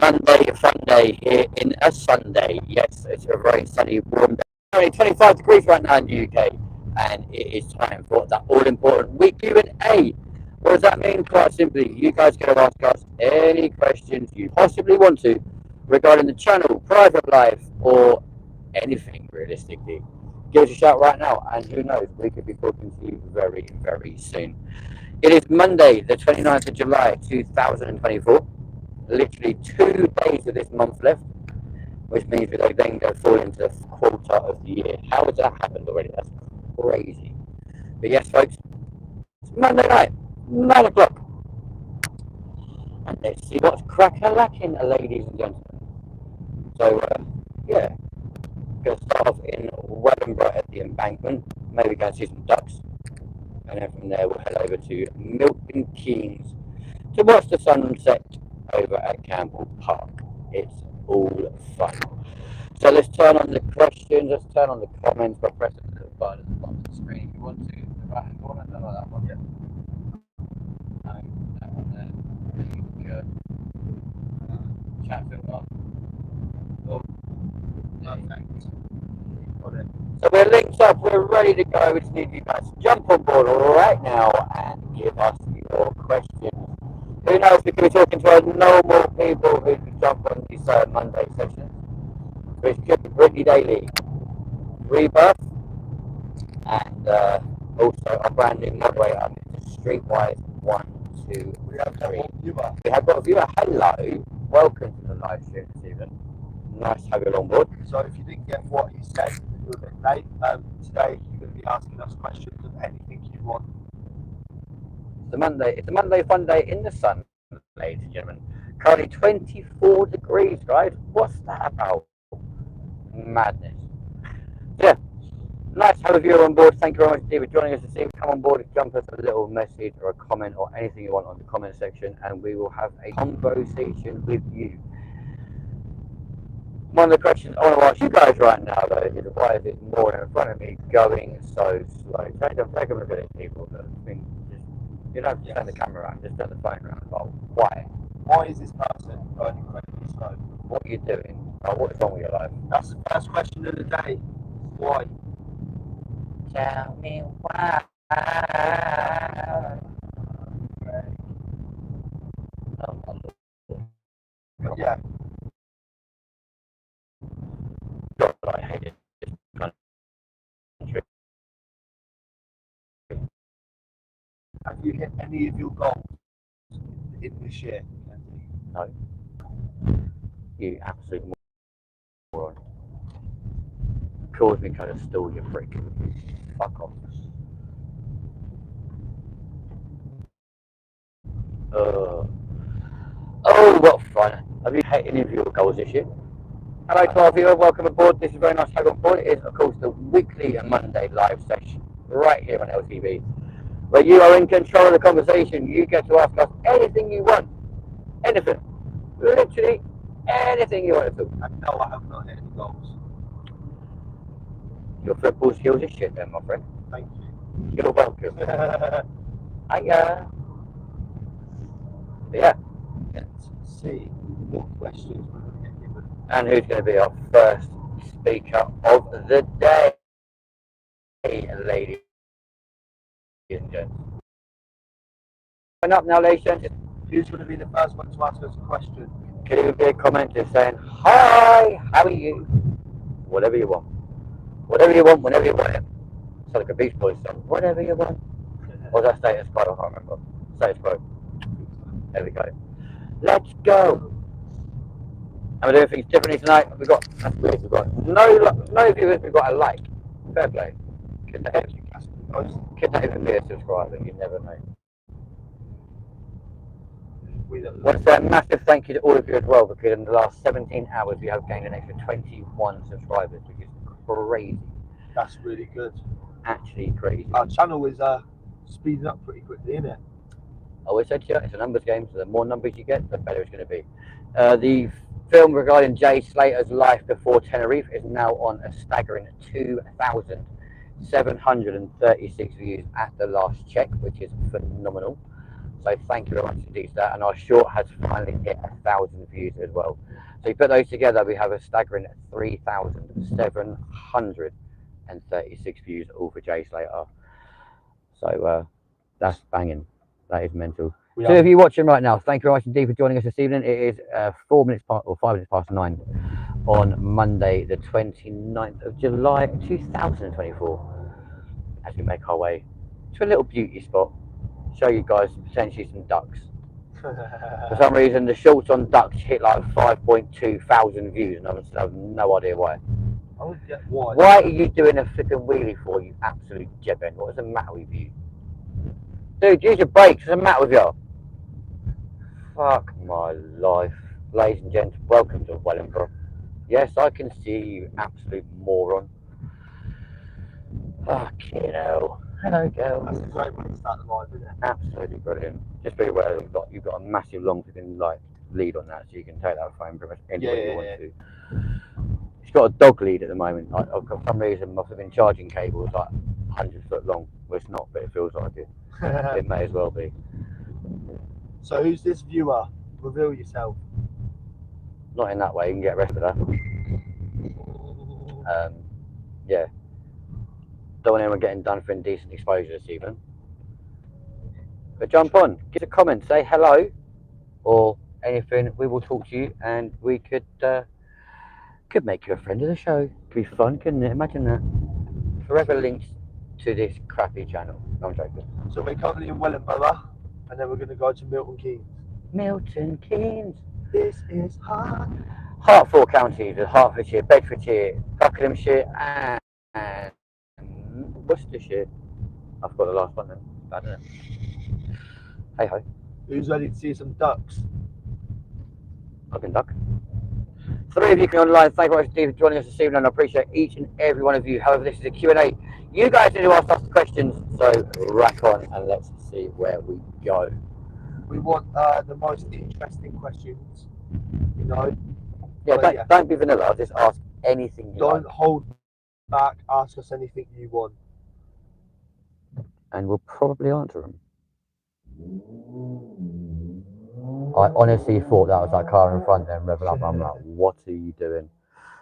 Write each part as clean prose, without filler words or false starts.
Monday, fun day here in a Sunday. Yes, it's a very sunny, warm day. Only 25 degrees right now in the UK, and it is time for that all-important week Q&A. What does that mean? Quite simply, you guys can ask us any questions you possibly want to regarding the channel, private life, or anything realistically. Give us a shout right now, and who knows, we could be talking to you very, very soon. It is Monday, the 29th of July, 2024. Literally 2 days of this month left, which means we then go fall into the quarter of the year. How has that happened already? That's crazy. But yes, folks, it's Monday night, 9 o'clock. And let's see what's crack-a-lacking, ladies and gentlemen. So, yeah, going to start off in Wellingborough at the Embankment. Maybe go and see some ducks. And then from there, we'll head over to Milton Keynes to watch the sunset over at Campbell Park. It's all fun. So let's turn on the questions, let's turn on the comments by pressing the button at the bottom of the screen if you want to. The right hand corner, don't like that one yet. No, that one there. There you go. Chat filter. Oh, perfect. Got it. So we're linked up, we're ready to go. We just need you guys to jump on board right now and give us your questions. Who knows, we could be talking to our normal people who can jump on these Monday sessions. Which could be Brittany Daly, Rebirth, and also our brand new moderator, Mr. Streetwise 123. We have got a viewer. Hello, welcome to the live stream this evening. Nice to have you on board. So if you didn't get what he said, you're a bit late. Today you're going to be asking us questions of anything you want. It's a Monday fun day in the sun, ladies and gentlemen. Currently 24 degrees, guys. What's that about? Madness. Yeah, nice to have a viewer on board. Thank you very much, Steve, for joining us this evening. Come on board, jump us a little message or a comment or anything you want on the comment section, and we will have a conversation with you. One of the questions I want to ask you guys right now, though, is why is it more in front of me going so slow? Take a look at it, people. I mean, you don't have to turn the camera around, just turn the phone around. But why? Why is this person going incredibly slow? What are you doing? What's wrong with your life? That's the first question of the day. Why? Tell me why. Yeah. God, I hate it. Have you hit any of your goals in this year? No. You absolute moron. Calls me trying to steal your freak. Fuck off. Oh, what fun. Have you hit any of your goals this year? Hello to our viewer, welcome aboard. This is very nice to have you on board. It is, of course, the weekly and Monday live session right here on LTV, where you are in control of the conversation. You get to ask us anything you want. Anything. Literally anything you want to. And no, I have not hit any goals. Your football skills are shit then, my friend. Thank you. You're welcome. Hiya. Yeah. Let's see what questions we're going to get given. And who's going to be our first speaker of the day, ladies and gents? Coming up now, ladies and gents. Who's going to be the first one to ask us a question? Could even be a comment just saying, hi, how are you? Whatever you want. Whatever you want, whenever you want it. It's like a Beach Boys song. Whatever you want. Or was that Status Quo? I can't remember. Status Quo. There we go. Let's go. And we're doing things differently tonight. We've got, that's weird, we've got no viewers, we've got a like. Fair play. Could that even be a subscriber? You never know. Want to say a massive thank you to all of you as well, because in the last 17 hours we have gained an extra 21 subscribers, which is crazy. That's really good. Actually crazy. Our channel is speeding up pretty quickly, isn't it? I always said to you, it's a numbers game, so the more numbers you get, the better it's going to be. The film regarding Jay Slater's life before Tenerife is now on a staggering 2,736 views at the last check, which is phenomenal. So thank you very much indeed for that. And our short has finally hit 1,000 views as well. So you put those together, we have a staggering 3,736 views, all for Jay Slater. So that's banging. That is mental. So if you're watching right now, thank you very much indeed for joining us this evening. It is 5 minutes past 9 on Monday, the 29th of July, 2024. As we make our way to a little beauty spot, show you guys potentially some ducks. For some reason, the shorts on ducks hit like 5.2 thousand views, and I have no idea why. I would get why. Why are you doing a flipping wheelie for, you absolute jebben? What's the matter with you? Dude, use your brakes. What's the matter with you? Fuck my life. Ladies and gents, welcome to Wellingborough. Yes, I can see you, absolute moron. Fucking hell. Hello, girl. That's a great way to start the live, isn't it? Absolutely brilliant. Just be aware that you've got a massive long flipping like lead on that, so you can take that phone pretty much anywhere you want to. It's got a dog lead at the moment. Like, for some reason, my flipping charging cable is like 100 foot long. Well, it's not, but it feels like it. It may as well be. So who's this viewer? Reveal yourself. Not in that way. You can get arrested for that. Yeah. Don't want anyone getting done for indecent exposure this evening. But jump on, give a comment, say hello, or anything. We will talk to you, and we could make you a friend of the show. Could be fun, couldn't it? Imagine that. Forever links to this crappy channel. No, I'm joking. So we're currently in Wellingborough, and then we're going to go to Milton Keynes. Milton Keynes. This is hard. Hertford counties with Hertfordshire, Bedfordshire, Buckinghamshire, and Worcestershire. I forgot the last one then. Bad, isn't it? Hey ho. Who's ready to see some ducks? Fucking duck. 3 of you can be online. Thank you very much, Steve, for joining us this evening. I appreciate each and every one of you. However, this is a Q&A. You guys need to ask us the questions, so rack on and let's see where we go. We want the most interesting questions, you know. Yeah, don't be vanilla. Just ask anything you Don't like. hold back. Ask us anything you want. And we'll probably answer them. I honestly thought that was that car in front there and revel up. I'm like, what are you doing?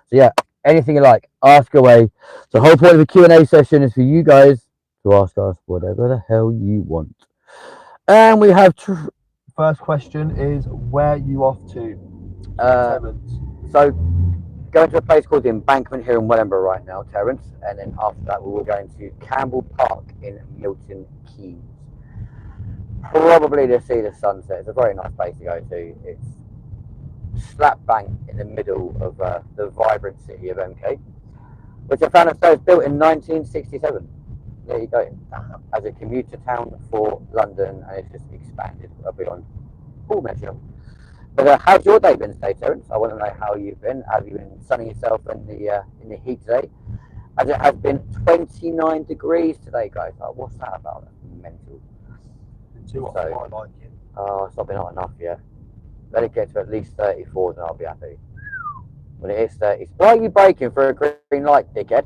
So yeah, anything you like, ask away. The whole point of the Q&A session is for you guys to ask us whatever the hell you want. And we have... First question is, where are you off to? So, going to a place called the Embankment here in Wellingborough right now, Terence. And then after that, we will go to Campbell Park in Milton Keynes. Probably to see the sunset. It's a very nice place to go to. It's slap bang in the middle of the vibrant city of MK, which I found out was built in 1967. There you go. As a commuter town for London, and it's just expanded beyond all measure. But how's your day been today, Terence? I want to know how you've been. Have you been sunning yourself in the heat today? As it has been 29 degrees today, guys. Oh, what's that about? That's mental. Too hot for my liking. Oh, it's not been hot enough yet. Let it get to at least 34 and I'll be happy. When it is 30, why are you braking for a green light, dickhead?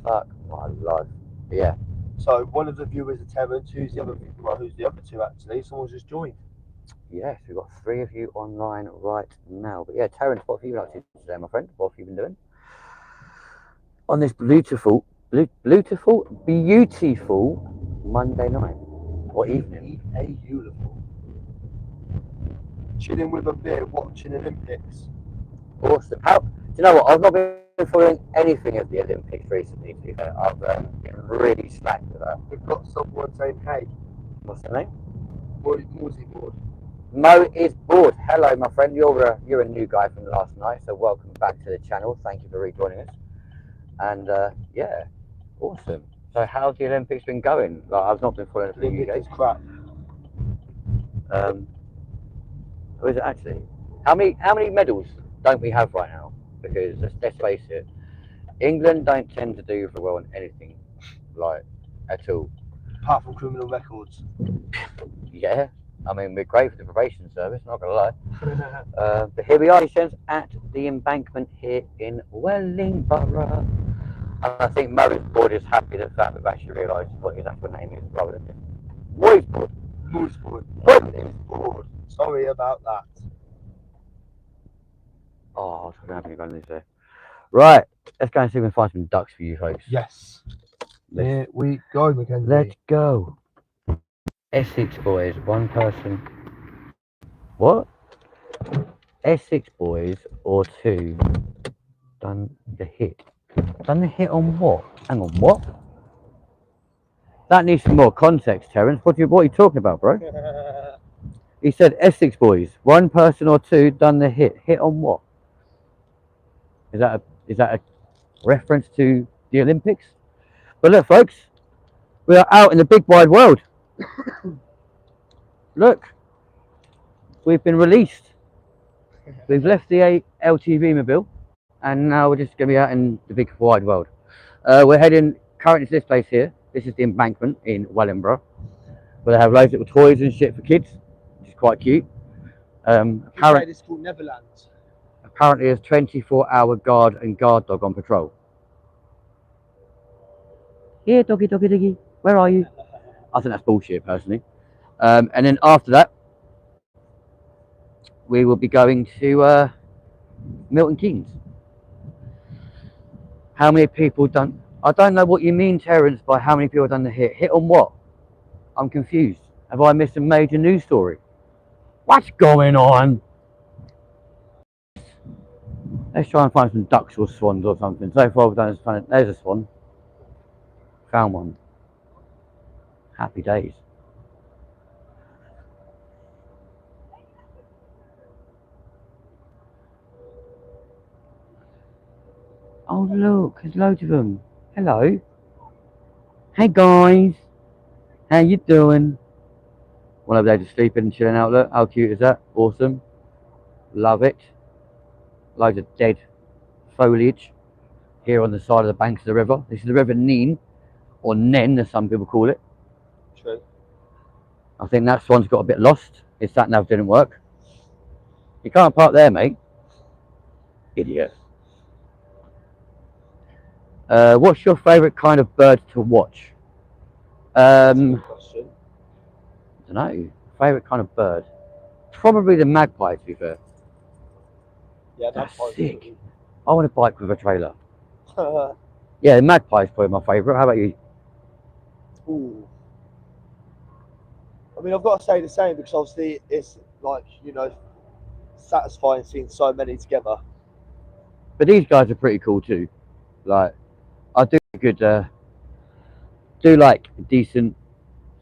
Fuck my life. But yeah. So one of the viewers is Terence. Who's the other viewer? Well, who's the other two actually? Someone's just joined. Yes, we've got 3 of you online right now. But yeah, Terence, what have you been up to today, my friend? What have you been doing? On this beautiful Monday night. Or evening. Beautiful. Chilling with a beer, watching Olympics. Awesome. How? Do you know what? I've not been following anything of the Olympics recently. To be fair, I've been really slack with that. We've got someone saying, "Hey, what's her name?" Mo's bored. Mo is bored. Hello, my friend. You're a new guy from last night, so welcome back to the channel. Thank you for rejoining us. And yeah, awesome. So how's the Olympics been going? Like, I've not been following it for the UK. It's crap. Who is it actually? How many medals don't we have right now? Because let's face it, England don't tend to do very well on anything, like at all. Apart from criminal records. Yeah, I mean we're great for the probation service. Not gonna lie. But here we are, at the Embankment here in Wellingborough. And I think Mo's board is happy the fact we've actually realised what his actual name is rather than just Mo's board. Board. Sorry about that. Oh, I don't have any guns there. Right, let's go and see if we can find some ducks for you folks. Yes. Here we go, Mackenzie. Let's go. Essex boys, one person. What? Essex boys or two done the hit. Done the hit on what? Hang on, what? That needs some more context, Terence. What are you talking about, bro? He said Essex boys, one person or two done the hit. Hit on what? Is that a reference to the Olympics? But look, folks, we are out in the big wide world. Look, we've been released. We've left the LTV mobile, and now we're just going to be out in the big wide world. We're heading currently to this place here. This is the Embankment in Wellingborough, where they have loads of little toys and shit for kids, which is quite cute. Apparently, it's called Neverland. Apparently, there's 24-hour guard and guard dog on patrol. Here, doggy, doggy, doggy. Where are you? I think that's bullshit, personally. And then after that, we will be going to Milton Keynes. How many people done? I don't know what you mean, Terence, by how many people done the hit. Hit on what? I'm confused. Have I missed a major news story? What's going on? Let's try and find some ducks or swans or something. So far we've done is find. There's a swan. Found one. Happy days. Oh look, there's loads of them. Hello. Hey guys. How you doing? One over there just sleeping and chilling out. Look, how cute is that? Awesome. Love it. Loads of dead foliage here on the side of the banks of the river. This is the River Nene, or Nen as some people call it. True. I think that swan's got a bit lost. His sat nav didn't work. You can't park there, mate. Idiot. What's your favourite kind of bird to watch? I don't know. Favourite kind of bird? Probably the magpie, to be fair. Yeah, that's sick. I want a bike with a trailer. Yeah, the magpie is probably my favourite. How about you? Ooh. I mean, I've got to say the same because obviously it's like, you know, satisfying seeing so many together. But these guys are pretty cool too. Like, I do do like a decent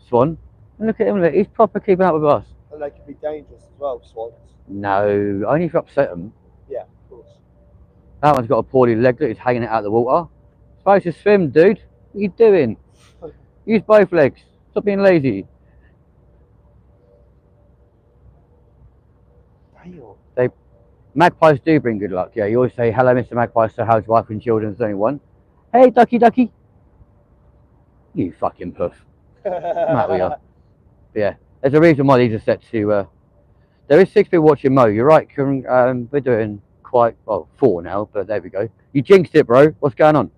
swan. And look at him, look, he's proper keeping up with us. And they can be dangerous as well, swans. No, only if you upset them. Yeah, of course. That one's got a poorly leg, look, he's hanging it out of the water. Supposed to swim, dude. What are you doing? Use both legs. Stop being lazy. Magpies do bring good luck. Yeah, you always say, hello, Mr. Magpie, so how's wife and children? There's only one. Hey, ducky, ducky. You fucking puff. Matt, we are. But yeah, there's a reason why these are set to. There is 6 people watching Mo. You're right. We're doing quite well, 4 now, but there we go. You jinxed it, bro. What's going on?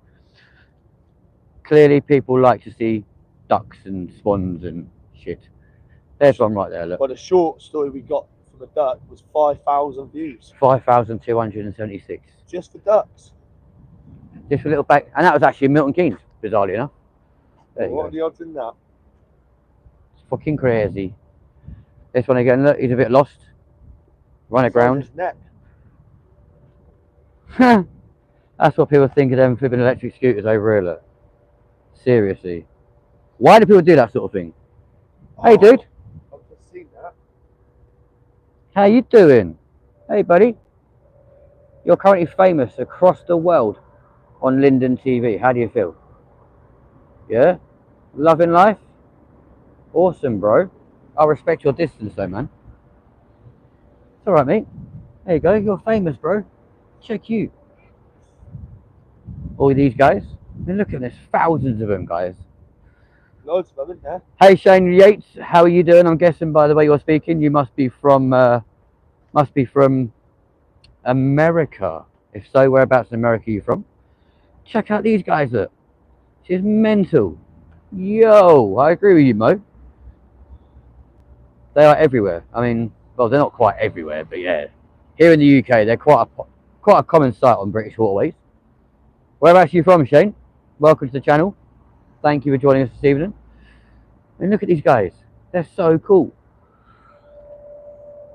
Clearly, people like to see ducks and swans and shit. There's one right there. Look. Well, the short story we got from the duck was 5,000 views. 5,276. Just for ducks. Just a little back, and that was actually Milton Keynes, bizarrely enough. There What are the odds in that? It's fucking crazy. This one again, look, he's a bit lost. Run aground. His neck. That's what people think of them flipping electric scooters over here, look. Seriously. Why do people do that sort of thing? Oh, hey, dude. I've just seen that. How you doing? Hey, buddy. You're currently famous across the world on LindenTV. How do you feel? Yeah? Loving life? Awesome, bro. I respect your distance though, man. It's alright, mate. There you go. You're famous, bro. Check you. All these guys. I mean, look at this. Thousands of them, guys. Loads of them, isn't there? Hey, Shane Yates. How are you doing? I'm guessing by the way you're speaking, you must be from America. If so, whereabouts in America are you from? Check out these guys, look. She's mental. Yo, I agree with you, Mo. They are everywhere. I mean, well, they're not quite everywhere, but yeah. Here in the UK, they're quite a common sight on British waterways. Whereabouts are you from, Shane? Welcome to the channel. Thank you for joining us this evening. And look at these guys. They're so cool.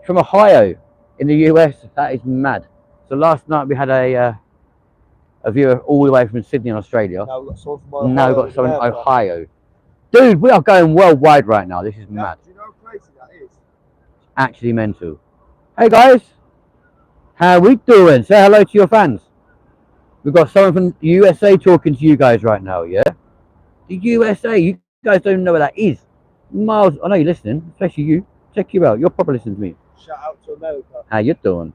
From Ohio in the US, that is mad. So last night we had a viewer all the way from Sydney in Australia. Now we've got someone from Ohio. Now we've got someone in Ohio. Dude, we are going worldwide right now. This is mad. Do you know how crazy that is? Actually mental. Hey guys, how we doing? Say hello to your fans. We've got someone from the USA talking to you guys right now, yeah? The USA, you guys don't know where that is. Miles, I know you're listening, especially you. Check you out, you're probably listening to me. Shout out to America. How you doing?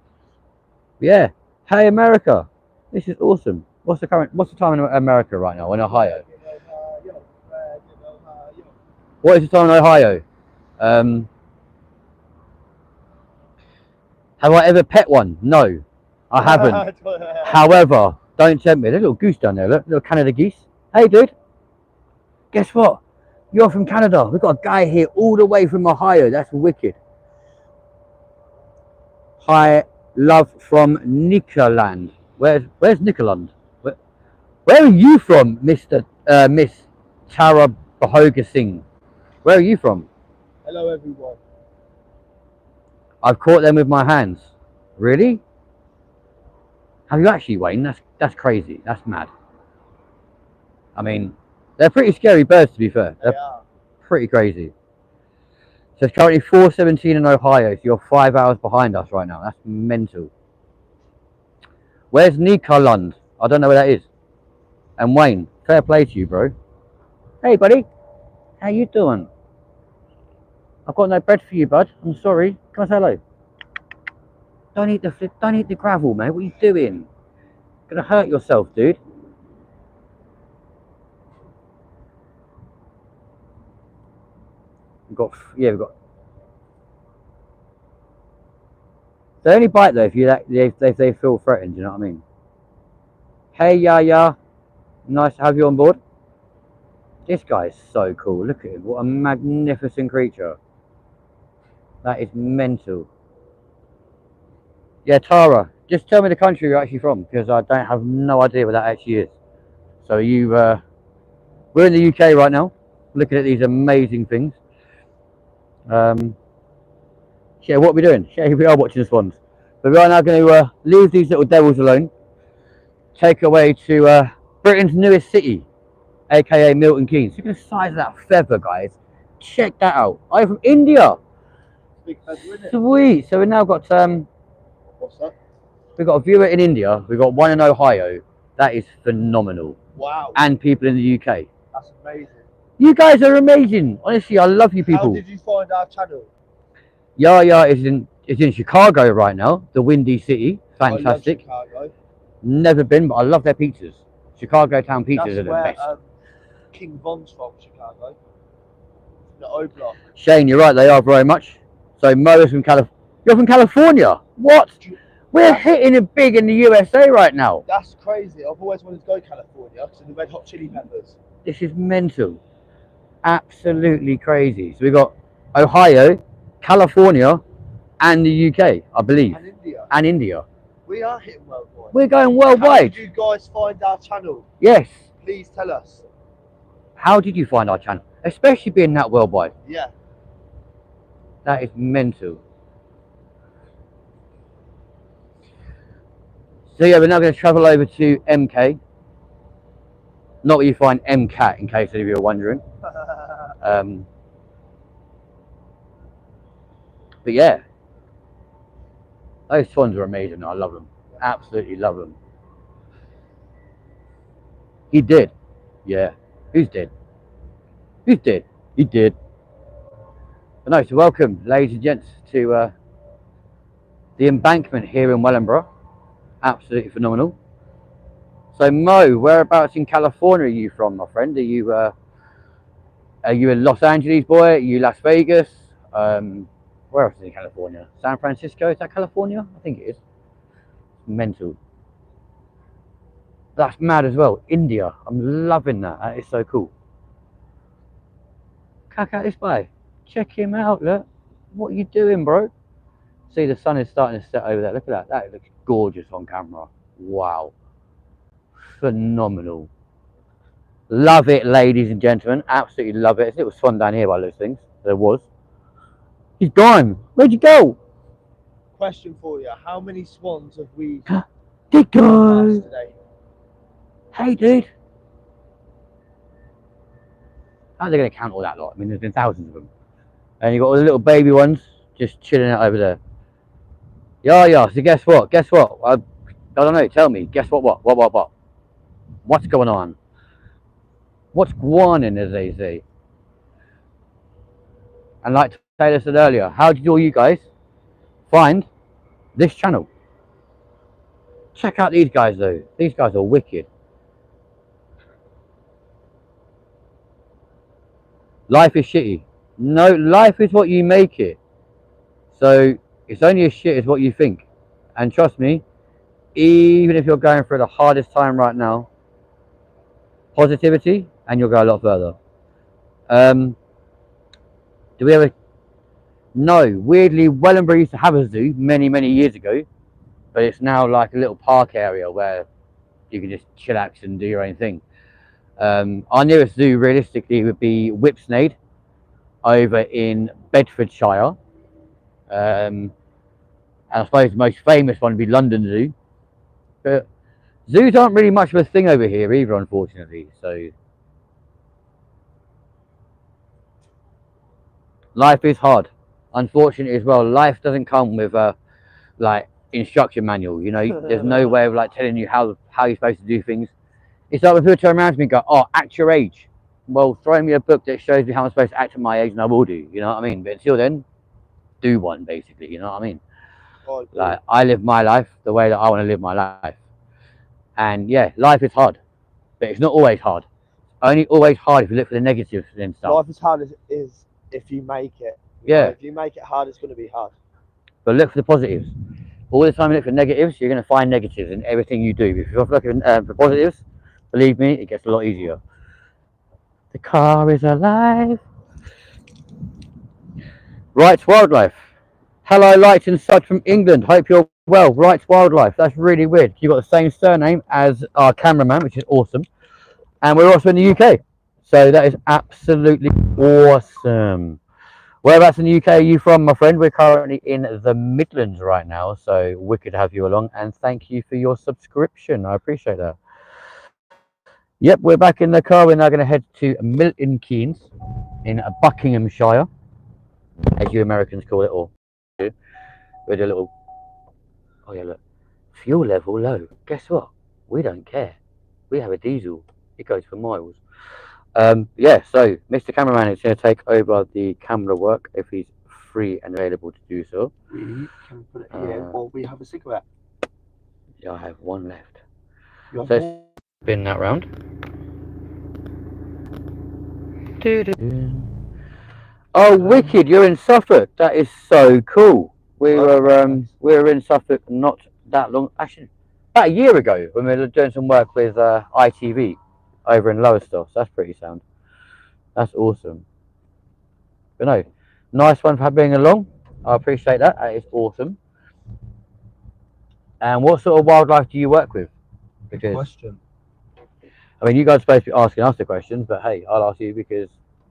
Yeah. Hey America, this is awesome. What's the time in America right now, in Ohio? What is the time in Ohio? Have I ever pet one? No, I haven't. However, don't tempt me. There's a little goose down there, look, little Canada geese. Hey dude, guess what? You're from Canada. We've got a guy here all the way from Ohio. That's wicked. Hi, love from Nikaland. Where's Nikaland? Where are you from, Miss Tara Bahoga Singh? Where are you from? Hello everyone. I've caught them with my hands. Really? Have you actually, Wayne? That's crazy. That's mad. I mean, they're pretty scary birds, to be fair. They're pretty crazy. So it's currently 4:17 in Ohio, so you're 5 hours behind us right now. That's mental. Where's Nikaland? I don't know where that is. And Wayne, fair play to you, bro. Hey, buddy. How you doing? I've got no bread for you, bud. I'm sorry. Come on, say hello. Don't eat the gravel, mate. What are you doing? You're gonna hurt yourself, dude. We've got. They only bite though if they feel threatened. You know what I mean? Hey, Yaya. Nice to have you on board. This guy is so cool. Look at him. What a magnificent creature. That is mental. Yeah, Tara, just tell me the country you're actually from, because I don't have no idea where that actually is. So we're in the UK right now, looking at these amazing things. Yeah, what are we doing? Yeah, we are watching the swans. But we are now going to leave these little devils alone, take away to Britain's newest city, aka Milton Keynes. Look at the size of that feather, guys. Check that out. I'm from India. Big feather, isn't it? Sweet. So we've now got What's that? we've got a viewer in India. We've got one in Ohio. That is phenomenal. Wow. And people in the UK. That's amazing. You guys are amazing. Honestly, I love you people. How did you find our channel? Yaya is in Chicago right now, the Windy City. Fantastic. I love Chicago. Never been, but I love their pizzas. Chicago town pizzas are the best. King Von's from Chicago. The O Block. Shane, you're right, they are very much. So Mo is from California. You're from California? What? We're hitting it big in the USA right now. That's crazy. I've always wanted to go to California because of the Red Hot Chili Peppers. This is mental. Absolutely crazy. So we've got Ohio, California, and the UK, I believe. And India. And India. We are hitting worldwide. We're going worldwide. How did you guys find our channel? Yes. Please tell us. How did you find our channel? Especially being that worldwide. Yeah. That is mental. So yeah, we're now going to travel over to MK. Not where you find MCAT, in case any of you are wondering. But yeah, those swans are amazing. I love them. Absolutely love them. He did. Yeah. Who's dead? Who's dead? He did. But no, so welcome, ladies and gents, to the embankment here in Wellingborough. Absolutely phenomenal. So Mo, whereabouts in California are you from, my friend? Are you a Los Angeles boy? Are you Las Vegas? Where else is in California? San Francisco? Is that California? I think it is. Mental. That's mad as well. India. I'm loving that. That is so cool. Check out this guy. Check him out, look. What are you doing, bro? See, the sun is starting to set over there. Look at that. That looks gorgeous on camera. Wow. Phenomenal. Love it, ladies and gentlemen. Absolutely love it. There's a little swan down here by those things. There was. He's gone. Where'd you go? Question for you: how many swans have we Did passed go. today? Hey, dude. How are they going to count all that lot? I mean, there's been thousands of them. And you got all the little baby ones just chilling out over there. Yeah, yeah. So guess what? Guess what? I don't know. Tell me. Guess what? What? What's going on? What's going on, as they say? And like Taylor said earlier, how did all you guys find this channel? Check out these guys though. These guys are wicked. Life is shitty. No, life is what you make it. So it's only as shit as what you think. And trust me, even if you're going through the hardest time right now, positivity and you'll go a lot further. Do we ever? No. Weirdly, Wellingborough used to have a zoo many years ago, but it's now like a little park area where you can just chillax and do your own thing. Our nearest zoo realistically would be Whipsnade over in Bedfordshire. And I suppose the most famous one would be London Zoo. But zoos aren't really much of a thing over here either, unfortunately. So life is hard. Unfortunately as well, life doesn't come with a like instruction manual. You know, there's no way of like telling you how you're supposed to do things. It's like when people turn around to me and go, "Oh, act your age." Well, throw me a book that shows me how I'm supposed to act at my age, and I will do. You know what I mean? But until then, do one basically. You know what I mean? Like I live my life the way that I want to live my life, and yeah, life is hard, but it's not always hard. Only always hard if you look for the negatives and stuff. Life is hard is if you make it. Yeah. If you make it hard, it's going to be hard. But look for the positives. All the time you look for negatives, you're going to find negatives in everything you do. If you're looking for positives, believe me, it gets a lot easier. The car is alive. Rights Wildlife. Hello, Lights and Such from England. Hope you're well. Rights Wildlife. That's really weird. You've got the same surname as our cameraman, which is awesome. And we're also in the UK. So that is absolutely awesome. Whereabouts in the UK are you from, my friend? We're currently in the Midlands right now. So wicked to have you along. And thank you for your subscription. I appreciate that. Yep, we're back in the car. We're now going to head to Milton Keynes in Buckinghamshire, as you Americans call it, or with a little, oh yeah, look, fuel level low. Guess what? We don't care. We have a diesel. It goes for miles. Yeah, so Mr. Cameraman is going to take over the camera work if he's free and available to do so. We can put it here, or we have a cigarette. Yeah, I have one left. So let's spin that round. Oh, wicked! You're in Suffolk. That is so cool. We were in Suffolk not that long, actually, about a year ago when we were doing some work with ITV over in Lowestoft. So that's pretty sound. That's awesome. But no, nice one for being along. I appreciate that. That is awesome. And what sort of wildlife do you work with? Because Question. I mean, you guys are supposed to be asking us the questions, but hey, I'll ask you because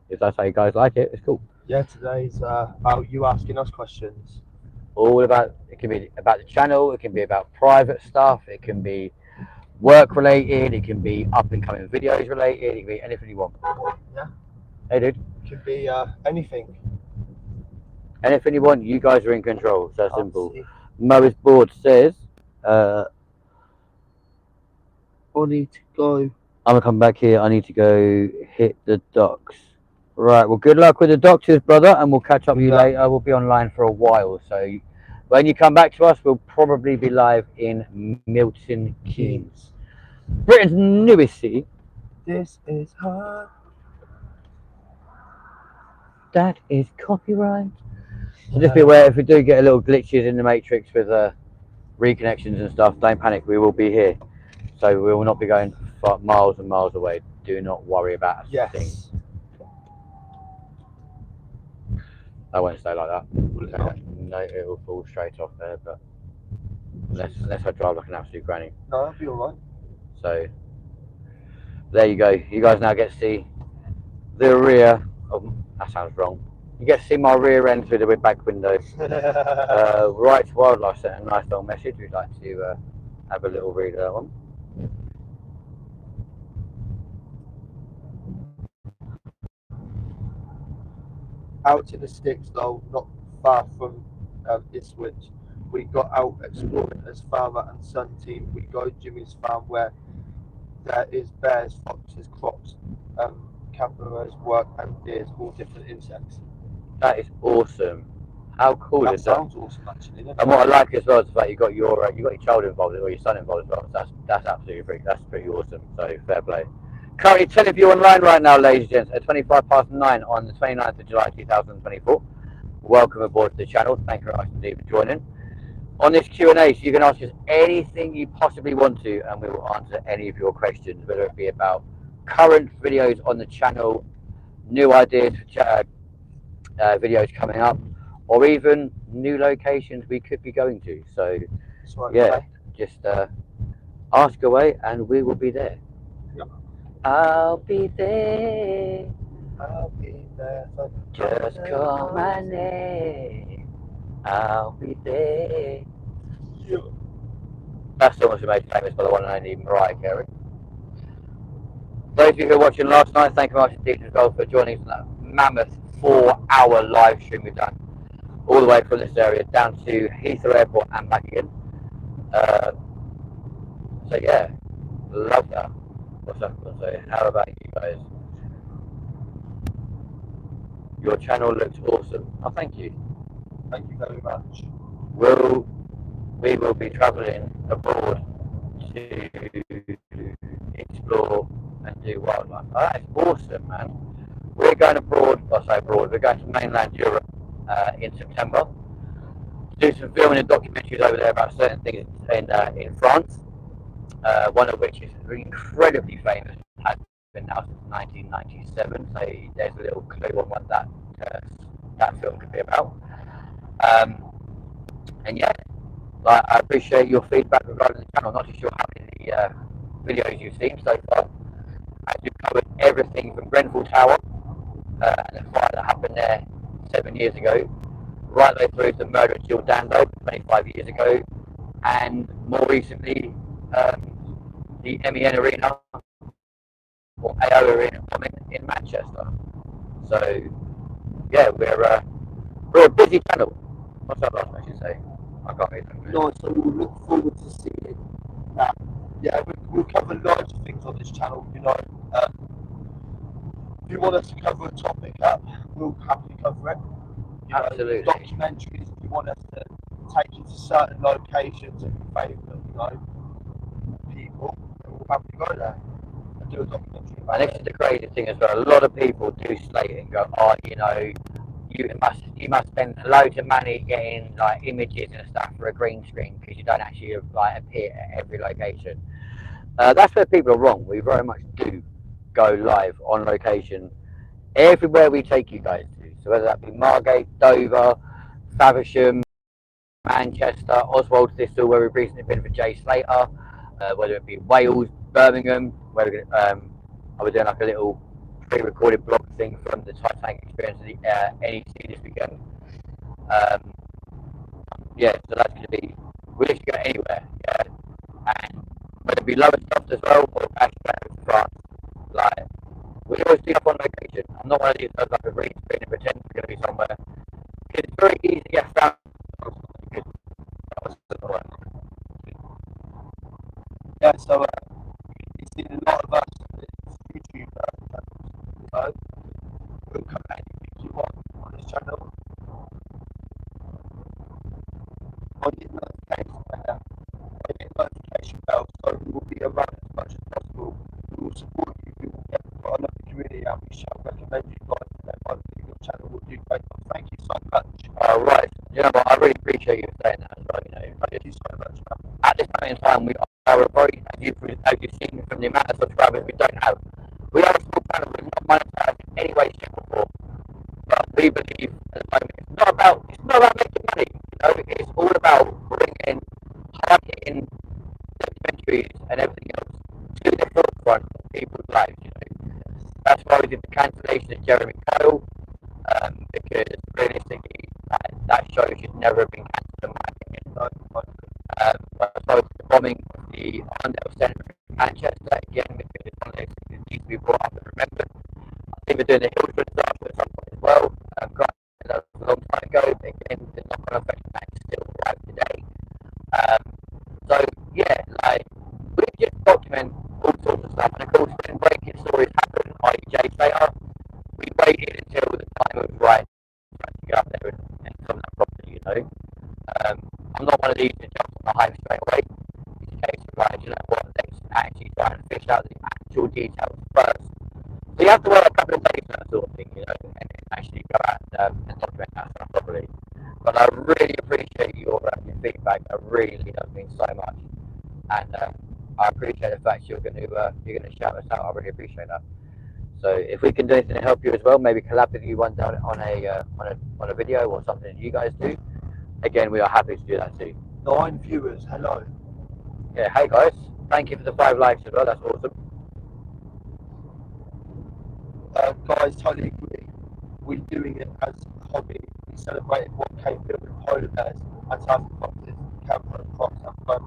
if that's how you guys like it, it's cool. Yeah, today's about you asking us questions. All about, it can be about the channel, it can be about private stuff, it can be work related, it can be up and coming videos related, it can be anything you want. Yeah. Hey dude. It could be anything. Anything you want, you guys are in control. So simple. Mo's board says, I need to go. I'm gonna come back here. I need to go hit the docks. Right. Well, good luck with the doctors, brother, and we'll catch up with you later. We'll be online for a while, so when you come back to us, we'll probably be live in Milton Keynes, Britain's newest city. This is hard. That is copyright. So just be aware if we do get a little glitches in the matrix with reconnections and stuff, don't panic. We will be here, so we will not be going miles and miles away. Do not worry about a thing. I won't stay like that. Will it not? No, it will fall straight off there, but unless I drive like an absolute granny. No, that'll be alright. So there you go. You guys now get to see the rear of, that sounds wrong. You get to see my rear end through the back window. Right to Wildlife sent a nice little message. We'd like to have a little read of that one. Out in the sticks though, not far from Ipswich. We got out exploring as father and son team. We go to Jimmy's farm where there is bears, foxes, crocs, capybaras, work and deers, all different insects. That is awesome. How cool That is that? sounds awesome actually. And what I like as well is the fact you got your child involved or your son involved as well. So that's absolutely pretty awesome. So fair play. Currently 10 of you online right now, ladies and gents, at 25 past 9 on the 29th of July 2024. Welcome aboard to the channel. Thank you very much indeed for joining. On this Q&A, so you can ask us anything you possibly want to, and we will answer any of your questions, whether it be about current videos on the channel, new ideas for videos coming up, or even new locations we could be going to. So yeah, just ask away and we will be there. Yep. I'll be there. I'll be there. Just call my name. I'll be there. Yeah. That song was made famous by the one and only Mariah Carey. Those of you who were watching last night, thank you very much indeed as well for joining us on that mammoth 4-hour live stream we've done all the way from this area down to Heathrow Airport and back again. So yeah, love that. What's up? So how about you guys? Your channel looks awesome. Oh, thank you. Thank you very much. We will be travelling abroad to explore and do wildlife. Oh, that's awesome, man. We're going abroad, I say abroad, we're going to mainland Europe in September to do some filming and documentaries over there about certain things in France, one of which is incredibly famous, has been now since 1997, so there's a little clue on what that film could be about. And yeah, I appreciate your feedback regarding the channel. Not too sure how many videos you've seen so far. As we've covered everything from Grenfell Tower and the fire that happened there 7 years ago, right the way through to the murder of Jill Dando 25 years ago, and more recently the MEN Arena or AO Arena in Manchester. So yeah, we're a busy channel. What's that last I should say? I can't read them. No, so we'll look forward to seeing that. Yeah, we'll cover loads of things on this channel. You know, if you want us to cover a topic up, we'll happily cover it. You Absolutely. Know, documentaries. If you want us to take you to certain locations and favourite, people, then we'll happily go there and do a documentary about it. And this is the crazy thing as well. A lot of people do slate it and go, oh, you must spend loads of money getting like images and stuff for a green screen because you don't actually like appear at every location. That's where people are wrong. We very much do go live on location everywhere we take you guys to. So whether that be Margate, Dover, Faversham, Manchester, Oswald Thistle, where we've recently been for Jay Slater, whether it be Wales, Birmingham, where we're I was doing like a little pre-recorded blog thing from the Titanic experience of the NEC this weekend. Yeah, so that's going to be, we'll literally go anywhere, yeah, and whether it be lower stuff as well, or actually going to France, like, we always do up on location. I'm not one of these guys like a green screen and pretend we're going to be somewhere, because it's very easy to get found. Yeah, so you've seen a lot of us YouTube channels. We'll cover anything you want on this channel. On your notification bell, so we will be around as much as possible. We will support you. We will get a lot of community and we shall recommend you guys to them. I think your channel will do great. Thank you so much. Right. You know what? I really appreciate you saying that as well. Thank you so much, man. At this moment in time, we are a very, as you've seen from the amount of subscribers we don't have, we are a small channel. We're not monetized in any way, shape, or form. But we believe at the moment, it's not about making money. You know, it's all about bringing highlighting documentaries and everything else to the forefront of people's lives. You know, that's why we did the cancellation of Jeremy Kyle, because realistically, that show should never have been cancelled in my opinion. But I suppose the bombing of the Arndale Centre in Manchester again, because it's one of those things that needs to be brought up and remembered. I think we're doing the Hillsborough disaster at some point as well. Granted, that was a long time ago, but again, the knock-on effect of that is still right today. So yeah, like we just document all sorts of stuff, and of course, when breaking stories happen, like Jay Slater, we waited until the time was right to go up there and film that properly. You know, I'm not one of these that jumps on the hype straight away. It's a case of like, you know what, let's actually try and fish out the actual details first. So you have to wait a couple of days for that sort of thing, you know, and actually go out and document that stuff properly. But I really appreciate your feedback. It really does mean so much, and I appreciate the fact you're going to shout us out. I really appreciate that. So if we can do anything to help you as well, maybe collab with you one day on a video or something that you guys do. Again, we are happy to do that too. 9 viewers, hello. Yeah, hey guys, thank you for the 5 likes as well. That's awesome. Guys, totally agree. We're doing it as a hobby. We celebrated 1K filming polar bears and South foxes, camera, crocs, and fun.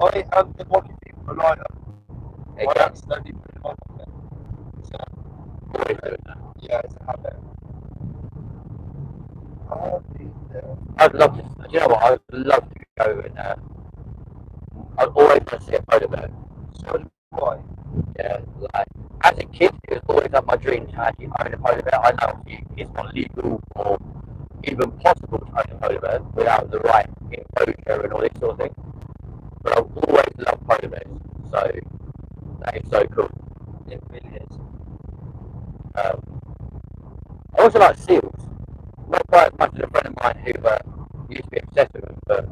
I am the walking people a lighter. I accidentally put it on there. So, yeah, it's a habit. I'd love to. Do you know what? I'd love to go and. I'd always want to see a polar bear. So why? Yeah, like as a kid, it was always like my dream to actually own a polar bear. I know it's not legal or even possible to own a polar bear without the right enclosure and all this sort of thing. But I've always loved polar bears, so that is so cool. It really is. I also like seals. Not quite as much as a friend of mine who used to be obsessed with them, but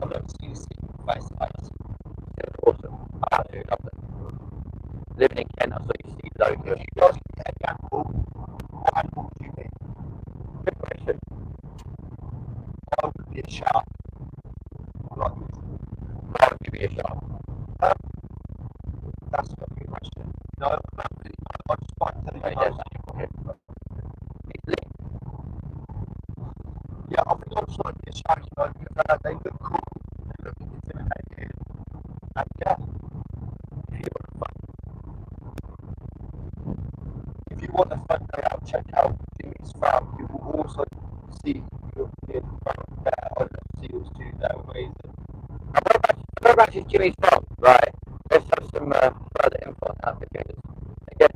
I've never seen a seal face to face. they're awesome. I absolutely love them. Living in Kent, I saw you see loads of If you guys get any animal, what animal would you be? good question. I would be a shark. Like, Why would you be a shark? that's a good question. No, I just find telling you guys. Yeah, I think I'm just like a shark, you know, because they look cool, they look intimidating, and yeah, if you want a fun day out, check out Jimmy's farm. You will also see European brown bear. I love seals too, they're amazing. Whereabouts is Jimmy's from? Right, let's have some further info on that, because again,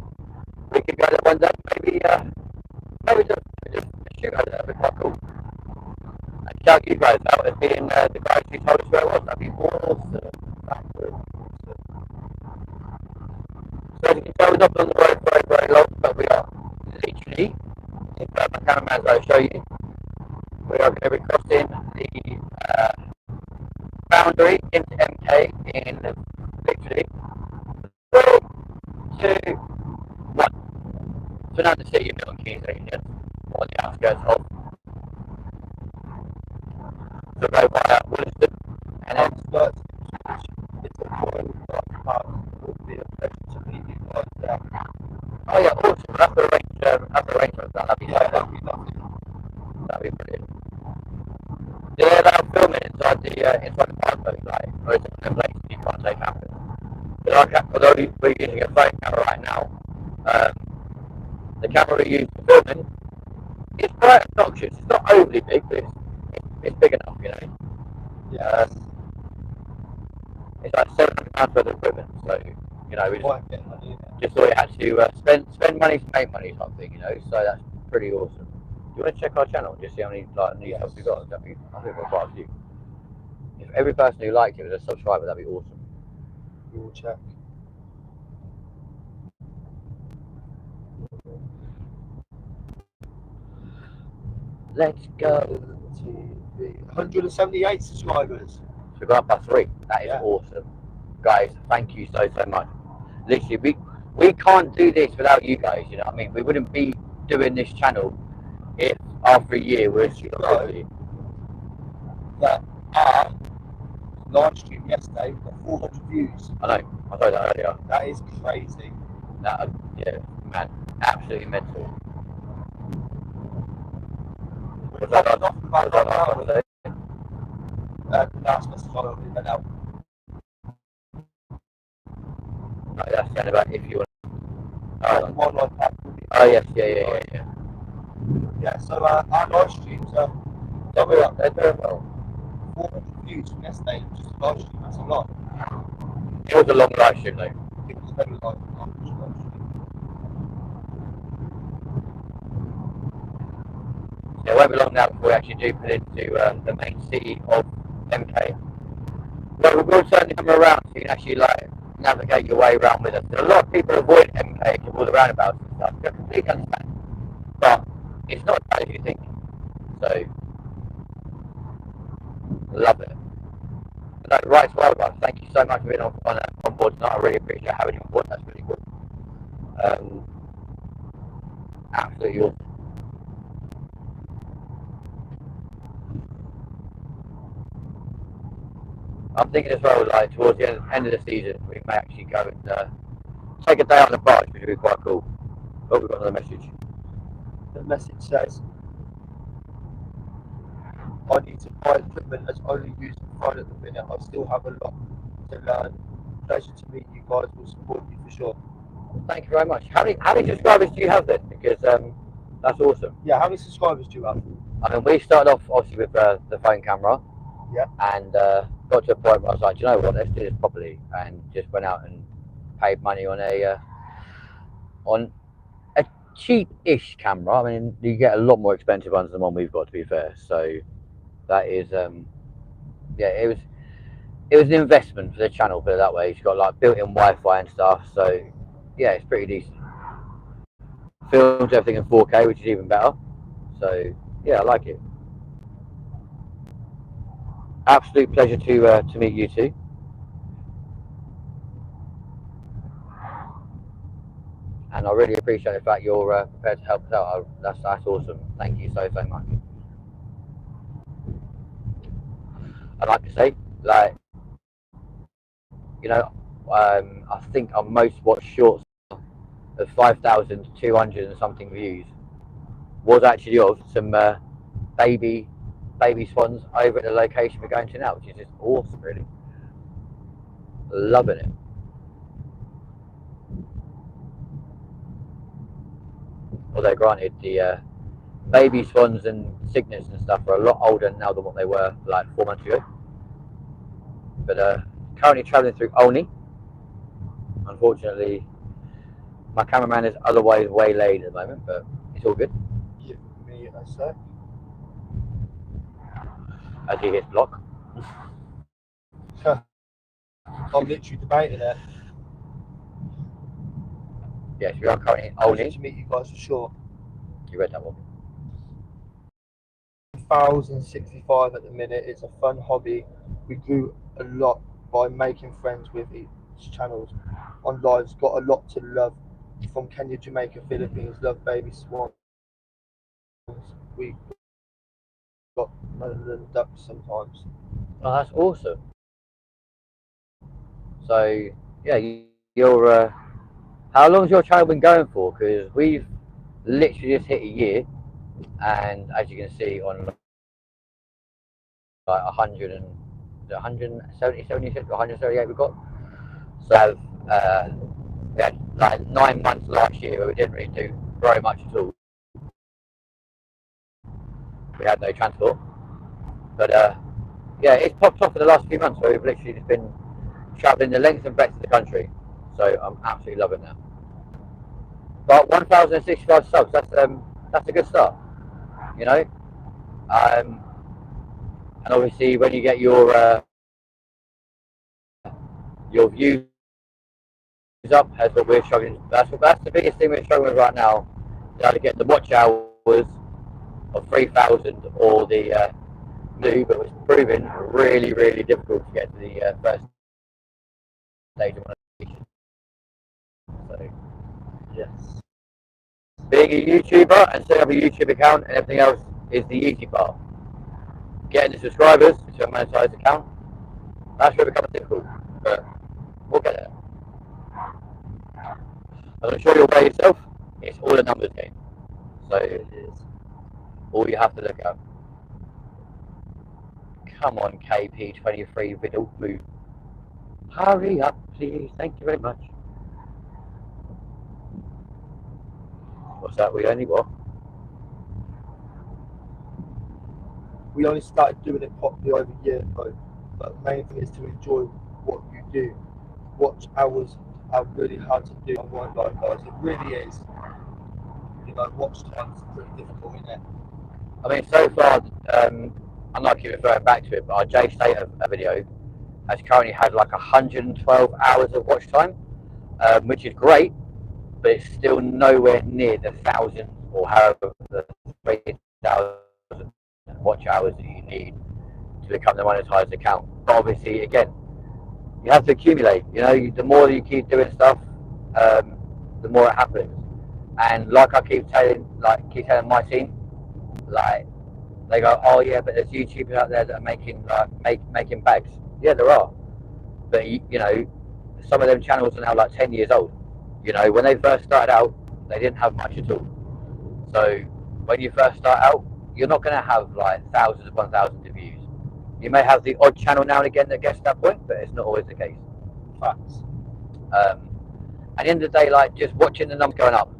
we could go there one day, maybe just shoot over there, that'd be quite cool. And shout you guys out as being the guys who told us where it was. That'd be awesome. So as you can tell, we're not on the road very, very long, but we are literally, if my cameraman's going to show you, we are going to be crossing the boundary into MK in literally 3, 2, 1. So now the city of Milton Keynes region, or the outskirts of. So go via Williston, and then It's a point part will be a pleasure to meet you guys there. oh yeah, awesome. We'll have to arrange for that. That'd be That'd be lovely. That'd be brilliant. Do they allow filming inside the park though, like, or is it one of the places you can't take cameras? Although we're using a phone camera right now, the camera we use for filming is quite obnoxious. It's not overly big, but it's big enough, you know. Yeah. It's like £700 worth of equipment, so you know we just thought you had to spend money to make money, something, you know. So that's pretty awesome. Do you want to check our channel and just see how many new subs we got? I think we've got quite a few. If every person who liked it was a subscriber, that'd be awesome. We will check. Let's go. LindenTV. 178 subscribers. So we've got up by 3. That is awesome. Guys, thank you so much. Literally, we can't do this without you guys. You know what I mean? We wouldn't be doing this channel if after a year we're still busy. That our live stream yesterday got 400 views. I know. I told that earlier. That is crazy. That, yeah, man, absolutely mental. We're talking off about that now. The last message I went out. No, that's saying about if you want. The wildlife park. Oh yes, yeah. Yeah, so our live streams are They're doing well. 400 views from yesterday, just a live stream, that's a lot. It was a long live stream though. It was very live stream. It won't be long now before we actually do put into the main city of MK. But we'll turn the camera around so you can actually like navigate your way around with us. A lot of people avoid MK because of all the roundabouts and stuff. I completely understand. But it's not as bad as you think. So, love it. But no, right as well, guys. Thank you so much for being on board tonight. I really appreciate having you on board. That's really cool. Absolutely awesome. I'm thinking as well, like towards the end of the season, we may actually go and take a day on the barge, which would be quite cool. Oh, we've got another message. The message says, I need to buy equipment as only used for fun at the minute. I still have a lot to learn. Pleasure to meet you guys. Will support you for sure. Thank you very much. How many subscribers do you have then? Because that's awesome. Yeah, how many subscribers do you have? I mean, we started off obviously with the phone camera. Yeah. And got to a point where I was like, do you know what? Let's do this properly, and just went out and paid money on a cheap-ish camera. I mean, you get a lot more expensive ones than the one we've got, to be fair. So that is, yeah, it was an investment for the channel, put it that way. It's got like built-in Wi-Fi and stuff, so yeah, it's pretty decent. Films everything in 4K, which is even better. So yeah, I like it. Absolute pleasure to meet you two. And I really appreciate the fact you're prepared to help us out. That's awesome. Thank you so much. I'd like to say, like, you know, I think our most watched shorts of 5,200 and something views was actually of some baby swans over at the location we're going to now, which is just awesome, really. Loving it. Although granted, the baby swans and cygnets and stuff are a lot older now than what they were like 4 months ago. But currently travelling through Olney. Unfortunately, my cameraman is otherwise waylaid at the moment, but it's all good. Give me a sec. As he hits block. I'm literally debating it. Yes, we are currently in Pleasure Olney. to meet you guys for sure. You read that one. 1,065 at the minute. It's a fun hobby. We grew a lot by making friends with each channels on lives. Got a lot to love from Kenya, Jamaica, Philippines. Love baby swans. We got London ducks sometimes. Oh, that's awesome. So, yeah, you're. How long's your channel been going for? Because we've literally just hit a year, and as you can see on like 177, 178 we've got. So we had like 9 months last year where we didn't really do very much at all. We had no transport, but yeah, it's popped off in the last few months where we've literally just been travelling the length and breadth of the country. So I'm absolutely loving that. But 1,065 subs, that's a good start, you know. And obviously when you get your views up, as what we're struggling. That's the biggest thing we're struggling with right now. Is how to get the watch hours of 3,000 or the new, but it's proving really, really difficult to get to the first stage of monetization. So Yes. Being a YouTuber and setting up a YouTube account and everything else is the easy part. Getting the subscribers to a monetized account, that's where it becomes difficult. But we'll get there. As I'm sure you're aware yourself, it's all a numbers game. So It is. all you have to look at. Come on, KP23 Riddle, move. Hurry up, please. Thank you very much. What's that? We only what? We only started doing it properly over a year ago, but the main thing is to enjoy what you do. Watch hours are really hard to do. I won't lie, guys. It really is. You know, watch time's pretty difficult, isn't it? I mean, so far, I'm not keep referring back to it, but our J State video has currently had like 112 hours of watch time, which is great, but it's still nowhere near the 1,000 or however the 3,000 watch hours that you need to become the monetized account. But obviously, again, you have to accumulate. You know, the more you keep doing stuff, the more it happens. And like I keep telling my team, like they go, oh yeah, but there's YouTubers out there that are making making bags. Yeah, there are, but you know, some of them channels are now like 10 years old. You know, when they first started out, they didn't have much at all. So when you first start out, you're not going to have like thousands upon thousands of views. You may have the odd channel now and again that gets to that point, but it's not always the case. Facts. At the end of the day, like just watching the numbers going up,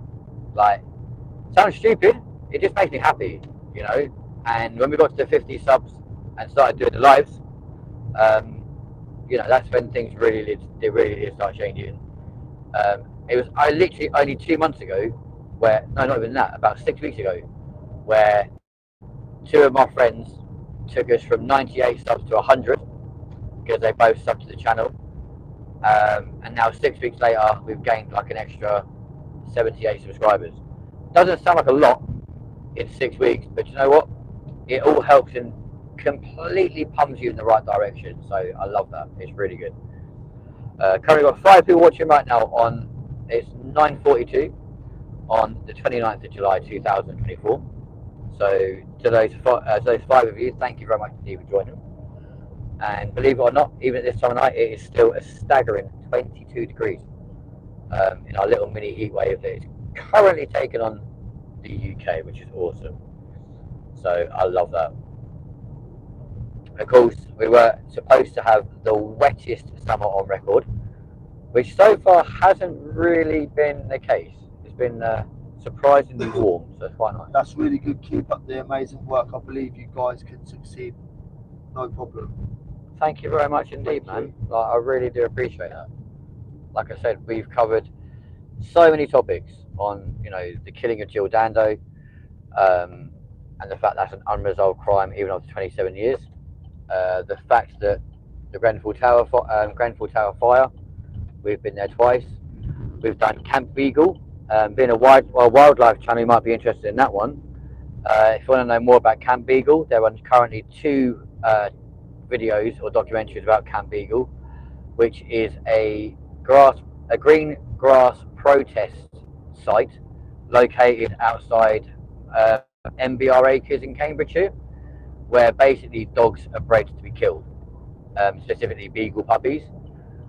like sounds stupid, it just makes me happy, you know. And when we got to the 50 subs and started doing the lives, you know, that's when things really did start changing. It was literally only 2 months ago, where no, not even that, about 6 weeks ago, where two of my friends took us from 98 subs to 100 because they both subbed to the channel. And now 6 weeks later, we've gained like an extra 78 subscribers. Doesn't sound like a lot in 6 weeks, but you know what? It all helps and completely pumps you in the right direction. So I love that. It's really good. Currently got 5 people watching right now on, it's 9:42 on the 29th of July 2024. So to those 5 of you, thank you very much indeed for joining. And believe it or not, even at this time of night, it is still a staggering 22 degrees in our little mini heat wave that is currently taking on the UK, which is awesome. So I love that. Of course, we were supposed to have the wettest summer on record, which so far hasn't really been the case. It's been surprisingly warm, so it's quite nice. That's really good. Keep up the amazing work. I believe you guys can succeed. No problem. Thank you very much indeed, man. Like, I really do appreciate that. Like I said, we've covered so many topics on, you know, the killing of Jill Dando, and the fact that's an unresolved crime even after 27 years. The fact that the Grenfell Tower fire, we've been there twice. We've done Camp Beagle. Being a wildlife channel, you might be interested in that one. If you want to know more about Camp Beagle, there are currently 2 videos or documentaries about Camp Beagle, which is a green grass protest site located outside MBR Acres in Cambridgeshire, where basically dogs are bred to be killed, specifically beagle puppies.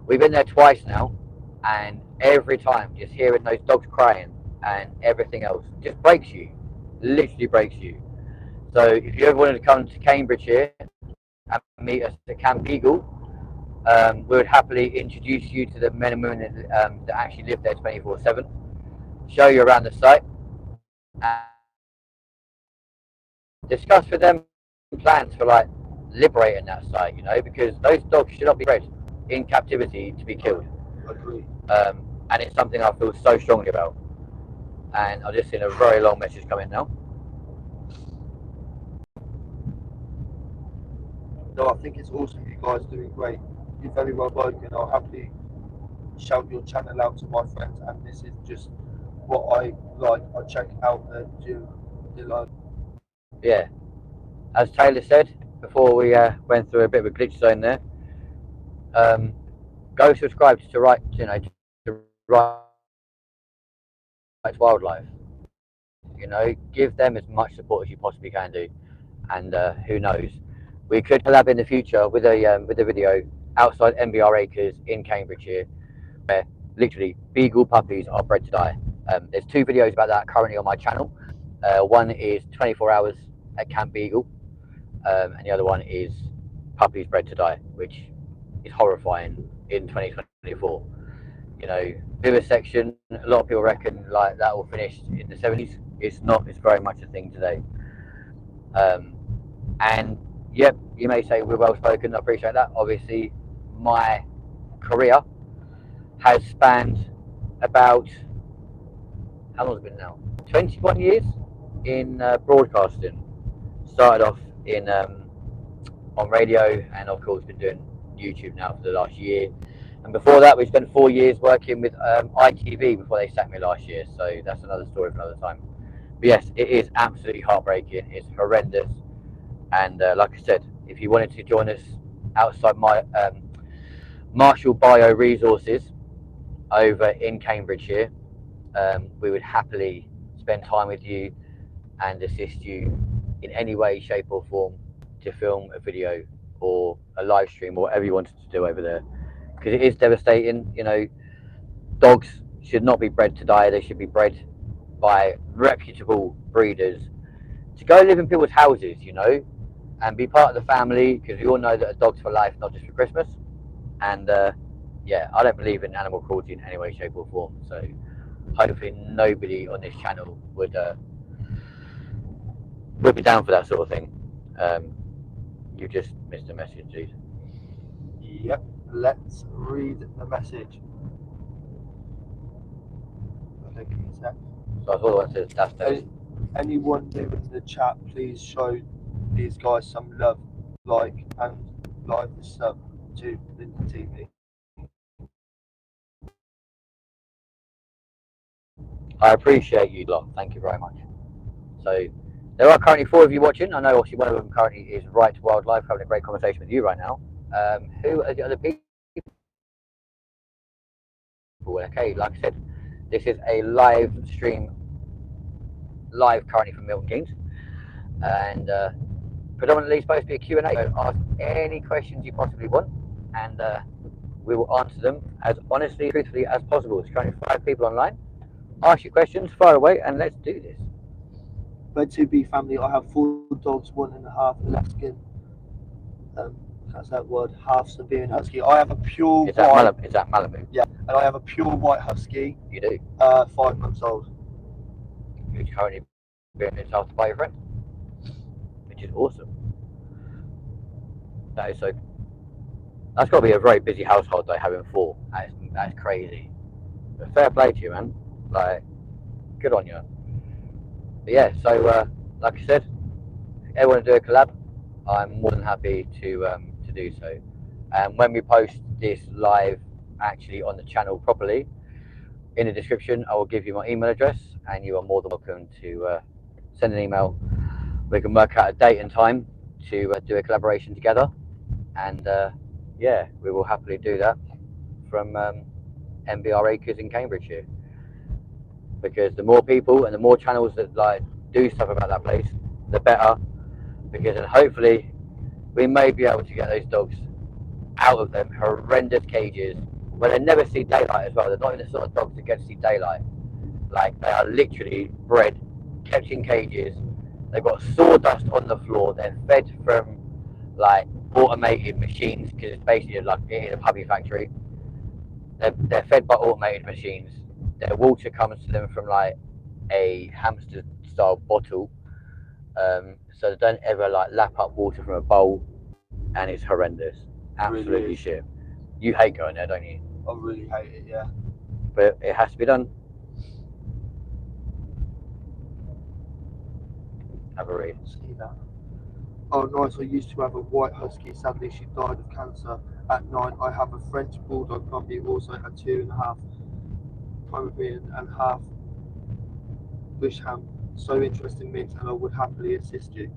We've been there twice now, and every time just hearing those dogs crying and everything else just breaks you, literally breaks you. So if you ever wanted to come to Cambridgeshire and meet us at Camp Beagle, we would happily introduce you to the men and women that actually live there 24/7, show you around the site, and discuss with them plans for like liberating that site, you know, because those dogs should not be bred in captivity to be killed. Agree. And it's something I feel so strongly about. And I've just seen a very long message come in now. No, I think it's awesome. You guys are doing great. You're very well spoken. I'll happily shout your channel out to my friends, and this is just what I like. I check out and do. Yeah, as Taylor said before, we went through a bit of a glitch zone there. Go subscribe to write wildlife. You know, give them as much support as you possibly can do, and who knows, we could collab in the future with a video outside MBR Acres in Cambridgeshire, where literally beagle puppies are bred to die. There's two videos about that currently on my channel. One is 24 hours at Camp Beagle, and the other one is puppies bred to die, which is horrifying in 2024. You know, vivisection, a lot of people reckon like that all finished in the 70s. It's not, it's very much a thing today. And yep, you may say we're well spoken, I appreciate that. Obviously, my career has spanned about, how long has it been now? 21 years in broadcasting. Started off in on radio, and of course been doing YouTube now for the last year. And before that, we spent 4 years working with ITV before they sacked me last year. So that's another story for another time. But yes, it is absolutely heartbreaking. It's horrendous. And like I said, if you wanted to join us outside my Marshall Bio Resources over in Cambridgeshire, we would happily spend time with you and assist you in any way, shape, or form to film a video or a live stream or whatever you wanted to do over there. Because it is devastating. You know, dogs should not be bred to die. They should be bred by reputable breeders to go live in people's houses, you know, and be part of the family, because we all know that a dog's for life, not just for Christmas. And yeah, I don't believe in animal cruelty in any way, shape, or form. So hopefully nobody on this channel would be down for that sort of thing. You just missed a message, dude. Yep, let's read the message. Okay, give me a sec. So that's all I want to say. That's Anyone new in the chat, please show these guys some love, like and like the sub to LindenTV. I appreciate you lot. Thank you very much. So there are currently 4 of you watching. I know obviously one of them currently is Right to Wildlife, having a great conversation with you right now. Who are the other people? Okay, like I said, this is a live stream, live currently from Milton Keynes, and predominantly supposed to be a Q&A. So ask any questions you possibly want, and we will answer them as honestly, truthfully as possible. There's currently 5 people online. Ask your questions, fire away, and let's do this. Bred to be family. I have 4 dogs, 1.5 Alaskan. That's that word, half Siberian Husky. I have a pure Is white. that Malibu? Yeah, and I have a pure white Husky. You do. 5 months old. Who's currently being looked after by your friend, which is awesome. That is so. That's got to be a very busy household though, having 4. That's crazy. But fair play to you, man. Like, good on you. But yeah, so like I said, if you want to do a collab, I'm more than happy to do so. And when we post this live actually on the channel properly, in the description I will give you my email address, and you are more than welcome to send an email. We can work out a date and time to do a collaboration together, and yeah, we will happily do that from MBR Acres in Cambridgeshire, because the more people and the more channels that like do stuff about that place, the better, because then hopefully we may be able to get those dogs out of them horrendous cages where they never see daylight as well. They're not even the sort of dogs that get to see daylight. Like, they are literally bred, kept in cages. They've got sawdust on the floor. They're fed from like automated machines, because it's basically like in a puppy factory. They're fed by automated machines. Their water comes to them from like a hamster style bottle, so they don't ever like lap up water from a bowl, and it's horrendous. Absolutely Really shit. You hate going there, don't you? I really hate it, yeah. But it has to be done. Have a read. See that. Oh, nice. I used to have a white Husky. Sadly, she died of cancer at 9. I have a French Bulldog puppy, also a 2.5 Pomeranian and half Wisham. So interesting mix, and I would happily assist you.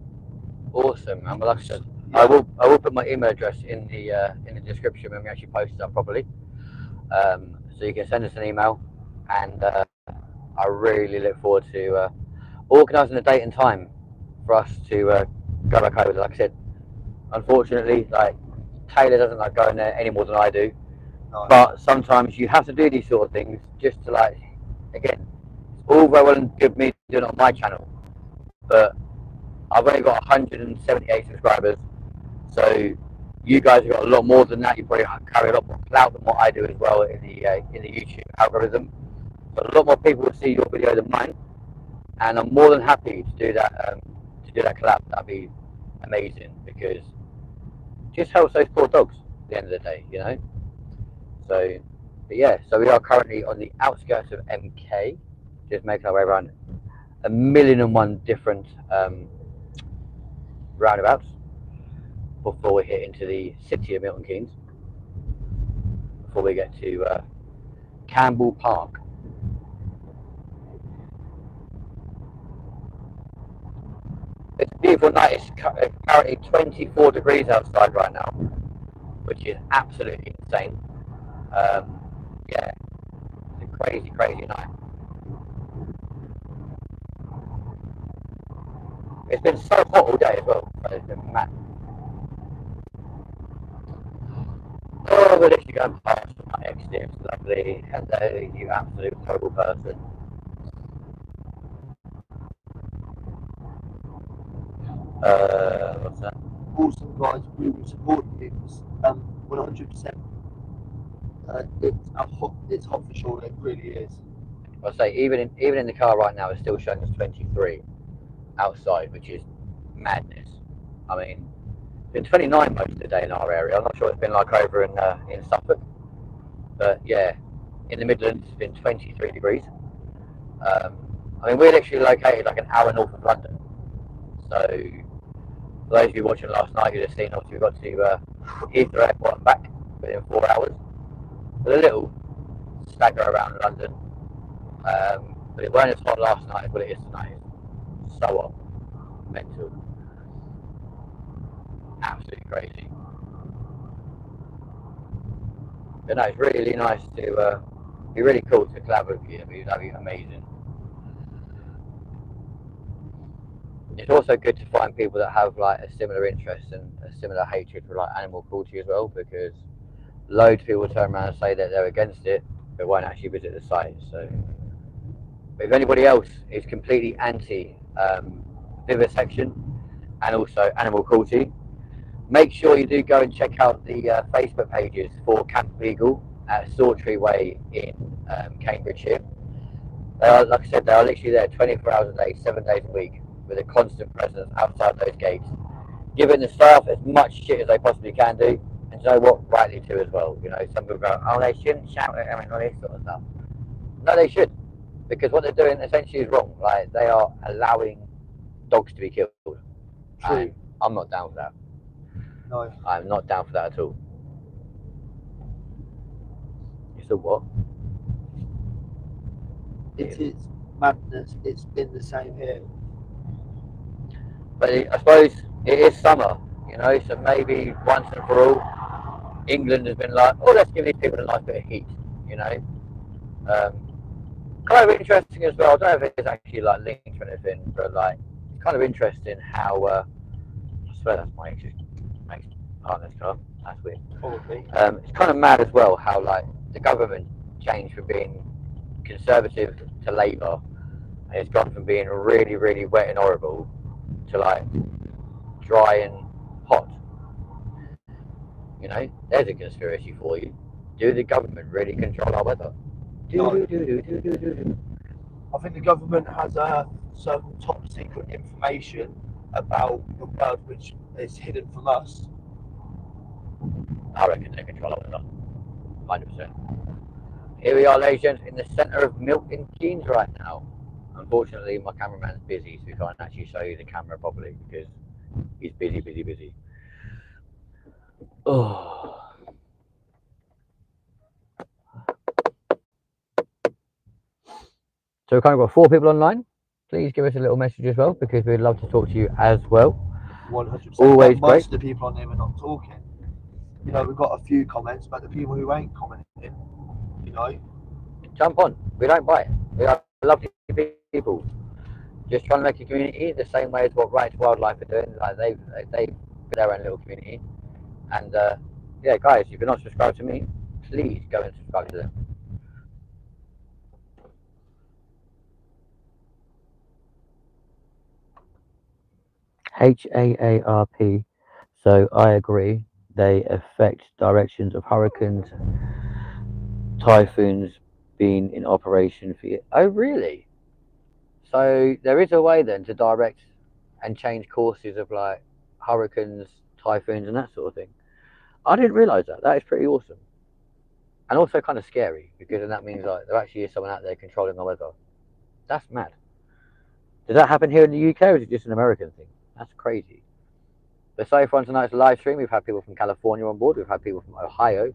Awesome, man. Well, like I said, Yeah. I will put my email address in the description when we actually post it up properly. So you can send us an email, and I really look forward to organising a date and time for us to go back over there. Like I said, unfortunately, like Taylor doesn't like going there any more than I do. No. But sometimes you have to do these sort of things just to like, again, it's all very well and good me doing it on my channel, but I've only got 178 subscribers, so you guys have got a lot more than that. You probably carry a lot more clout than what I do as well in the YouTube algorithm. So a lot more people will see your video than mine, and I'm more than happy to do that. To do that collab, that'd be amazing because it just helps those poor dogs at the end of the day, you know. So, but yeah, so we are currently on the outskirts of MK, just making our way around 1,000,001 different roundabouts before we hit into the city of Milton Keynes, before we get to Campbell Park. It's a beautiful night. It's currently 24 degrees outside right now, which is absolutely insane. Yeah, it's a crazy, crazy night. It's been so hot all day as well, so it's been mad. Oh, we're literally going past my ex-dear, lovely. Hello, you absolute horrible person. What's that? Awesome, guys. We will support you 100%. It's hot for sure. It really is. I say even in the car right now, it's still showing us 23 outside, which is madness. I mean, it's been 29 most of the day in our area. I'm not sure what it's been like over in Suffolk, but yeah, in the Midlands, it's been 23 degrees. I mean, we're literally located like an hour north of London. So, for those of you watching last night, you'd have seen obviously we got to Heathrow Airport and back within 4 hours. With a little stagger around London. But it weren't as hot last night as what it is tonight. It's so hot. Mental. Absolutely crazy. But no, it's really nice to be really cool to collab with you. That'd be amazing. It's also good to find people that have like a similar interest and a similar hatred for like animal cruelty as well, because loads of people turn around and say that they're against it, but won't actually visit the site. So, but if anybody else is completely anti vivisection and also animal cruelty, make sure you do go and check out the Facebook pages for Camp Legal at Sawtree Way in Cambridgeshire. They are, like I said, they are literally there 24 hours a day, 7 days a week, with a constant presence outside those gates, giving the staff as much shit as they possibly can do. And you know what? Rightly too as well. You know, some people go, oh, they shouldn't shout at them and all this sort of stuff. No, they should, because what they're doing essentially is wrong. Like, they are allowing dogs to be killed. True. And I'm not down for that. No. I'm not down for that at all. It's a what? It is madness. It's been the same here. But I suppose it is summer, you know, so maybe once and for all, England has been like, oh, let's give these people a nice bit of heat, you know. Kind of interesting as well. I don't know if it's actually like linked to anything, but like it's kind of interesting how I swear that's my ex-partner's car. That's weird. Probably. It's kind of mad as well how like the government changed from being Conservative to Labour, and it's gone from being really, really wet and horrible to like dry and hot. You know, there's a conspiracy for you. Do the government really control our weather? No. I think the government has some top secret information about the world which is hidden from us. I reckon they control our weather. 100%. Here we are, ladies and gents, in the centre of Milton Keynes right now. Unfortunately, my cameraman's busy, so we can't actually show you the camera properly because he's busy. Oh. So we've kind of got 4 people online. Please give us a little message as well, because we'd love to talk to you as well. 100%. Always most great. of the people on there are not talking. You know, we've got a few comments, but the people who ain't commenting, you know. Jump on. We don't bite. We are lovely people, just trying to make a community the same way as what Right to Wildlife are doing. Like they've got their own little community, and yeah, guys, if you're not subscribed to me, please go and subscribe to them. HAARP. So I agree. They affect directions of hurricanes, typhoons being in operation for you. Oh, really? So there is a way then to direct and change courses of like hurricanes, typhoons, and that sort of thing. I didn't realise that. That is pretty awesome, and also kind of scary because then that means like there actually is someone out there controlling the weather. That's mad. Does that happen here in the UK, or is it just an American thing? That's crazy. But so far on tonight's live stream, we've had people from California on board, we've had people from Ohio,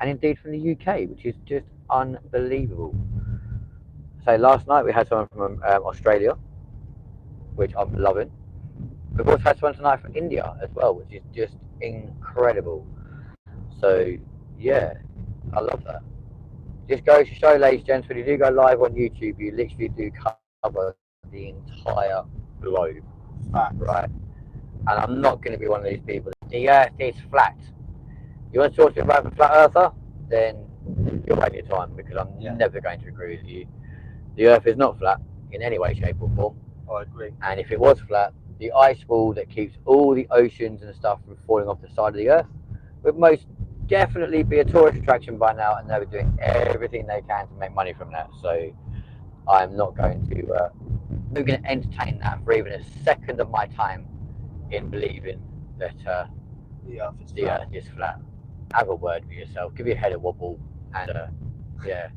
and indeed from the UK, which is just unbelievable. So last night we had someone from Australia, which I'm loving. We've also had someone tonight from India as well, which is just incredible. So yeah, I love that. Just goes to show, ladies and gents, when you do go live on YouTube, you literally do cover the entire globe, right? And I'm not going to be one of these people. The Earth is flat. You want to talk to me about a flat earther? Then you're wasting your time because I'm never going to agree with you. The Earth is not flat in any way, shape, or form. I agree. And if it was flat, the ice wall that keeps all the oceans and stuff from falling off the side of the Earth would most definitely be a tourist attraction by now, and they were doing everything they can to make money from that. So I'm not going to entertain that for even a second of my time in believing that The Earth is the flat. Earth is flat. Have a word with yourself. Give your head a wobble, and yeah,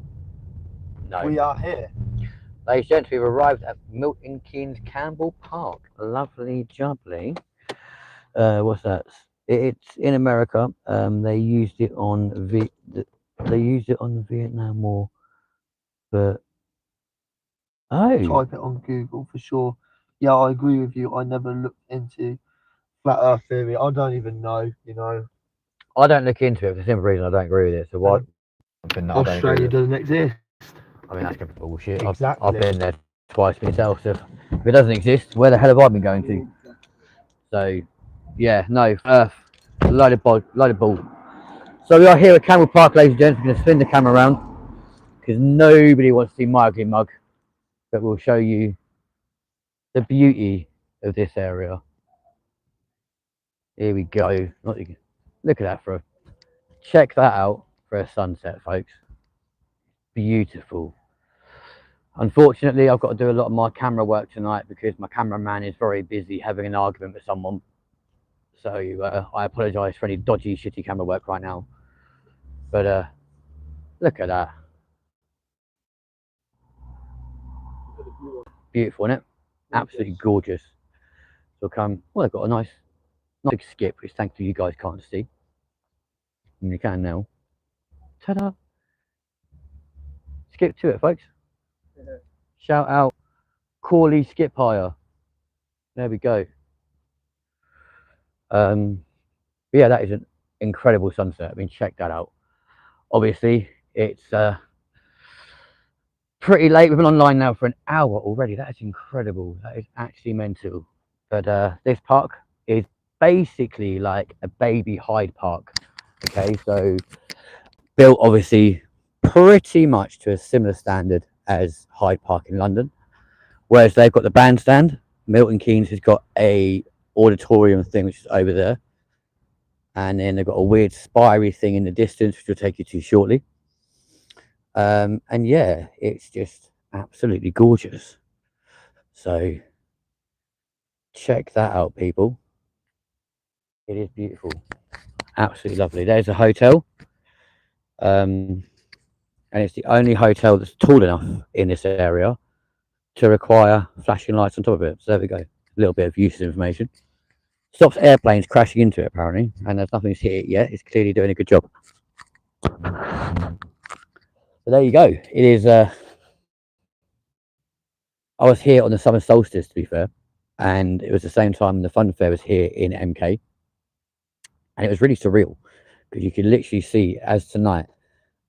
no. We are here. Ladies and gents, we've arrived at Milton Keynes Campbell Park. Lovely jubbly. What's that? It's in America. They used it on the Vietnam War, but Type it on Google for sure. Yeah, I agree with you. I never looked into flat Earth theory. I don't even know. You know, I don't look into it for the simple reason I don't agree with it. So what? Something that I don't agree Australia with. doesn't exist. I mean, that's complete bullshit. Exactly. I've been there twice myself. So if it doesn't exist, where the hell have I been going to? So, yeah, no, Earth, load of ball. So we are here at Campbell Park, ladies and gents. We're going to spin the camera around because nobody wants to see my ugly mug, but we'll show you the beauty of this area. Here we go. Look at that check that out for a sunset, folks. Beautiful. Unfortunately, I've got to do a lot of my camera work tonight because my cameraman is very busy having an argument with someone. So I apologise for any dodgy, shitty camera work right now. But look at that. Beautiful, isn't it? Absolutely gorgeous. So well, I've got a nice big skip, which thankfully you guys can't see. And you can now. Ta-da! Skip to it, folks. Shout out Corley Skip Hire. There we go. Yeah, that is an incredible sunset. I mean, check that out. Obviously, it's pretty late. We've been online now for an hour already. That is incredible. That is actually mental. But this park is basically like a baby Hyde Park. Okay, so built obviously pretty much to a similar standard as Hyde Park in London. Whereas they've got the bandstand, Milton Keynes has got a auditorium thing which is over there. And then they've got a weird spiry thing in the distance, which we'll take you to shortly. And yeah, it's just absolutely gorgeous. So check that out, people. It is beautiful. Absolutely lovely. There's a hotel. And it's the only hotel that's tall enough in this area to require flashing lights on top of it. So there we go. A little bit of useful information. Stops airplanes crashing into it, apparently. And there's nothing's hit it yet. It's clearly doing a good job. So there you go. It is I was here on the summer solstice, to be fair, and it was the same time the fun fair was here in MK, and it was really surreal because you could literally see, as tonight,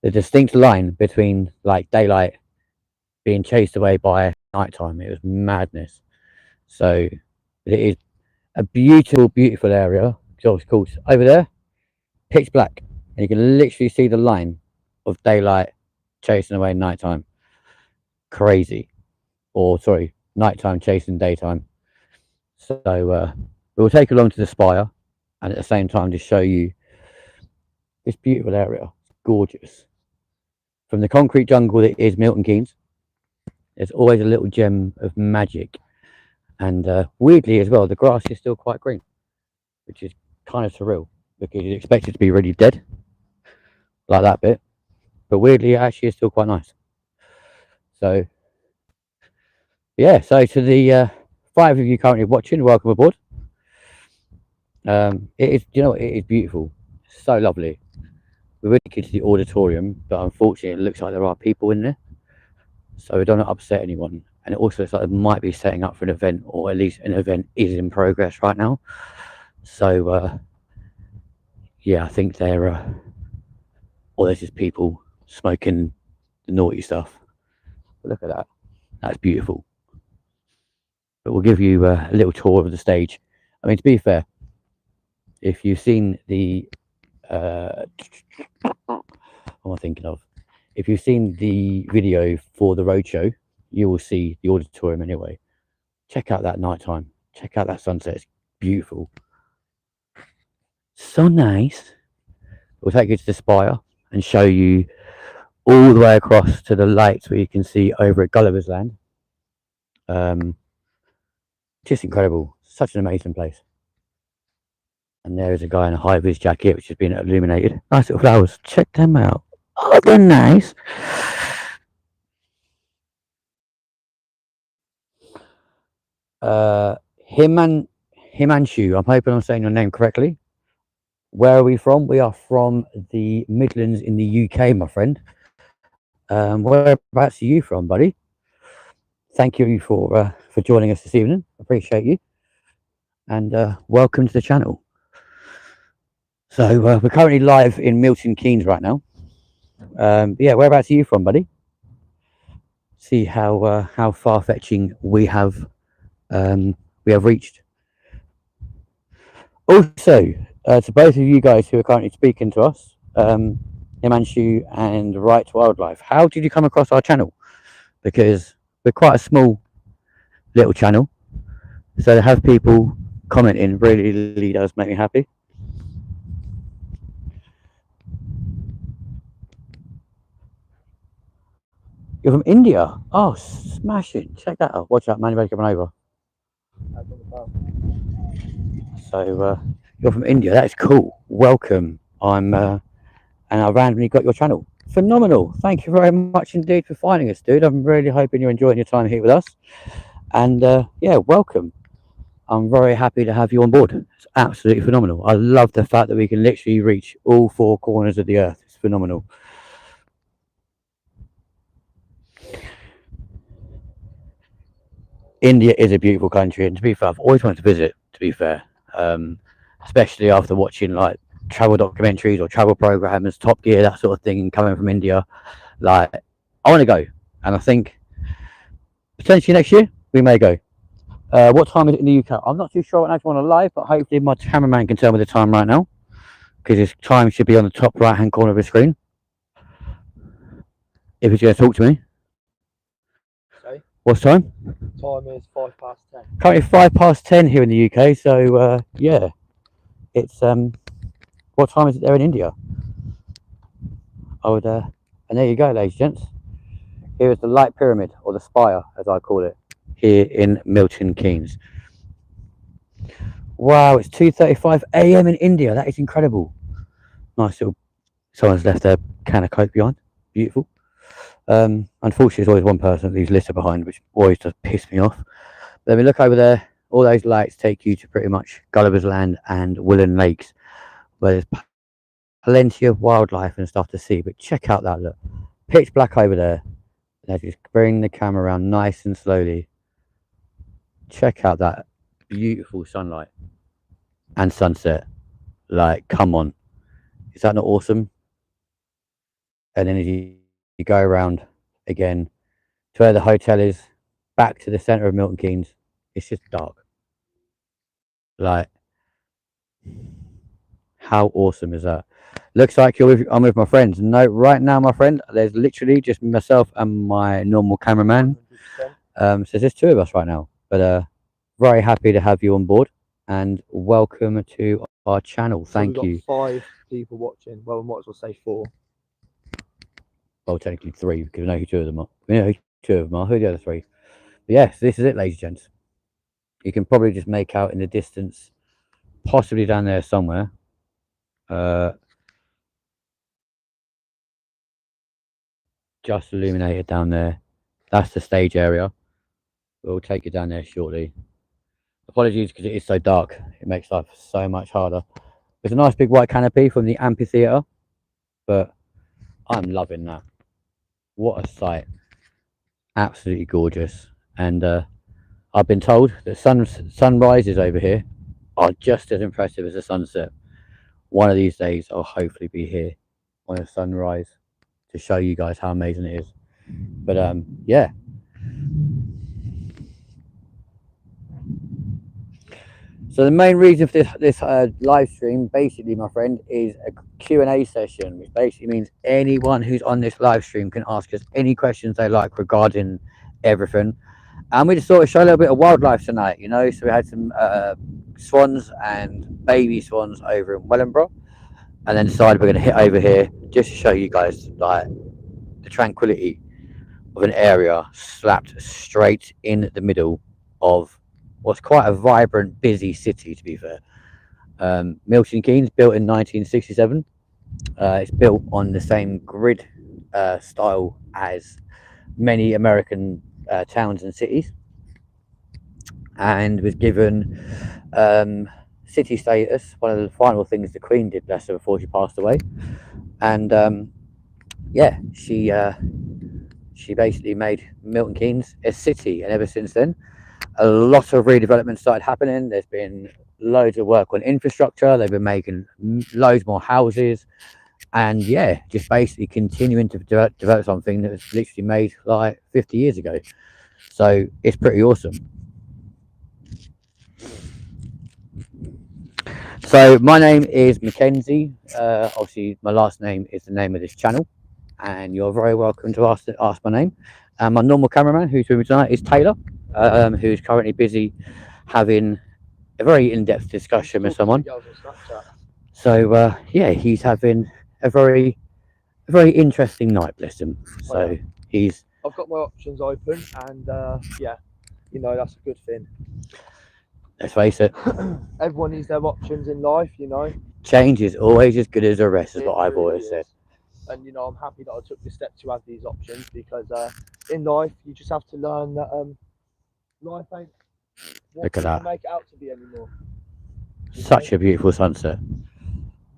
the distinct line between like daylight being chased away by nighttime. It was madness. So it is a beautiful area. So of course, over there, pitch black, and you can literally see the line of daylight chasing away nighttime. Crazy, or sorry, nighttime chasing daytime. So we'll take along to the spire, and at the same time, just show you this beautiful area. It's gorgeous. From the concrete jungle that is Milton Keynes, there's always a little gem of magic, and weirdly as well, the grass is still quite green, which is kind of surreal because you'd expect it to be really dead, like that bit, but weirdly, it actually is still quite nice. So, yeah, so to the 5 of you currently watching, welcome aboard. It is, you know, it is beautiful, so lovely. We're really keen to the auditorium, but unfortunately, it looks like there are people in there, so we don't want to upset anyone. And it also looks like it might be setting up for an event, or at least an event is in progress right now. So, yeah, I think they're, or there's just people smoking the naughty stuff. But look at that, that's beautiful. But we'll give you a little tour of the stage. I mean, to be fair, if you've seen the, what am I thinking of? If you've seen the video for the roadshow, you will see the auditorium anyway. Check out that nighttime. Check out that sunset. It's beautiful. So nice. We'll take you to the spire and show you all the way across to the lights where you can see over at Gulliver's Land. Just incredible. Such an amazing place. And there is a guy in a high-vis jacket which has been illuminated. Nice little flowers. Check them out. Oh, they're nice. Himanshu, I'm hoping I'm saying your name correctly. Where are we from? We are from the Midlands in the UK, my friend. Whereabouts are you from, buddy? Thank you for joining us this evening. Appreciate you, and welcome to the channel. So we're currently live in Milton Keynes right now. Yeah, whereabouts are you from, buddy? See how far-fetching we have reached. Also, to both of you guys who are currently speaking to us, Himanshu and Right to Wildlife, how did you come across our channel? Because we're quite a small little channel, so to have people commenting really does make me happy. You're from India? Oh, smashing. Check that out. Watch out, man, you're coming over. So you're from India. That is cool. Welcome. And I randomly got your channel. Phenomenal. Thank you very much indeed for finding us, dude. I'm really hoping you're enjoying your time here with us. And yeah, welcome. I'm very happy to have you on board. It's absolutely phenomenal. I love the fact that we can literally reach all 4 corners of the earth. It's phenomenal. India is a beautiful country, and to be fair, I've always wanted to visit, to be fair, especially after watching like travel documentaries or travel programs, Top Gear, that sort of thing, coming from India. Like, I want to go, and I think potentially next year we may go. What time is it in the UK? I'm not too sure when I want to live, but hopefully my cameraman can tell me the time right now, because his time should be on the top right hand corner of the screen if he's going to talk to me. Sorry? What's time? Time is 10:05. Currently 10:05 here in the UK, so yeah, it's what time is it there in India? I would and there you go, ladies and gents. Here is the light pyramid, or the spire as I call it, here in Milton Keynes. Wow, it's 2:35 AM in India. That is incredible. Nice little, someone's left their can of Coke behind. Beautiful. Unfortunately, there's always one person that leaves litter behind, which always does piss me off. Let me look over there. All those lights take you to pretty much Gulliver's Land and Willen Lakes, where there's plenty of wildlife and stuff to see. But check out that look. Pitch black over there. Now just bring the camera around nice and slowly. Check out that beautiful sunlight and sunset. Like, come on. Is that not awesome? And then as you go around again, to where the hotel is, back to the centre of Milton Keynes. It's just dark. Like, how awesome is that? Looks like I'm with my friends. No, right now, my friend, there's literally just myself and my normal cameraman. 100%. So there's two of us right now. But very happy to have you on board, and welcome to our channel. So Thank we've you. got 5 people watching. Well, we might as well say 4. Well, technically 3, because we know who 2 of them are. We know who 2 of them are. Who are the other 3? But yes, this is it, ladies and gents. You can probably just make out in the distance, possibly down there somewhere. Just illuminated down there. That's the stage area. We'll take you down there shortly. Apologies because it is so dark. It makes life so much harder. There's a nice big white canopy from the amphitheatre, but I'm loving that. What a sight. Absolutely gorgeous. And I've been told that sunrises over here are just as impressive as a sunset. One of these days I'll hopefully be here on a sunrise to show you guys how amazing it is. But yeah. So the main reason for this live stream, basically, my friend, is a Q&A session, which basically means anyone who's on this live stream can ask us any questions they like regarding everything. And we just sort of show a little bit of wildlife tonight, you know. So we had some swans and baby swans over in Wellingborough, and then decided we're going to hit over here just to show you guys like the tranquility of an area slapped straight in the middle of what's quite a vibrant, busy city, to be fair. Milton Keynes, built in 1967. It's built on the same grid style as many American towns and cities, and was given city status. One of the final things the Queen did, bless her, before she passed away. And yeah, she basically made Milton Keynes a city, and ever since then, a lot of redevelopment started happening. There's been loads of work on infrastructure. They've been making loads more houses, and yeah, just basically continuing to develop something that was literally made like 50 years ago. So it's pretty awesome. So my name is Mackenzie. Obviously, my last name is the name of this channel, and you're very welcome to ask my name. And my normal cameraman, who's with me tonight, is Taylor, who's currently busy having a very in-depth discussion with someone. So yeah, he's having a very interesting night, bless him. So he's. I've got my options open, and yeah, you know, that's a good thing. Let's face it. Everyone needs their options in life, you know. Change is always as good as a rest, is what I've always said. And you know, I'm happy that I took the step to have these options, because in life you just have to learn that life ain't what you make it out to be anymore. Such a beautiful sunset.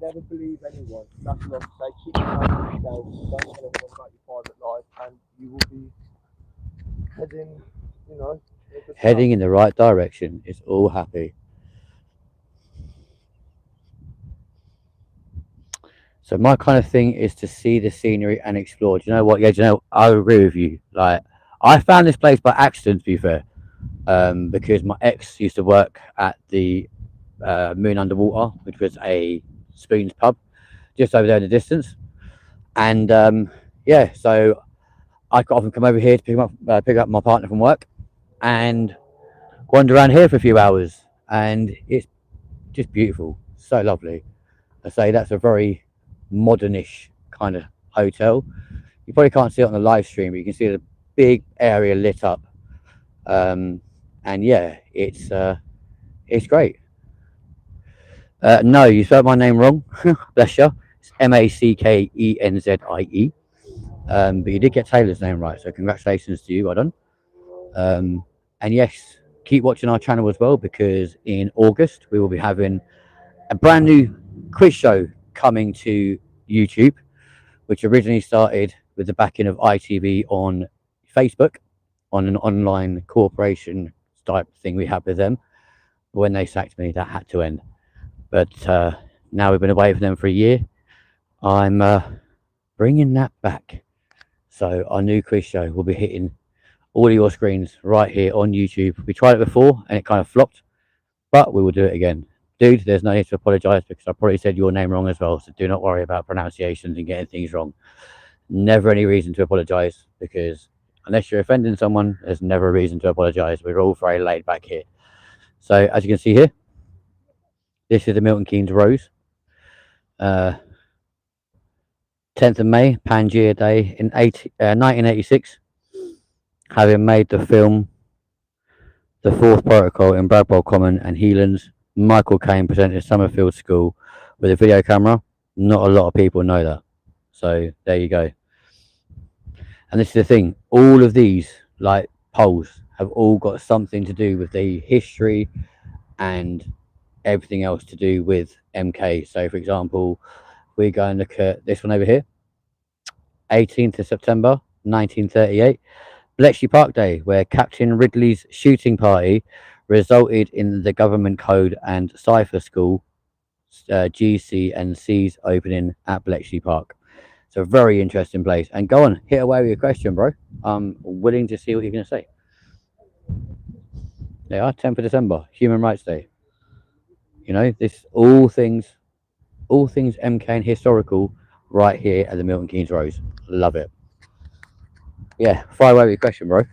Never believe anyone. That's what I say. Keep your mind to yourself. Don't tell anyone about your private life, and you will be heading, you know, heading in the right direction. It's all happy. So my kind of thing is to see the scenery and explore. Do you know what? Yeah, do you know, I agree with you. Like, I found this place by accident, to be fair, because my ex used to work at the Moon Underwater, which was a Spoons pub just over there in the distance. And yeah, so I got often come over here to pick up my partner from work and wander around here for a few hours, and it's just beautiful, so lovely. I say that's a very modernish kind of hotel. You probably can't see it on the live stream, but you can see the big area lit up. And yeah, it's great. No, you spelled my name wrong. Bless you. It's Mackenzie. But you did get Taylor's name right, so congratulations to you. Well done. And yes, keep watching our channel as well, because in August we will be having a brand new quiz show coming to YouTube, which originally started with the backing of ITV on Facebook, on an online cooperation type thing we had with them. When they sacked me, that had to end. But now we've been away from them for a year. I'm bringing that back. So our new quiz show will be hitting all of your screens right here on YouTube. We tried it before and it kind of flopped, but we will do it again. Dude, there's no need to apologise because I probably said your name wrong as well, so do not worry about pronunciations and getting things wrong. Never any reason to apologise because unless you're offending someone, there's never a reason to apologise. We're all very laid back here. So as you can see here, this is the Milton Keynes Rose. 10th of May, Pangea Day in 1986, having made the film The Fourth Protocol in Bradwell Common and Healands, Michael Caine presented Summerfield School with a video camera. Not a lot of people know that. So there you go. And this is the thing, all of these like polls have all got something to do with the history and everything else to do with MK. So for example, we go and look at this one over here, 18th of September 1938, Bletchley Park Day, where Captain Ridley's shooting party resulted in the government code and cipher school GC&C's opening at Bletchley Park. It's a very interesting place. And go on, hit away with your question, bro. I'm willing to see what you're going to say. They are 10th of December, Human Rights Day. You know, this all things MK and historical right here at the Milton Keynes Rose. Love it. Yeah, fire away with your question, bro.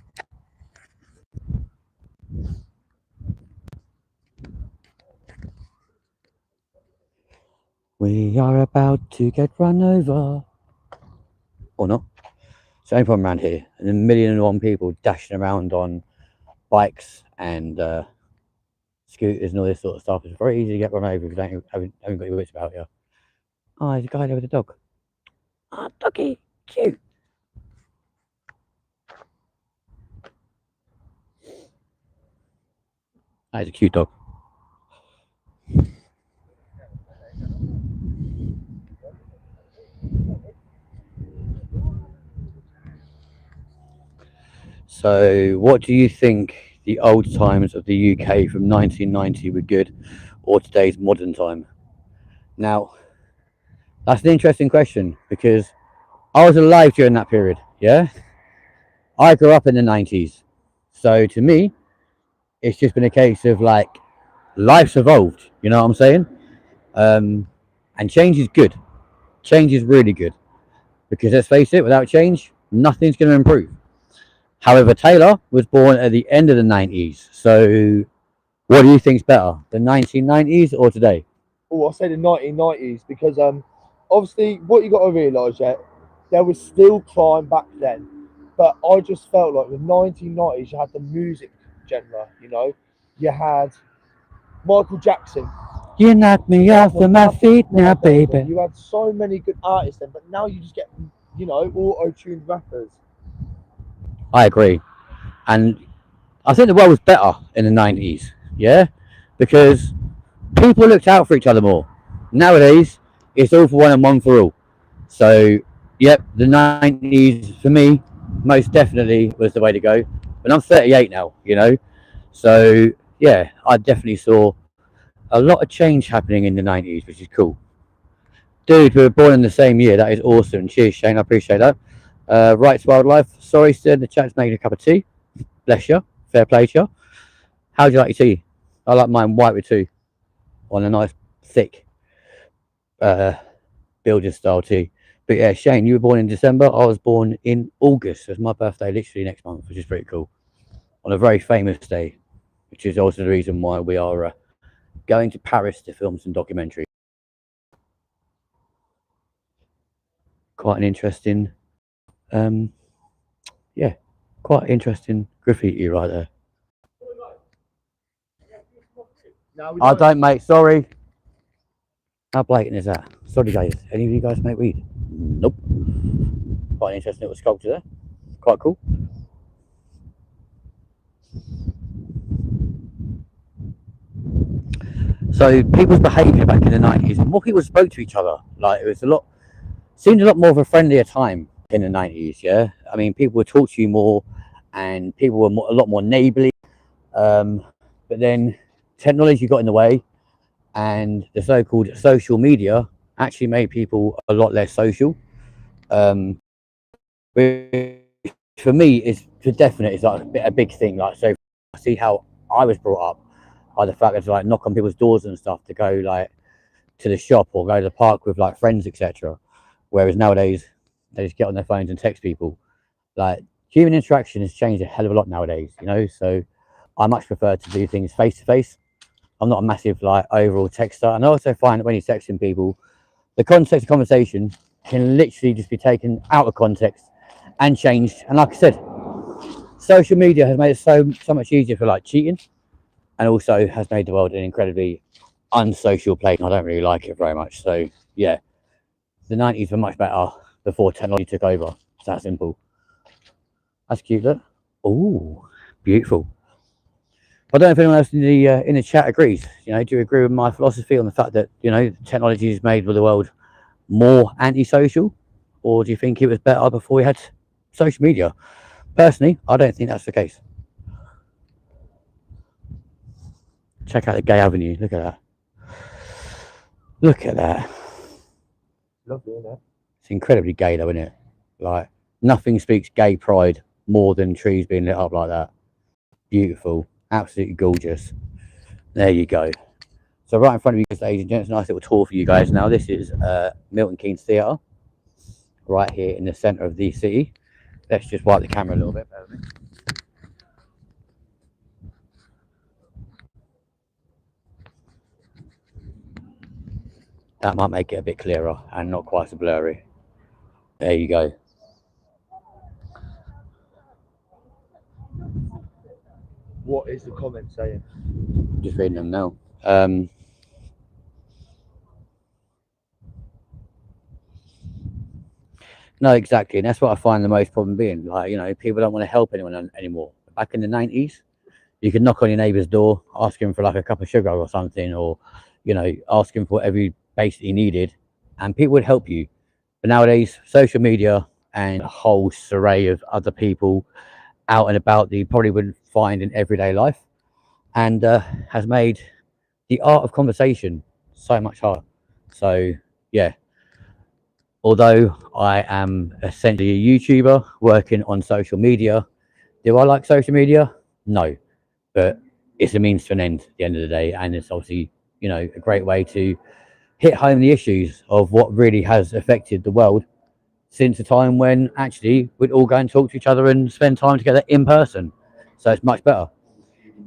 We are about to get run over. Or not. It's the only problem around here. And 1,000,001 people dashing around on bikes and scooters and all this sort of stuff. It's very easy to get run over if you haven't got your wits about you. Oh, there's a guy there with a dog. Oh, doggy, cute. That is a cute dog. So, what do you think the old times of the UK from 1990 were good, or today's modern time? Now, that's an interesting question because I was alive during that period. Yeah, I grew up in the 90s, so to me, it's just been a case of like life's evolved. You know what I'm saying? And change is good. Change is really good because let's face it, without change, nothing's going to improve. However, Taylor was born at the end of the 90s. So, what do you think's better, the 1990s or today? Oh, I say the 1990s because obviously what you got to realise, yeah, there was still crime back then, but I just felt like the 1990s you had the music genre, you know, you had Michael Jackson. You knocked me off of my feet now, baby. You had so many good artists then, but now you just get, you know, auto-tuned rappers. I agree. And I think the world was better in the 90s, yeah? Because people looked out for each other more. Nowadays, it's all for one and one for all. So, yep, the 90s, for me, most definitely was the way to go. But I'm 38 now, you know? So, yeah, I definitely saw a lot of change happening in the 90s, which is cool. Dude, we were born in the same year. That is awesome. Cheers, Shane. I appreciate that. Rights Wildlife. Sorry, sir. The chat's making a cup of tea. Bless you. Fair play to you. How do you like your tea? I like mine white with tea. On a nice, thick, builder style tea. But yeah, Shane, you were born in December. I was born in August. It's my birthday literally next month, which is pretty cool. On a very famous day, which is also the reason why we are going to Paris to film some documentary. Quite an interesting, yeah, quite interesting graffiti right there. I don't, mate. Sorry. How blatant is that? Sorry, guys. Any of you guys make weed? Nope. Quite an interesting little sculpture there. Quite cool. So people's behaviour back in the 90s, more people spoke to each other. Like it was seemed a lot more of a friendlier time in the 90s. Yeah, I mean people would talk to you more, and people were a lot more neighbourly. But then technology got in the way, and the so-called social media actually made people a lot less social. Which for me is for definite is like a big thing. Like, so I see how I was brought up by the fact that like knock on people's doors and stuff to go like to the shop or go to the park with like friends, etc. Whereas nowadays they just get on their phones and text people. Like, human interaction has changed a hell of a lot nowadays, you know. So I much prefer to do things face to face. I'm not a massive like overall texter, and I also find that when you're texting people, the context of conversation can literally just be taken out of context and changed. And like I said, social media has made it so much easier for like cheating, and also has made the world an incredibly unsocial place. I don't really like it very much. So yeah, the 90s were much better before technology took over. It's that simple. That's cute, look. Oh, beautiful. I don't know if anyone else in the chat agrees. You know, do you agree with my philosophy on the fact that, you know, technology has made the world more antisocial, or do you think it was better before we had social media? Personally, I don't think that's the case. Check out the Gay Avenue. Look at that. Look at that. Lovely, isn't it? It's incredibly gay, though, isn't it? Like, nothing speaks gay pride more than trees being lit up like that. Beautiful. Absolutely gorgeous. There you go. So right in front of you guys, ladies and gents, nice little tour for you guys. Now this is Milton Keynes Theatre, right here in the centre of the city. Let's just wipe the camera a little bit. Bear with me. That might make it a bit clearer and not quite so blurry. There you go. What is the comment saying? Just reading them now. No, exactly, and that's what I find the most problem being. Like, you know, people don't want to help anyone anymore. Back in the 90s, you could knock on your neighbour's door, ask him for like a cup of sugar or something, or, you know, ask him for whatever you basically needed, and people would help you. But nowadays, social media and a whole array of other people out and about that you probably wouldn't find in everyday life, and has made the art of conversation so much harder. So yeah, although I am essentially a YouTuber working on social media, do I like social media? No, but it's a means to an end at the end of the day, and it's obviously, you know, a great way to hit home the issues of what really has affected the world since a time when actually we'd all go and talk to each other and spend time together in person. So it's much better.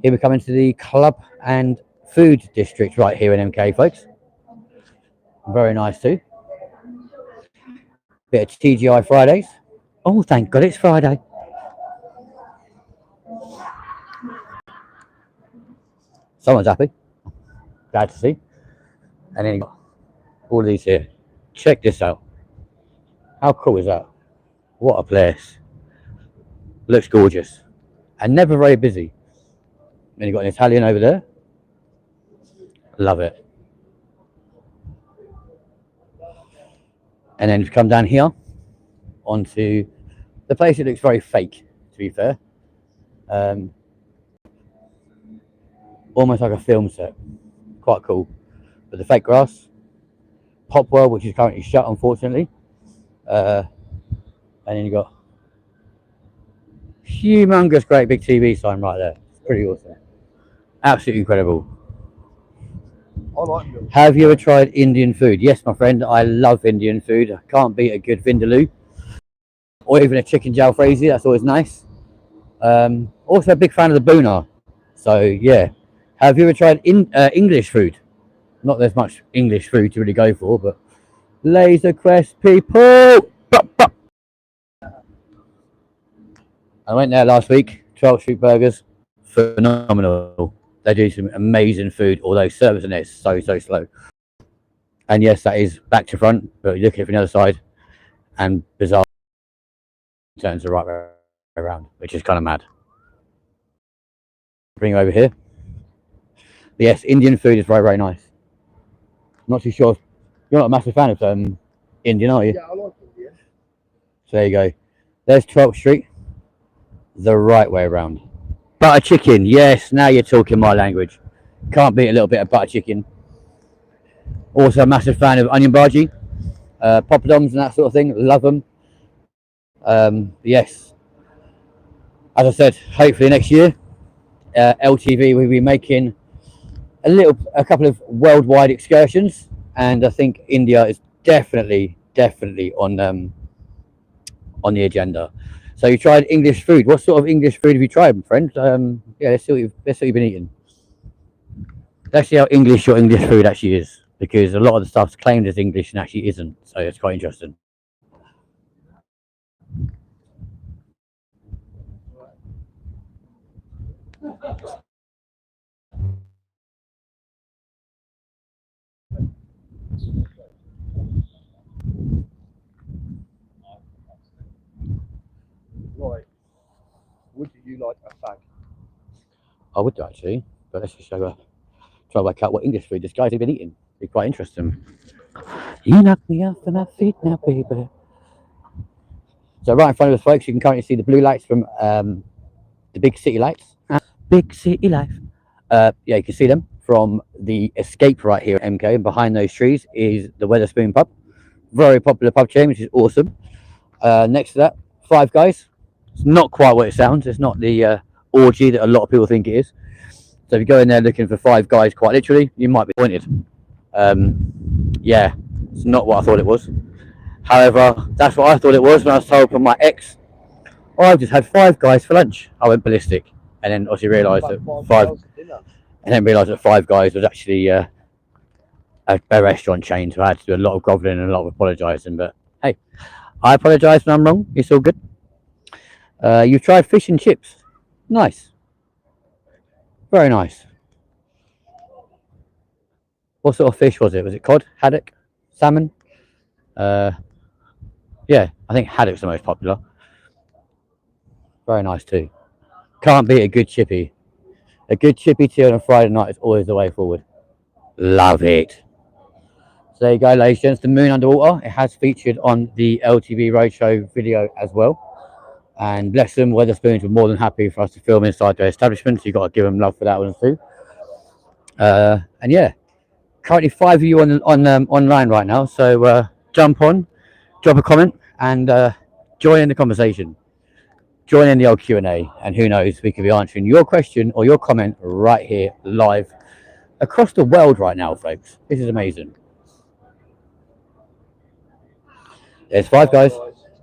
Here we come into the club and food district right here in MK, folks. Very nice too. Bit of TGI Fridays. Oh, thank God it's Friday. Someone's happy. Glad to see. And then you got all of these here. Check this out. How cool is that? What a place. Looks gorgeous. And never very busy. Then you've got an Italian over there. Love it. And then you come down here onto the place. It looks very fake, to be fair. Almost like a film set. Quite cool. But the fake grass. Pop World, which is currently shut, unfortunately. And then you've got humongous, great big TV sign right there. It's pretty awesome. Absolutely incredible. I like them. Have you ever tried Indian food? Yes, my friend, I love Indian food. I can't beat a good vindaloo or even a chicken jalfrezi. That's always nice. Also a big fan of the boona. So yeah. Have you ever tried English food? Not there's much English food to really go for, but Laser Quest people. I went there last week. 12th Street Burgers, phenomenal. They do some amazing food, although service in there is so slow. And yes, that is back to front, but you look at it from the other side, and bizarre turns the right way around, which is kind of mad. Bring you over here. But yes, Indian food is very nice. Not too sure. You're not a massive fan of Indian, are you? Yeah, I like Indian. So there you go. There's 12th Street, the right way around. Butter chicken, yes, now you're talking my language. Can't beat a little bit of butter chicken. Also a massive fan of onion bhaji, poppadoms and that sort of thing. Love them. Yes. as I said, hopefully next year, LTV will be making a couple of worldwide excursions, and I think India is definitely on the agenda. So you tried English food. What sort of English food have you tried, my friend? Yeah, let's see what you've been eating. Let's see how English your English food actually is, because a lot of the stuff's claimed as English and actually isn't. So it's quite interesting. Right. Would you like a fag? I would do actually, but let's just try to work out what English food this guy's been eating. It'd be quite interesting. You knock me off and I feet now, baby. So right in front of us, folks, you can currently see the blue lights from the big city lights. Big city life. Yeah, you can see them from the escape right here at MK, and behind those trees is the Weatherspoon pub. Very popular pub chain, which is awesome. Next to that, Five Guys. It's not quite what it sounds. It's not the orgy that a lot of people think it is. So if you go in there looking for Five Guys, quite literally, you might be disappointed. Yeah, it's not what I thought it was. However, that's what I thought it was when I was told from my ex, "Oh, I've just had Five Guys for lunch." I went ballistic, and then obviously realised that Five Guys was actually a restaurant chain, so I had to do a lot of grovelling and a lot of apologising. But hey, I apologise when I'm wrong. It's all good. You've tried fish and chips. Nice. Very nice. What sort of fish was it? Was it cod, haddock, salmon? Yeah, I think haddock's the most popular. Very nice too. Can't beat a good chippy. A good chippy tea on a Friday night is always the way forward. Love it. So there you go, ladies and gents. The moon underwater. It has featured on the LTV Roadshow video as well. And bless them, Weatherspoons were more than happy for us to film inside their establishment. So you've got to give them love for that one too. And yeah, currently 5 of you online right now. So jump on, drop a comment, and join in the conversation. Join in the old Q&A, and who knows, we could be answering your question or your comment right here live across the world right now, folks. This is amazing. There's Five Guys.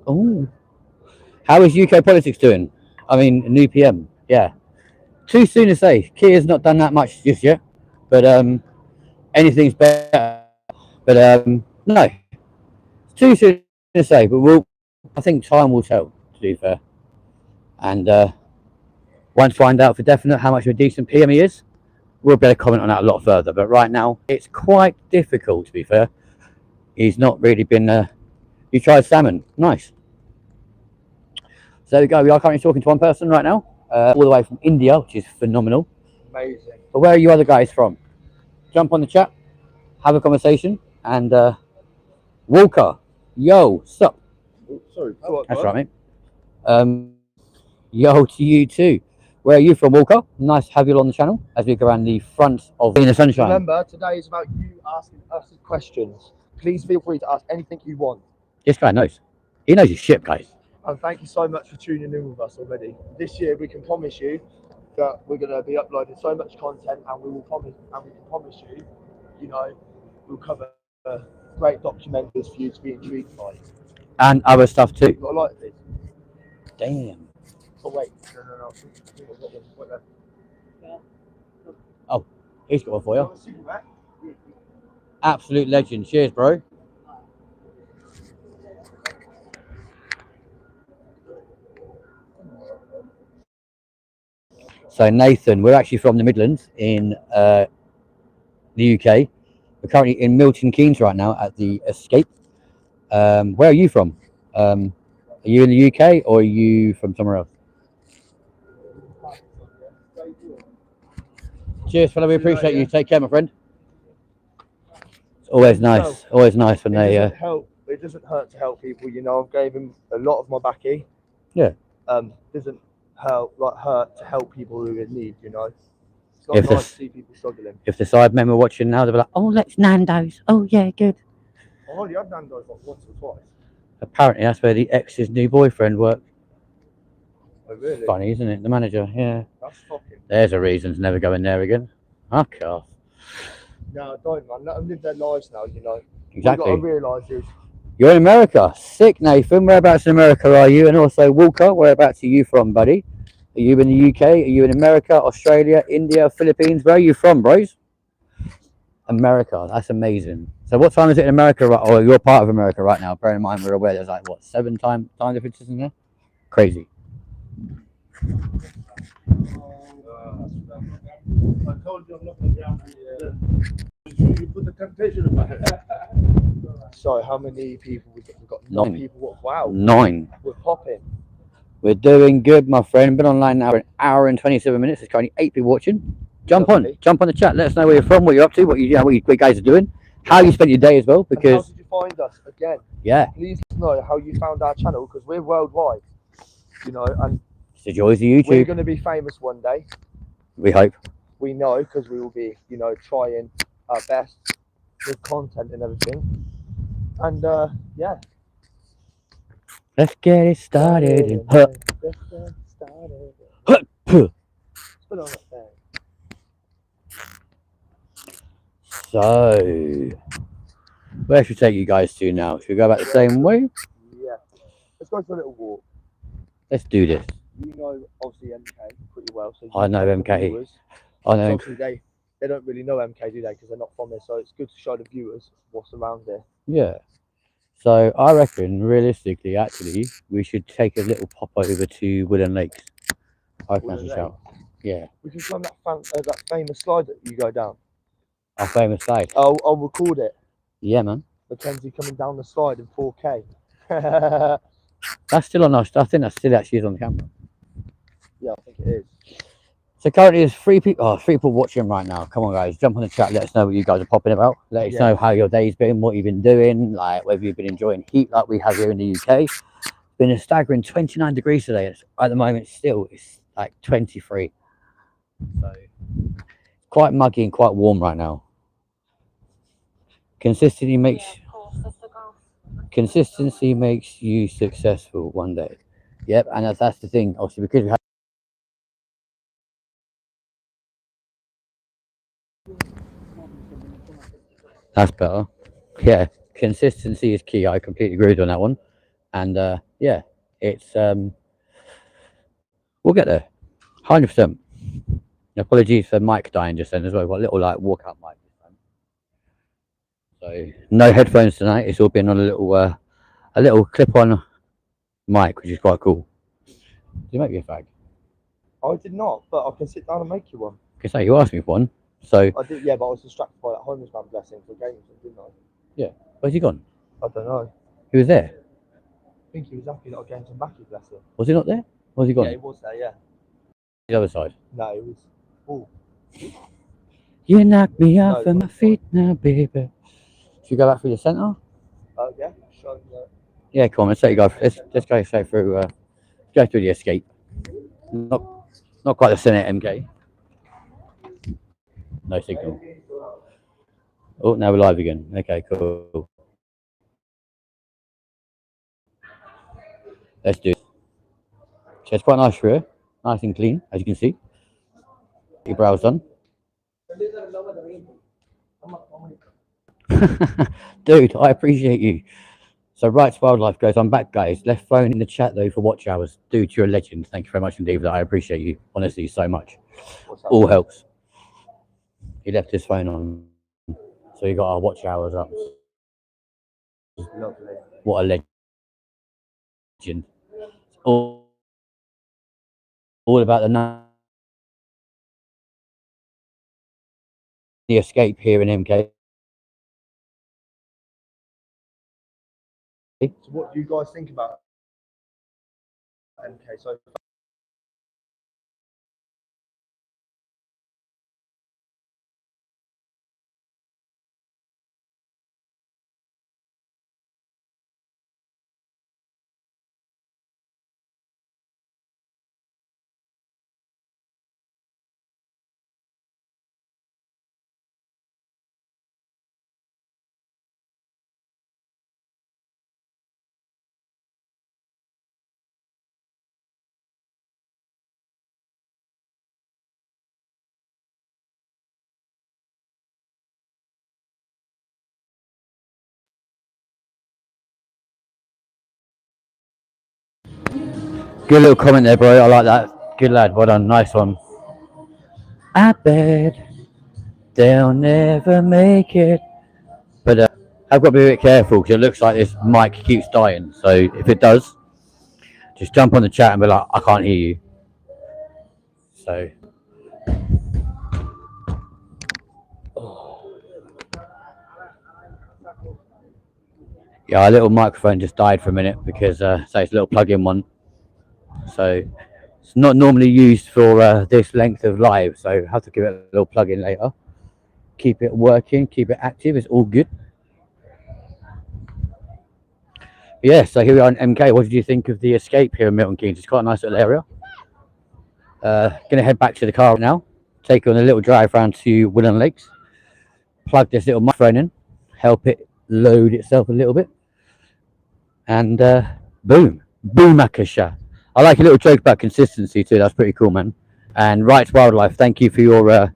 Oh, how is UK politics doing? I mean, new PM. Yeah, too soon to say. Keir's not done that much just yet, but anything's better. But no, it's too soon to say. But I think time will tell. To be fair, and once find out for definite how much of a decent PM he is, we'll be able to comment on that a lot further. But right now, it's quite difficult. To be fair, he's not really been. You tried salmon, nice. So there we go. We are currently talking to one person right now, all the way from India, which is phenomenal. Amazing. But where are you other guys from? Jump on the chat, have a conversation, and Walker, yo, sup? Oh, sorry. That's right, mate. Yo to you too. Where are you from, Walker? Nice to have you on the channel as we go around the front of In the Sunshine. Remember, today is about you asking us questions. Please feel free to ask anything you want. This guy knows. He knows his shit, guys. And thank you so much for tuning in with us already. This year, we can promise you that we're going to be uploading so much content, and we can promise you, you know, we'll cover great documentaries for you to be intrigued by. And other stuff too. I like this. Damn. Oh wait, no. Oh, he's got one for you. Absolute legend. Cheers, bro. So Nathan, we're actually from the Midlands in the UK. We're currently in Milton Keynes right now at the Escape. Where are you from? Are you in the UK or are you from somewhere else? Cheers, fella. We appreciate you. Take care, my friend. It's always nice. Always nice when they help. It doesn't hurt to help people. You know, I've gave him a lot of my baccy. Yeah. Doesn't hurt to help people who are in need. You know. It's If not nice to see people struggling. If the side men were watching now, they'd be like, "Oh, let's Nando's. Oh yeah, good." I've only had Nando's like once or twice. Apparently, that's where the ex's new boyfriend worked. Oh, really? Funny, isn't it? The manager, yeah. That's fucking. There's a reason to never go in there again. Fuck off. No, don't, man. Let them live their lives now, you know. Exactly. What we've got to realise is. You're in America. Sick, Nathan. Whereabouts in America are you? And also, Walker, whereabouts are you from, buddy? Are you in the UK? Are you in America, Australia, India, Philippines? Where are you from, bros? America. That's amazing. So what time is it in America? Right, or you're part of America right now. Bear in mind, we're aware there's like, what, 7 time differences in there? Crazy. I told you I'm not going to gamble. You put the temptation in my head. So, how many people we've got? 9 people. Wow. 9. We're popping. We're doing good, my friend. Been online now for an hour and 27 minutes. There's currently 8 people watching. Jump Lovely. on the chat. Let us know where you're from, what you're up to, what you guys are doing, how you spent your day as well. Because and how did you find us again? Yeah, Please let us know how you found our channel because we're worldwide, you know, and it's the joys of we're YouTube. going to be famous one day. We hope. We know because we will be, you know, trying our best with content and everything. And yeah. Let's get it started. Let's get started. Put on that thing. So, where should we take you guys to now? Should we go back the same way? Yeah. Let's go for a little walk. Let's do this. You know, obviously MK pretty well. So I know MK. Viewers, I know. obviously they don't really know MK, do they? Because they're not from there. So it's good to show the viewers what's around there. Yeah. So I reckon, realistically, actually, we should take a little pop over to Wooden Lakes. I can actually shout. Yeah. We can climb that famous slide that you go down. Our famous slide. I'll record it. Yeah, man. Mackenzie coming down the slide in 4K. That's still on us. I think that still actually is on the camera. Yeah, I think it is. So currently there's 3 people. Oh, 3 people watching right now. Come on, guys, jump on the chat. Let us know what you guys are popping about. Let us know how your day's been, what you've been doing, like whether you've been enjoying heat like we have here in the UK. It's been a staggering 29 degrees today. It's, at the moment, still it's like 23. So quite muggy and quite warm right now. Consistency makes you successful one day. Yep, and that's the thing. Obviously, because we have. That's better. Yeah, consistency is key. I completely agree with you on that one. And yeah, it's we'll get there, 100%. Apologies for mic dying just then as well. We've got a little like walkout mic this time. So no headphones tonight. It's all been on a little clip-on mic, which is quite cool. Did you make me a fag? I did not, but I can sit down and make you one. Okay, so you asked me for one. So I did, yeah, but I was distracted by that homeless man blessing for games, didn't I? Yeah. Where's he gone? I don't know. He was there. I think he was happy that I gave him Mackie blessing. Was he not there? Was he gone? Yeah, he was there, yeah. The other side. No, it was. Oh. You knocked me off of my feet now, baby. Should we go back through the centre? Yeah. Show me. Yeah, come on. Let's let you go. Let's go straight through. Go through the escape. Not quite the centre, MK. No signal. Oh, now we're live again. Okay, cool. Let's do it. So it's quite nice for here. Nice and clean, as you can see. Your brows done. Dude, I appreciate you. So Rights Wildlife goes, I'm back, guys. Left phone in the chat though for watch hours. Dude, you're a legend. Thank you very much indeed for that. I appreciate you, honestly, so much. All helps. He left his phone on, so he got our watch hours up. Lovely. What a legend. All about the escape here in MK. So what do you guys think about MK so far? Good little comment there, bro. I like that. Good lad. Well done. Nice one. I bet they'll never make it. But I've got to be a bit careful because it looks like this mic keeps dying. So if it does, just jump on the chat and be like, I can't hear you. So. Yeah, our little microphone just died for a minute because so it's a little plug-in one. So it's not normally used for this length of live. So I have to give it a little plug-in later. Keep it working, keep it active. It's all good. Yeah, so here we are in MK. What did you think of the escape here in Milton Keynes? It's quite a nice little area. Gonna head back to the car now. Take on a little drive around to Willen Lakes. Plug this little microphone in. Help it load itself a little bit. And boom. Boomakasha. I like a little joke about consistency too. That's pretty cool, man. And Rights Wildlife, thank you for your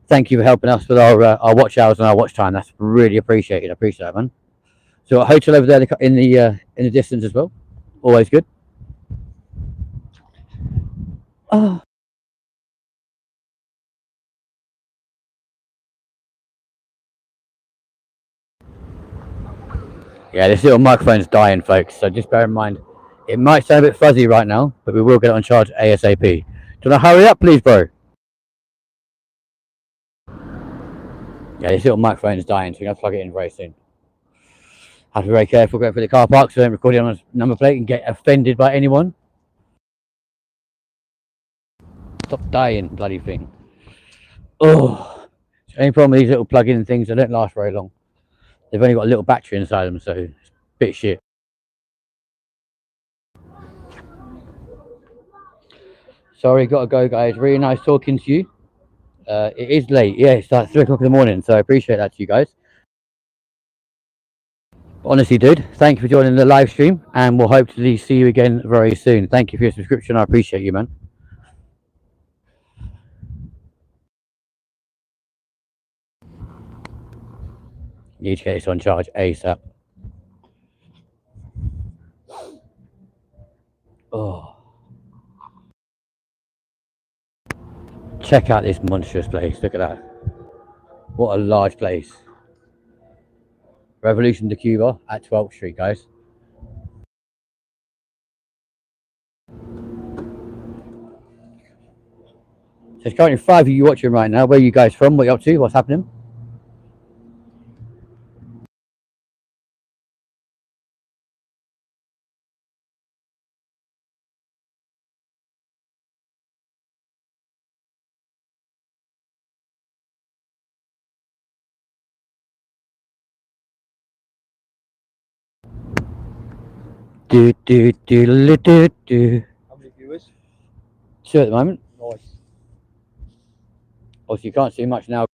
thank you for helping us with our watch hours and our watch time. That's really appreciated. I appreciate that, man. So a hotel over there in the distance as well. Always good. Oh. Yeah, this little microphone's dying, folks. So just bear in mind, it might sound a bit fuzzy right now, but we will get it on charge ASAP. Do you want to hurry up, please, bro? Yeah, this little microphone is dying, so we're going to plug it in very soon. Have to be very careful going through the car park so I don't record it on a number plate and get offended by anyone. Stop dying, bloody thing. Oh, the only problem with these little plug-in things, they don't last very long. They've only got a little battery inside them, so it's a bit shit. Sorry, got to go, guys. Really nice talking to you. It is late. Yeah, it's like 3 o'clock in the morning, so I appreciate that to you guys. Honestly, dude, thank you for joining the live stream, and we'll hopefully see you again very soon. Thank you for your subscription. I appreciate you, man. Need to get this on charge ASAP. Oh. Check out this monstrous place. Look at that. What a large place. Revolution de Cuba at 12th Street, guys. So there's currently 5 of you watching right now. Where are you guys from? What are you up to? What's happening? Do do do do do. How many viewers? 2 at the moment. Nice. Obviously, you can't see much now.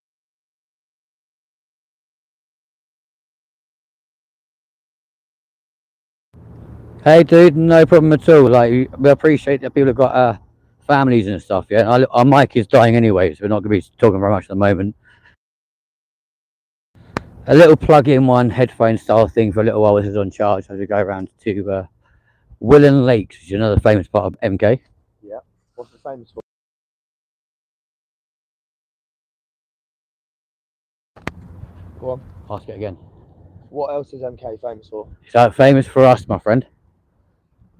Hey, dude, no problem at all. Like, we appreciate that people have got families and stuff. Yeah, our mic is dying anyway, so we're not going to be talking very much at the moment. A little plug-in one headphone style thing for a little while. This is on charge as we go around to Willen Lakes, which is another famous part of MK. Yeah. What's the famous for? Go on. Ask it again. What else is MK famous for? So famous for us, my friend.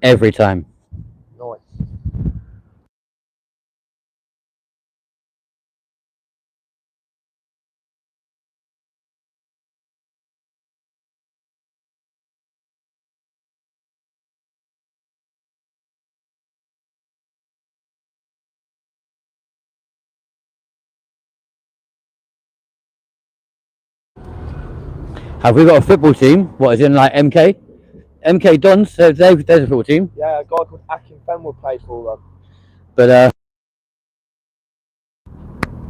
Every time. Nice. Have we got a football team? What is in like MK? MK Dons. So there's a football team. Yeah, a guy called acquaintance plays for them. But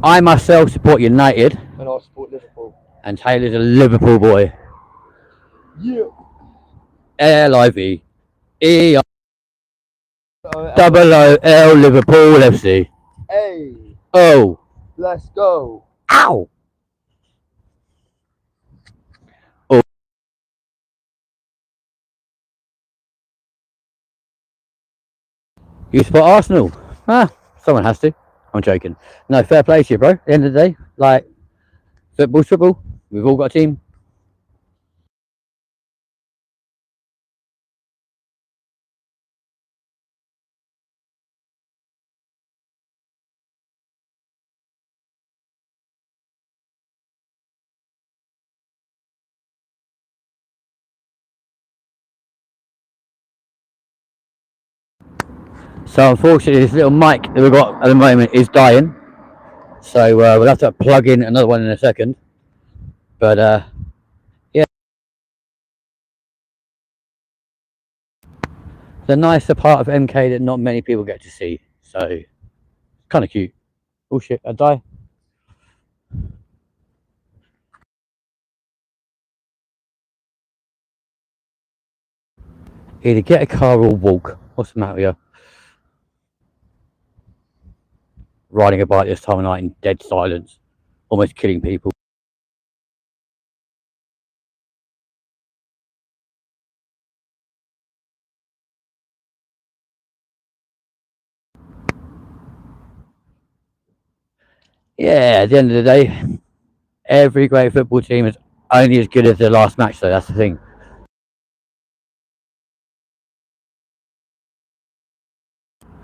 I myself support United. And I support Liverpool. And Taylor's a Liverpool boy. Yeah. LIV. E double O L Liverpool FC. Hey. Oh. Let's go. Ow. Oh. You support Arsenal? Ah, someone has to. I'm joking. No, fair play to you, bro. At the end of the day, like, football's football. We've all got a team. So unfortunately, this little mic that we've got at the moment is dying. So we'll have to plug in another one in a second. But yeah, the nicer part of MK that not many people get to see. So kind of cute. Oh shit, I die. Either get a car or walk. What's the matter with you? Riding a bike this time of night in dead silence, almost killing people. Yeah, at the end of the day, every great football team is only as good as their last match, though. That's the thing.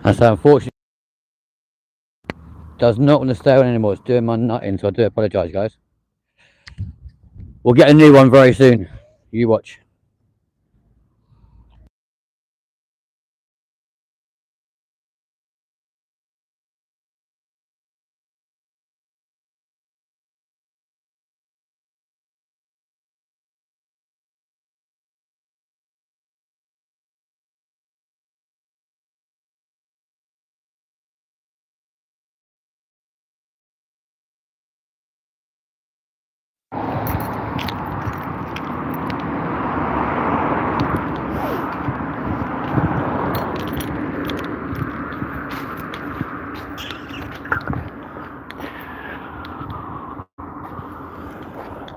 And so, unfortunately, does not want to stay on anymore. It's doing my nut in, so I do apologise, guys. We'll get a new one very soon. You watch.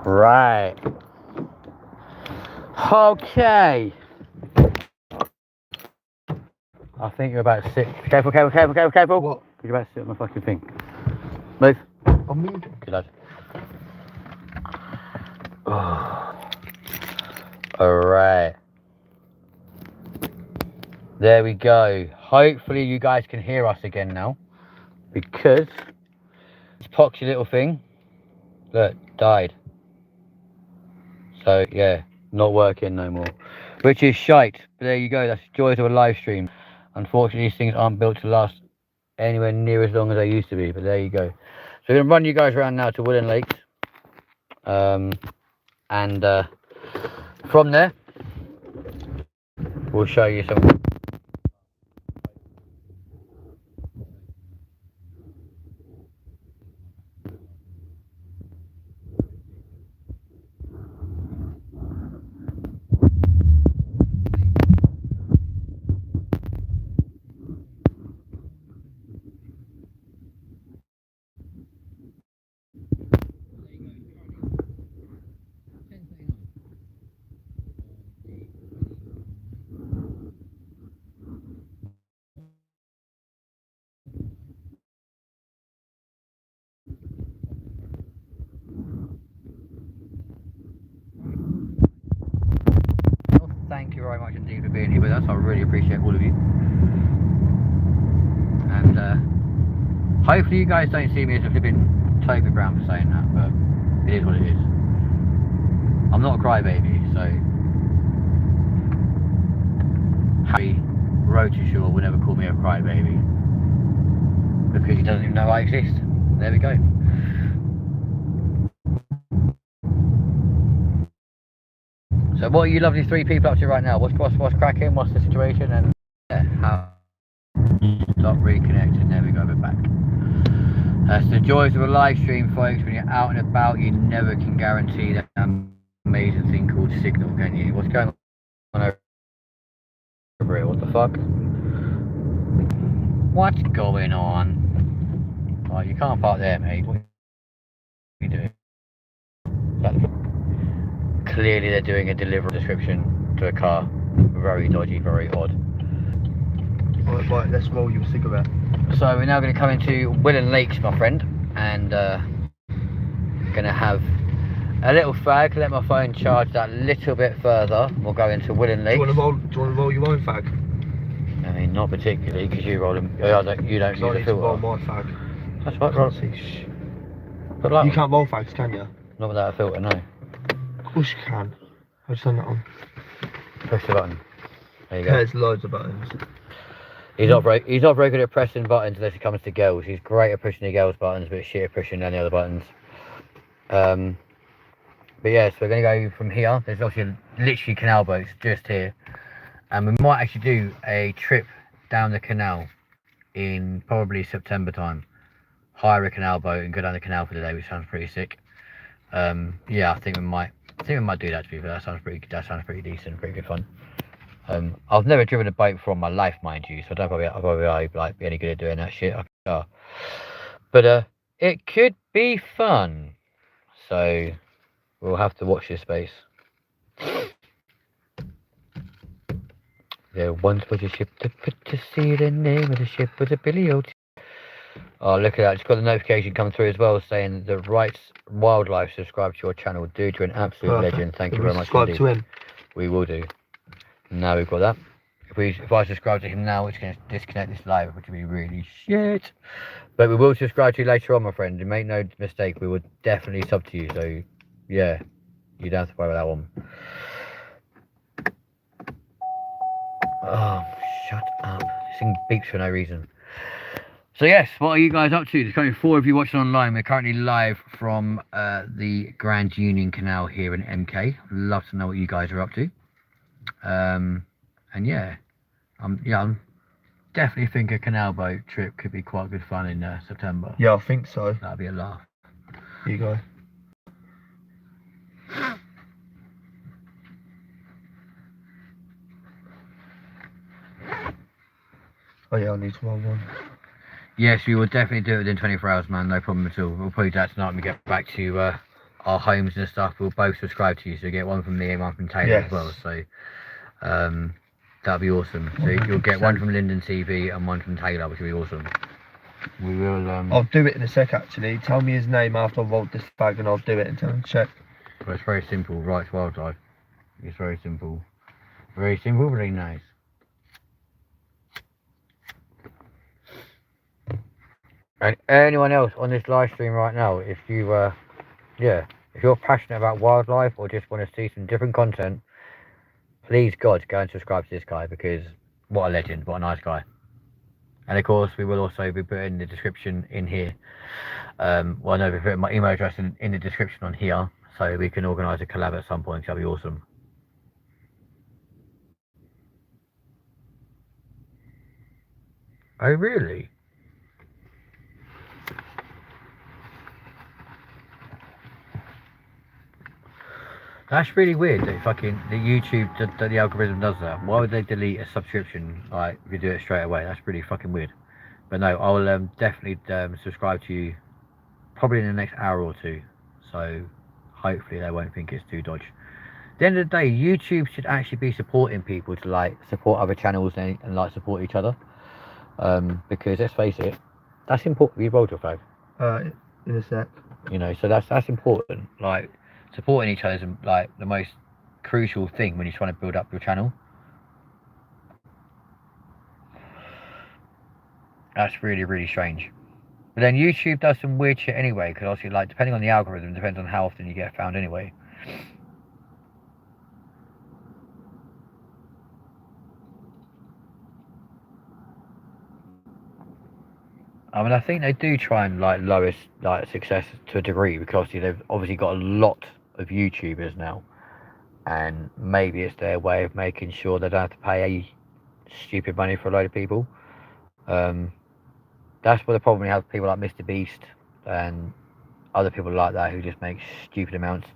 Right. Okay. I think you're about to sit. Careful, careful, careful, careful, careful. What? You're about to sit on the fucking thing. Move. I'm moving. Good lad. Alright. There we go. Hopefully you guys can hear us again now. Because this poxy little thing, look, died. So yeah, not working no more. Which is shite. But there you go, that's the joys of a live stream. Unfortunately these things aren't built to last anywhere near as long as they used to be, but there you go. So we're gonna run you guys around now to Woodland Lakes. And from there we'll show you some. Thank you very much indeed for being here with us. I really appreciate all of you. And hopefully you guys don't see me as a flipping Toby Brown for saying that, but it is what it is. I'm not a crybaby, so Harry Rochershaw will never call me a crybaby because he doesn't even know I exist. There we go. So what are you lovely three people up to right now? What's cracking? What's the situation? And how stop reconnecting. There we go, we're back. That's the joys of a live stream, folks. When you're out and about, you never can guarantee that amazing thing called signal, can you? What's going on over here? What the fuck? What's going on? Oh, you can't park there, mate. What are you doing? Clearly they're doing a delivery description to a car. Very dodgy, very odd. Right, let's roll you a cigarette. So we're now going to come into Willen Lakes, my friend, and going to have a little fag, let my phone charge that little bit further. We'll go into Willen Lakes. Do you want to roll your own fag? I mean, not particularly, because you roll them. You don't use a filter. To roll my fag. That's right, roll. But like, you can't roll fags, can you? Not without a filter, no. Of course you can. I'll turn that on. Press the button. There you go. There's loads of buttons. He's not very good at pressing buttons unless it comes to girls. He's great at pushing the girls' buttons, but shit at pushing any other buttons. But yeah, so we're going to go from here. There's obviously literally canal boats just here. And we might actually do a trip down the canal in probably September time. Hire a canal boat and go down the canal for the day, which sounds pretty sick. Yeah, I think we might do that, to be fair. That sounds pretty decent, pretty good fun. I've never driven a boat before in my life, mind you, so I don't probably like be any good at doing that shit. But it could be fun. So we'll have to watch this space. There once was a ship that put to sea. The name of the ship was a Billy O. Oh, look at that. Just got the notification come through as well saying the Rights Wildlife subscribe to your channel. Dude, you're an absolute legend. Thank you very much indeed. To him. We will do. Now we've got that. If I subscribe to him now, it's going to disconnect this live, which would be really shit. But we will subscribe to you later on, my friend. And make no mistake, we will definitely sub to you. So, yeah, you don't have to worry about that one. Oh, shut up. This thing beeps for no reason. So yes, what are you guys up to? There's currently 4 of you watching online. We're currently live from the Grand Union Canal here in MK. I'd love to know what you guys are up to. And yeah, I'm definitely think a canal boat trip could be quite good fun in September. Yeah, I think so. That'd be a laugh. Here you go. Oh yeah, I need to roll one. Yes, we will definitely do it within 24 hours, man. No problem at all. We'll probably do that tonight when we get back to our homes and stuff. We'll both subscribe to you, so you get one from me and one from Taylor as well. So that'll be awesome. So you'll get one from LindenTV and one from Taylor, which will be awesome. We will. I'll do it in a sec. Actually, tell me his name after I've rolled this bag, and I'll do it and tell him to check. Well, it's very simple. Rights Wildlife. It's very simple. Very simple, very nice. And anyone else on this live stream right now, if you if you're passionate about wildlife or just want to see some different content, please God go and subscribe to this guy, because what a legend, what a nice guy. And of course we will also be putting the description in here. Well, no, we're putting my email address in the description on here, so we can organise a collab at some point. That'll be awesome. Oh really? That's really weird that the YouTube, the algorithm does that. Why would they delete a subscription like if you do it straight away? That's really fucking weird. But no, I'll definitely subscribe to you probably in the next hour or two. So hopefully they won't think it's too dodge. At the end of the day, YouTube should actually be supporting people to like support other channels and like support each other. Because let's face it, that's important. You rolled your flag. In a sec. You know, so that's important. Like, supporting each other is like the most crucial thing when you're trying to build up your channel. That's really, really strange. But then YouTube does some weird shit anyway, because obviously, like, depending on the algorithm, depends on how often you get found anyway. I mean, I think they do try and like lower like success to a degree, because obviously they've obviously got a lot of YouTubers now, and maybe it's their way of making sure they don't have to pay stupid money for a load of people. That's where the problem you have people like Mr. Beast and other people like that who just make stupid amounts.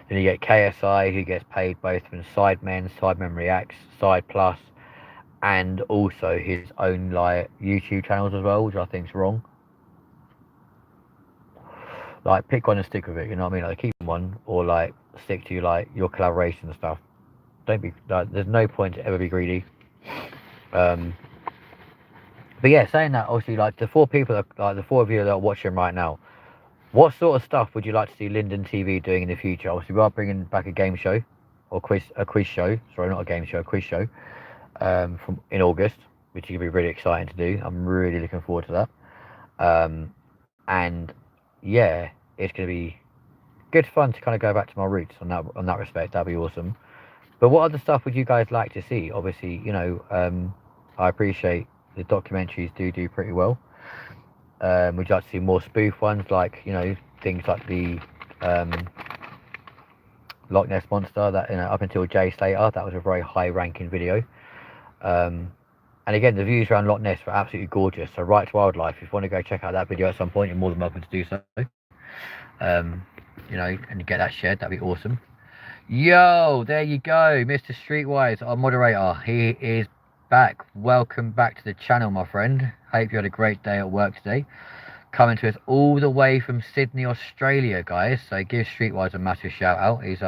Then you get KSI, who gets paid both from Sidemen Reacts, Side Plus, and also his own like YouTube channels as well, which I think is wrong. Like, pick one and stick with it, you know what I mean? Like, keep one, or like stick to like your collaboration and stuff. Don't be like, there's no point to ever be greedy. But yeah, saying that, obviously, like the four people, like the four of you that are watching right now, what sort of stuff would you like to see LindenTV doing in the future? Obviously, we are bringing back a game show or a quiz show. Sorry, not a game show, a quiz show from in August, which is gonna be really exciting to do. I'm really looking forward to that. And yeah, it's gonna be good fun to kind of go back to my roots on that respect. That'd be awesome. But what other stuff would you guys like to see? Obviously, I appreciate the documentaries do pretty well. Would you like to see more spoof ones, like things like the um, Loch Ness monster? That up until Jay Slater, that was a very high-ranking video. And again, the views around Loch Ness were absolutely gorgeous. So, Right to Wildlife, if you want to go check out that video at some point, you're more than welcome to do so. And get that shared, that'd be awesome. Yo, there you go, Mr. Streetwise, our moderator. He is back. Welcome back to the channel, my friend. Hope you had a great day at work today. Coming to us all the way from Sydney, Australia, guys. So give Streetwise a massive shout out. He's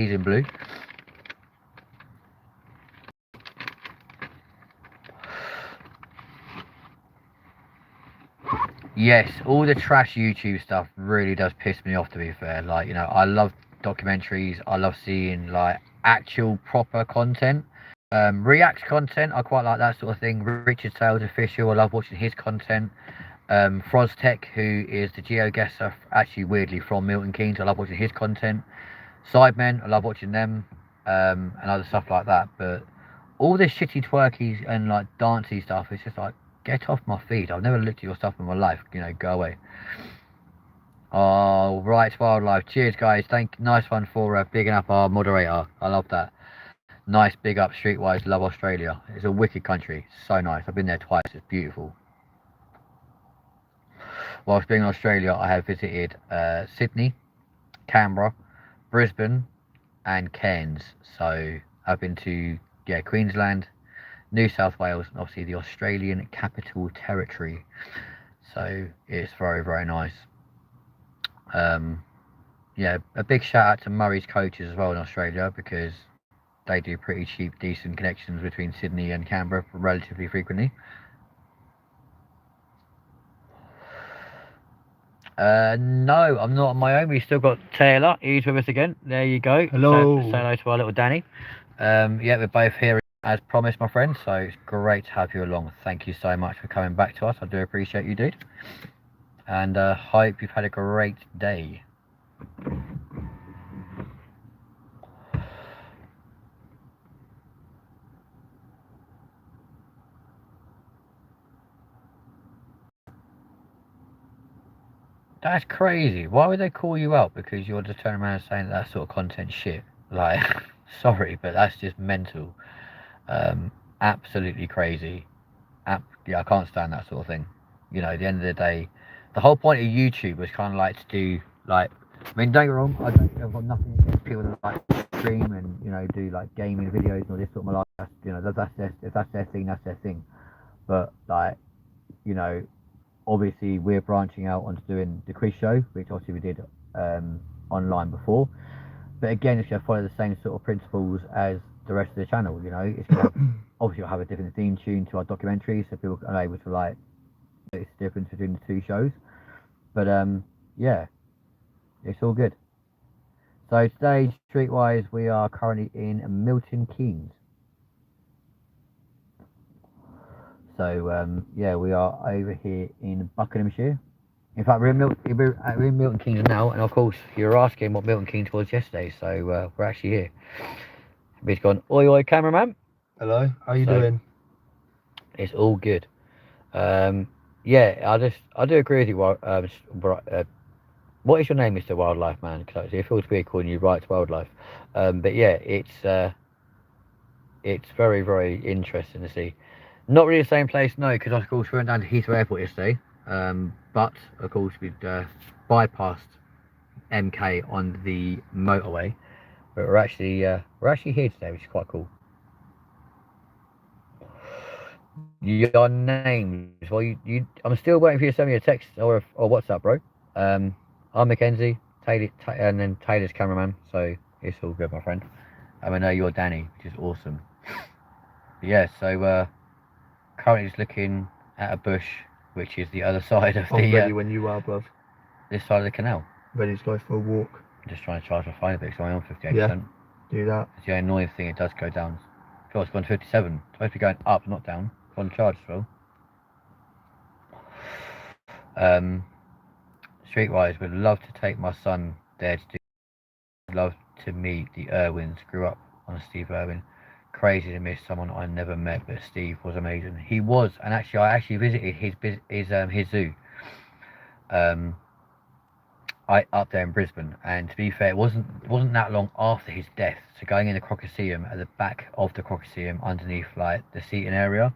in blue. Yes, all the trash YouTube stuff really does piss me off, to be fair. Like, I love documentaries. I love seeing like actual proper content. React content, I quite like that sort of thing. Richard Sales Official, I love watching his content. Froztech, who is the GeoGuessr, actually weirdly from Milton Keynes, I love watching his content. Sidemen, I love watching them, and other stuff like that. But all this shitty twerky and like dancey stuff, it's just like, get off my feed. I've never looked at your stuff in my life. Go away. Oh, Right Wildlife. Cheers, guys. Nice one for bigging up our moderator. I love that. Nice big up Streetwise. Love Australia. It's a wicked country. So nice. I've been there twice. It's beautiful. Whilst being in Australia, I have visited Sydney, Canberra, Brisbane, and Cairns. So I've been to Queensland, New South Wales, and obviously the Australian Capital Territory. So it's very, very nice. A big shout out to Murray's coaches as well in Australia, because they do pretty cheap, decent connections between Sydney and Canberra relatively frequently. No, I'm not on my own. We've still got Taylor. He's with us again. There you go. Hello. Say hello to our little Danny. We're both here as promised, my friend. So it's great to have you along. Thank you so much for coming back to us. I do appreciate you, dude. And hope you've had a great day. That's crazy. Why would they call you out? Because you're just turning around saying that sort of content shit. Like, sorry, but that's just mental. Absolutely crazy. I can't stand that sort of thing. At the end of the day, the whole point of YouTube was kind of like to do like, don't get me wrong, I've got nothing against people that like stream and do like gaming videos and all this sort of life. If that's their thing, that's their thing. But like, obviously we're branching out onto doing the quiz show, which obviously we did online before. But again, it's going to follow the same sort of principles as the rest of the channel. It's going to obviously we'll have a different theme tune to our documentary, so people are able to like notice the difference between the two shows. But it's all good. So today, Streetwise, we are currently in Milton Keynes. So we are over here in Buckinghamshire. In fact, we're in Milton Keynes now, and of course you're asking what Milton Keynes was yesterday, so we're actually here. We've gone, oi oi cameraman. Hello, how you doing? It's all good. I do agree with you. What is your name, Mr. Wildlife Man? Because it feels weird calling you Right to Wildlife. But yeah, it's very, very interesting to see. Not really the same place, no, because of course we went down to Heathrow Airport yesterday. But of course we'd bypassed MK on the motorway. But we're actually here today, which is quite cool. Your names. Well, I'm still waiting for you to send me a text or WhatsApp, bro. I'm Mackenzie, Taylor, and then Taylor's cameraman. So it's all good, my friend. And I know you're Danny, which is awesome. But yeah, so currently just looking at a bush, which is the other side of I'm the ready when you are, bruv. this side of the canal. Ready to go for a walk. I'm just trying to charge my phone a bit, so I'm on 58%. Yeah, do that. It's the only annoying thing, it does go down. God, it's gone to 57. It's supposed to be going up, not down. It's on charge as well. Streetwise, would love to take my son there to do. Love to meet the Irwins. Grew up on Steve Irwin. Crazy to miss someone I never met, but Steve was amazing. He was, and actually, I actually visited his zoo. Up there in Brisbane, and to be fair, it wasn't that long after his death. So going in the Crocoseum, at the back of the Crocoseum, underneath like the seating area,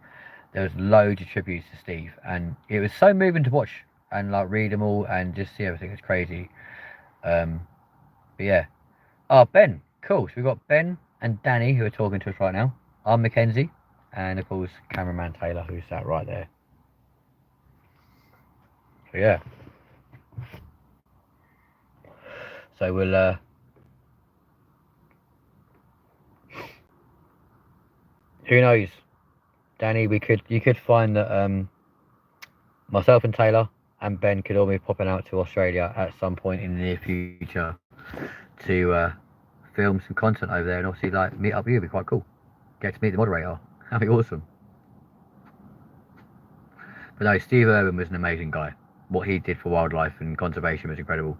there was loads of tributes to Steve, and it was so moving to watch and like read them all and just see everything. It's crazy. But yeah. Oh, Ben, cool. So we've got Ben and Danny who are talking to us right now. I'm Mackenzie, and of course Cameraman Taylor, who's sat right there. So yeah. So we'll who knows, Danny, you could find that myself and Taylor and Ben could all be popping out to Australia at some point in the near future to film some content over there, and obviously like meet up with you. It'd be quite cool. Get to meet the moderator. That'd be awesome. But no, Steve Irwin was an amazing guy. What he did for wildlife and conservation was incredible.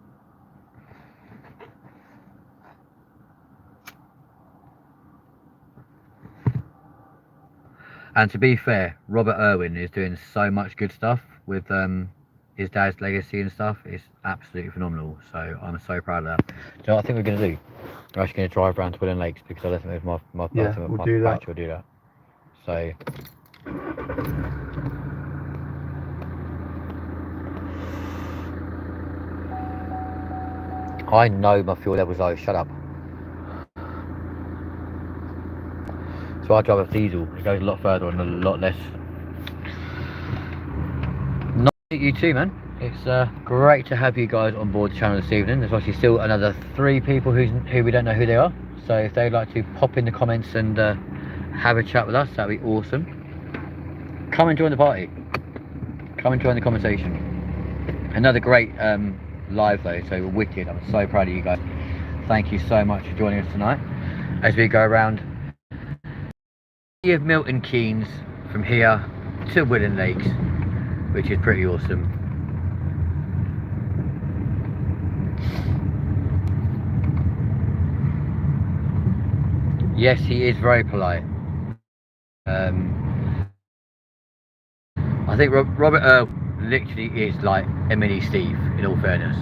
And to be fair, Robert Irwin is doing so much good stuff with his dad's legacy and stuff. It's absolutely phenomenal. So I'm so proud of that. Do you know what I think we're going to do? We're actually going to drive around to Willen Lakes, because I don't think my Yeah, my we'll do that. will do that. So I know my fuel level's low. Shut up. So I drive a diesel. It goes a lot further and a lot less. Nice to meet you too, man. It's great to have you guys on board the channel this evening. There's obviously still another 3 people who we don't know who they are. So if they'd like to pop in the comments and have a chat with us, that'd be awesome. Come and join the party. Come and join the conversation. Another great live though, so wicked. I'm so proud of you guys. Thank you so much for joining us tonight as we go around of Milton Keynes from here to Willen Lakes, which is pretty awesome. Yes, he is very polite. I think Robert literally is like a mini Steve, in all fairness.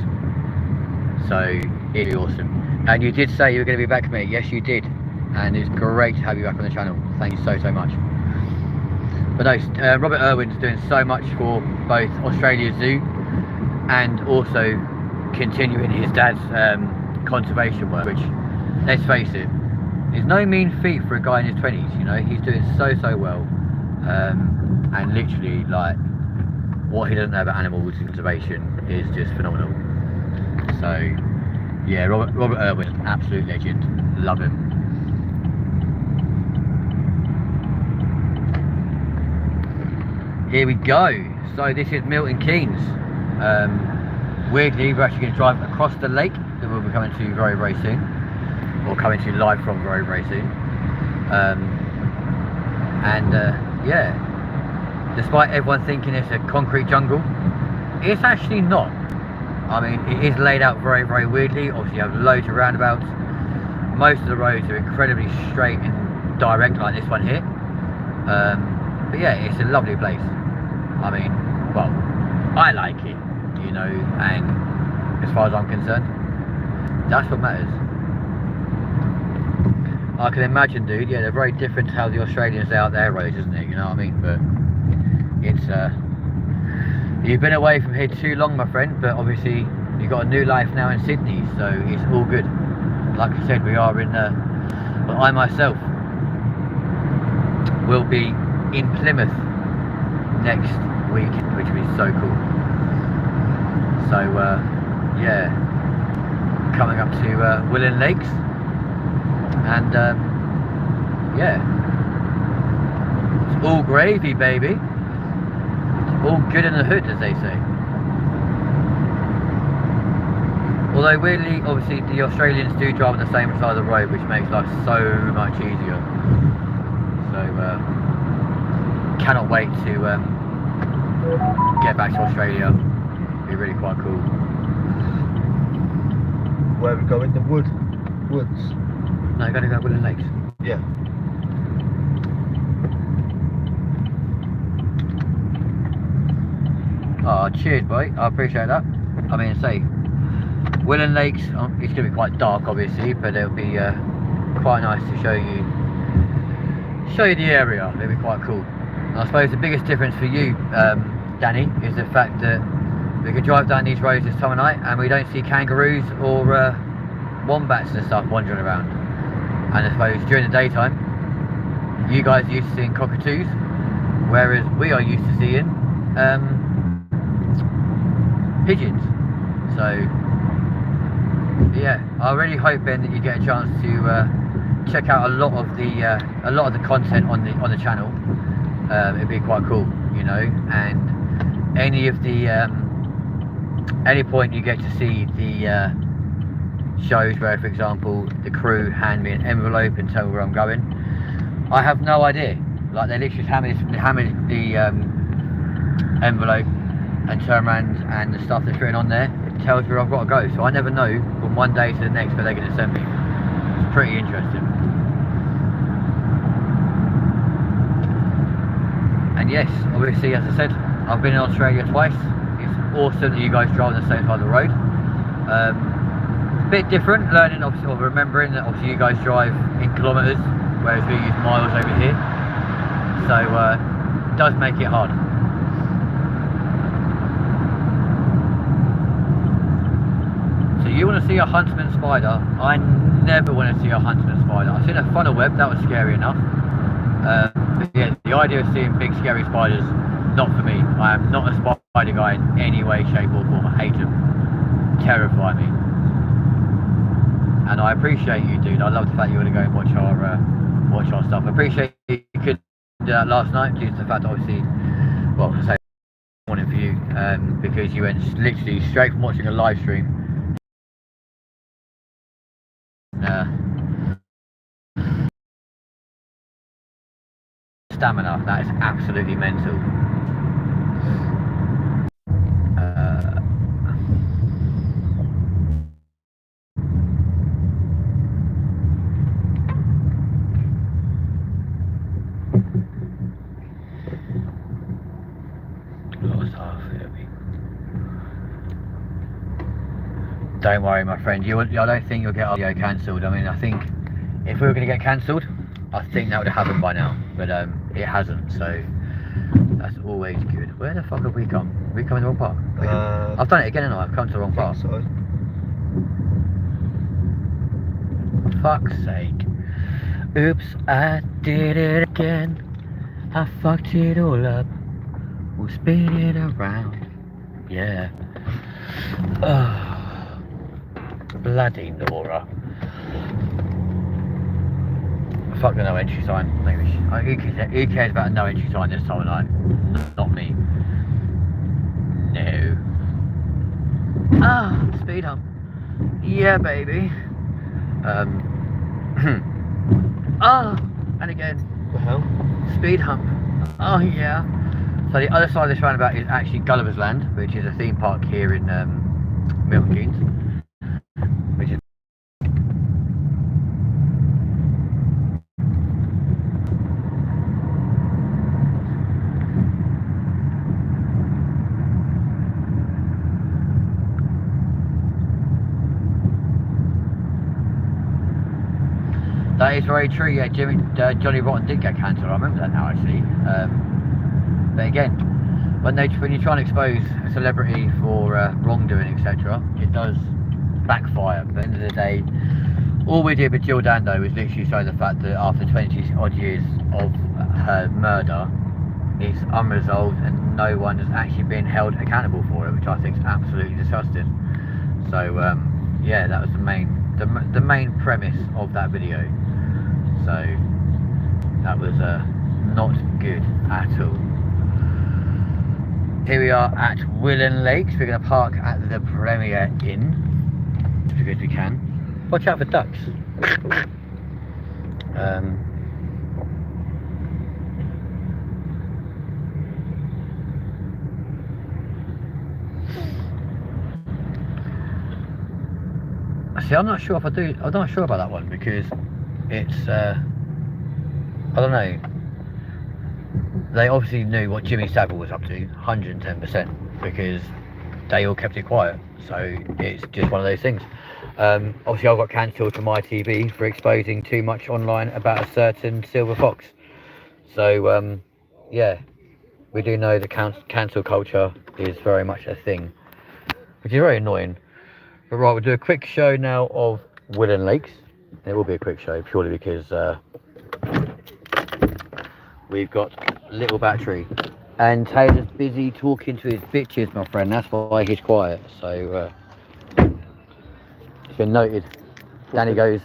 So it's awesome. And you did say you were going to be back, mate. Yes, you did. And it's great to have you back on the channel. Thank you so much. But no, Robert Irwin's doing so much for both Australia Zoo and also continuing his dad's conservation work, which, let's face it, is no mean feat for a guy in his 20s. You know, he's doing so well, and literally like what he doesn't know about animals and conservation is just phenomenal. So yeah, Robert Irwin, absolute legend. Love him. Here we go. So this is Milton Keynes. Weirdly, we're actually going to drive across the lake that we'll be coming to very soon, or coming to live from very soon. Yeah, despite everyone thinking it's a concrete jungle, it's actually not. I mean, it is laid out very weirdly. Obviously you have loads of roundabouts. Most of the roads are incredibly straight and direct, like this one here. But yeah, it's a lovely place. I mean, well, I like it, you know, and as far as I'm concerned, that's what matters. I can imagine, dude, yeah, they're very different to how the Australians lay out their roads, isn't it? You know what I mean? But it's, you've been away from here too long, my friend, but obviously you've got a new life now in Sydney, so it's all good. Like I said, we are in, well, I myself will be in Plymouth next week, which will be so cool. So yeah, coming up to Willen Lakes, and yeah, it's all gravy, baby. all good in the hood, as they say. Although weirdly, obviously the Australians do drive on the same side of the road, which makes life so much easier. So cannot wait to get back to Australia. It'll be really quite cool. Where we going? The woods? No, you're going to go Willen Lakes. Yeah. Oh, cheers, mate. I appreciate that. I mean, say, Willen Lakes, it's going to be quite dark, obviously, but it'll be quite nice to show you the area. It'll be quite cool. And I suppose the biggest difference for you, Danny, is the fact that we can drive down these roads this time of night and we don't see kangaroos or wombats and stuff wandering around. And I suppose during the daytime, you guys are used to seeing cockatoos, whereas we are used to seeing pigeons. So yeah, I'm really hoping that you get a chance to check out a lot of the content on the channel. It'd be quite cool, you know. And any point you get to see the shows where, for example, the crew hand me an envelope and tell me where I'm going, I have no idea. Like, they literally hand me the envelope and turn around, and the stuff that's written on there, it tells me where I've got to go. So I never know from one day to the next where they're going to send me. It's pretty interesting. And yes, obviously, as I said, I've been in Australia twice. It's awesome that you guys drive on the same side of the road. A bit different, learning obviously, or remembering that obviously you guys drive in kilometres, whereas we use miles over here. So it does make it hard. So you want to see a huntsman spider? I never want to see a huntsman spider. I've seen a funnel web, that was scary enough. But yeah, the idea of seeing big scary spiders, not for me. I am not a spider guy in any way, shape or form. I hate them. Terrify me. And I appreciate you, dude. I love the fact you want to go and watch our stuff. I appreciate you could do that last night due to the fact that obviously, well, I say morning for you, because you went literally straight from watching a live stream. Stamina, that is absolutely mental. Don't worry, my friend. I don't think you'll get our video cancelled. I mean, I think if we were going to get cancelled, I think that would have happened by now. But it hasn't, so that's always good. Where the fuck have we come? Have we come in the wrong park? I've done it again, and I've come to the wrong park. So. Fuck's sake. Oops, I did it again. I fucked it all up. We'll spin it around. Yeah. Bloody Nora. Fuck the no entry sign. Maybe who cares about a no entry sign this time of night? Not me. No. Speed hump. Yeah, baby. And again. The hell? Speed hump. Oh yeah. So the other side of this roundabout is actually Gulliver's Land, which is a theme park here in Milton Keynes. Which is that is very true. Yeah, Johnny Rotten did get cancelled. I remember that now, actually. But again, when you try and expose a celebrity for wrongdoing, etc., it does backfire. But at the end of the day, all we did with Jill Dando was literally show the fact that after 20 odd years of her murder, it's unresolved and no one has actually been held accountable for it, which I think is absolutely disgusting. So yeah, that was the main premise of that video. So that was not good at all. Here we are at Willen Lakes. We're going to park at the Premier Inn as good as we can. Watch out for ducks. See, I'm not sure if I'm not sure about that one because it's, I don't know. They obviously knew what Jimmy Savile was up to, 110%, because they all kept it quiet. So it's just one of those things. Obviously, I got cancelled from my TV for exposing too much online about a certain silver fox. So yeah, we do know the cancel culture is very much a thing, which is very annoying. But right, we'll do a quick show now of Willen Lakes. It will be a quick show purely because we've got little battery and Taylor's busy talking to his bitches, my friend. That's why he's quiet. So it's been noted. Danny goes,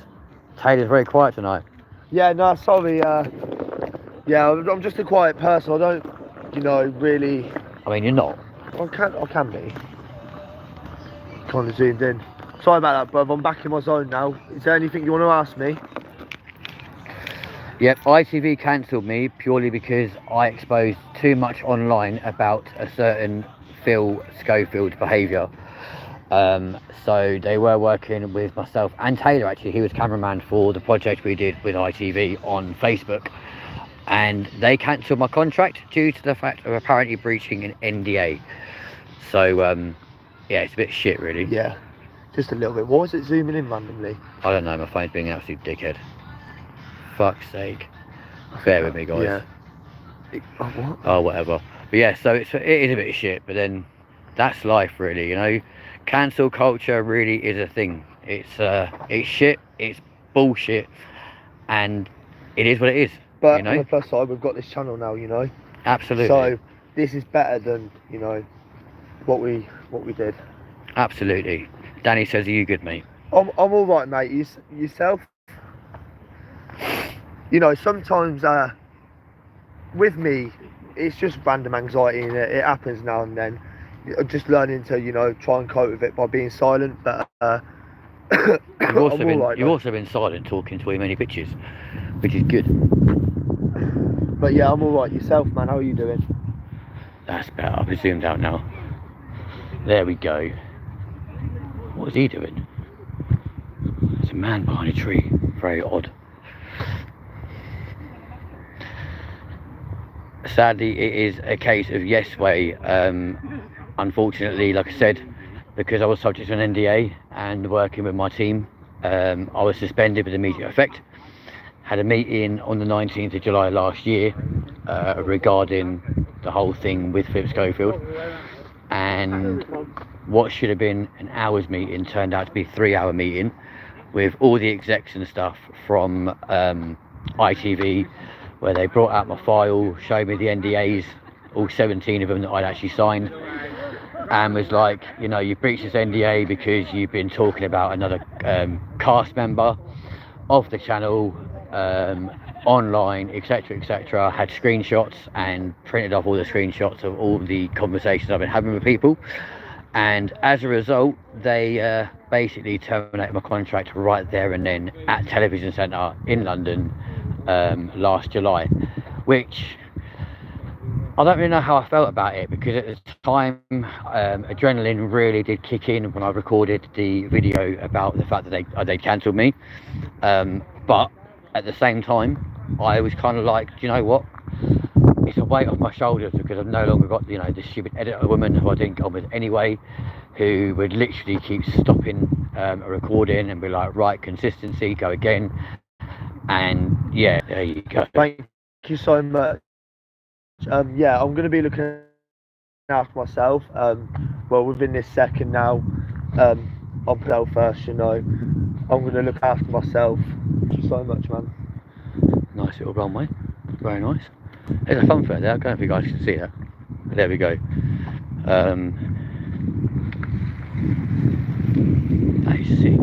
Taylor's very quiet tonight. Yeah, no, sorry. Yeah, I'm just a quiet person. I don't, you know, really. I mean, you're not. I can be. Kind of zoomed in. Sorry about that, bruv. I'm back in my zone now. Is there anything you want to ask me? Yep, ITV cancelled me purely because I exposed too much online about a certain Phil Schofield's behaviour. So they were working with myself and Taylor, actually. He was cameraman for the project we did with ITV on Facebook. And they cancelled my contract due to the fact of apparently breaching an NDA. So, yeah, it's a bit shit, really. Yeah, just a little bit. Why is it zooming in randomly? I don't know, my phone's being an absolute dickhead. Fuck's sake. Bear with me, guys. Yeah. Oh, what? Oh, whatever. But yeah, so it is a bit shit, but then that's life, really, you know. Cancel culture really is a thing. It's shit, it's bullshit, and it is what it is. But you know? on the plus side, we've got this channel now, you know. Absolutely. So this is better than, you know, what we did. Absolutely. Danny says, are you good, mate? I'm all right, mate. Yourself? You know, sometimes with me, it's just random anxiety, and it happens now and then. I'm just learning to, you know, try and cope with it by being silent. But you've also been silent talking to many bitches, which is good. But yeah, I'm all right. Yourself, man? How are you doing? That's better. I've zoomed out now. There we go. What is he doing? There's a man behind a tree. Very odd. Sadly, it is a case of yes way. Unfortunately, like I said, because I was subject to an NDA and working with my team, I was suspended with immediate effect. Had a meeting on the 19th of July last year regarding the whole thing with Phil Schofield, and what should have been an hour's meeting turned out to be a 3-hour meeting with all the execs and stuff from ITV, where they brought out my file, showed me the NDAs, all 17 of them that I'd actually signed, and was like, you know, you breached this NDA because you've been talking about another cast member of the channel online, etc, etc. Had screenshots and printed off all the screenshots of all the conversations I've been having with people, and as a result they basically terminated my contract right there and then at Television Centre in London last July, which I don't really know how I felt about it, because at the time adrenaline really did kick in when I recorded the video about the fact that they cancelled me, but at the same time I was kind of like, do you know what, it's a weight off my shoulders, because I've no longer got, you know, this stupid editor woman who I didn't get on with anyway, who would literally keep stopping a recording and be like, right, consistency, go again. And yeah, there you go. Thank you so much. Yeah, I'm going to be looking after myself. Well, within this second now, I'll put out first, you know. I'm going to look after myself. Thank you so much, man. Nice little runway. Very nice. There's a fun fair there. I don't know if you guys can see that. There we go. That is sick.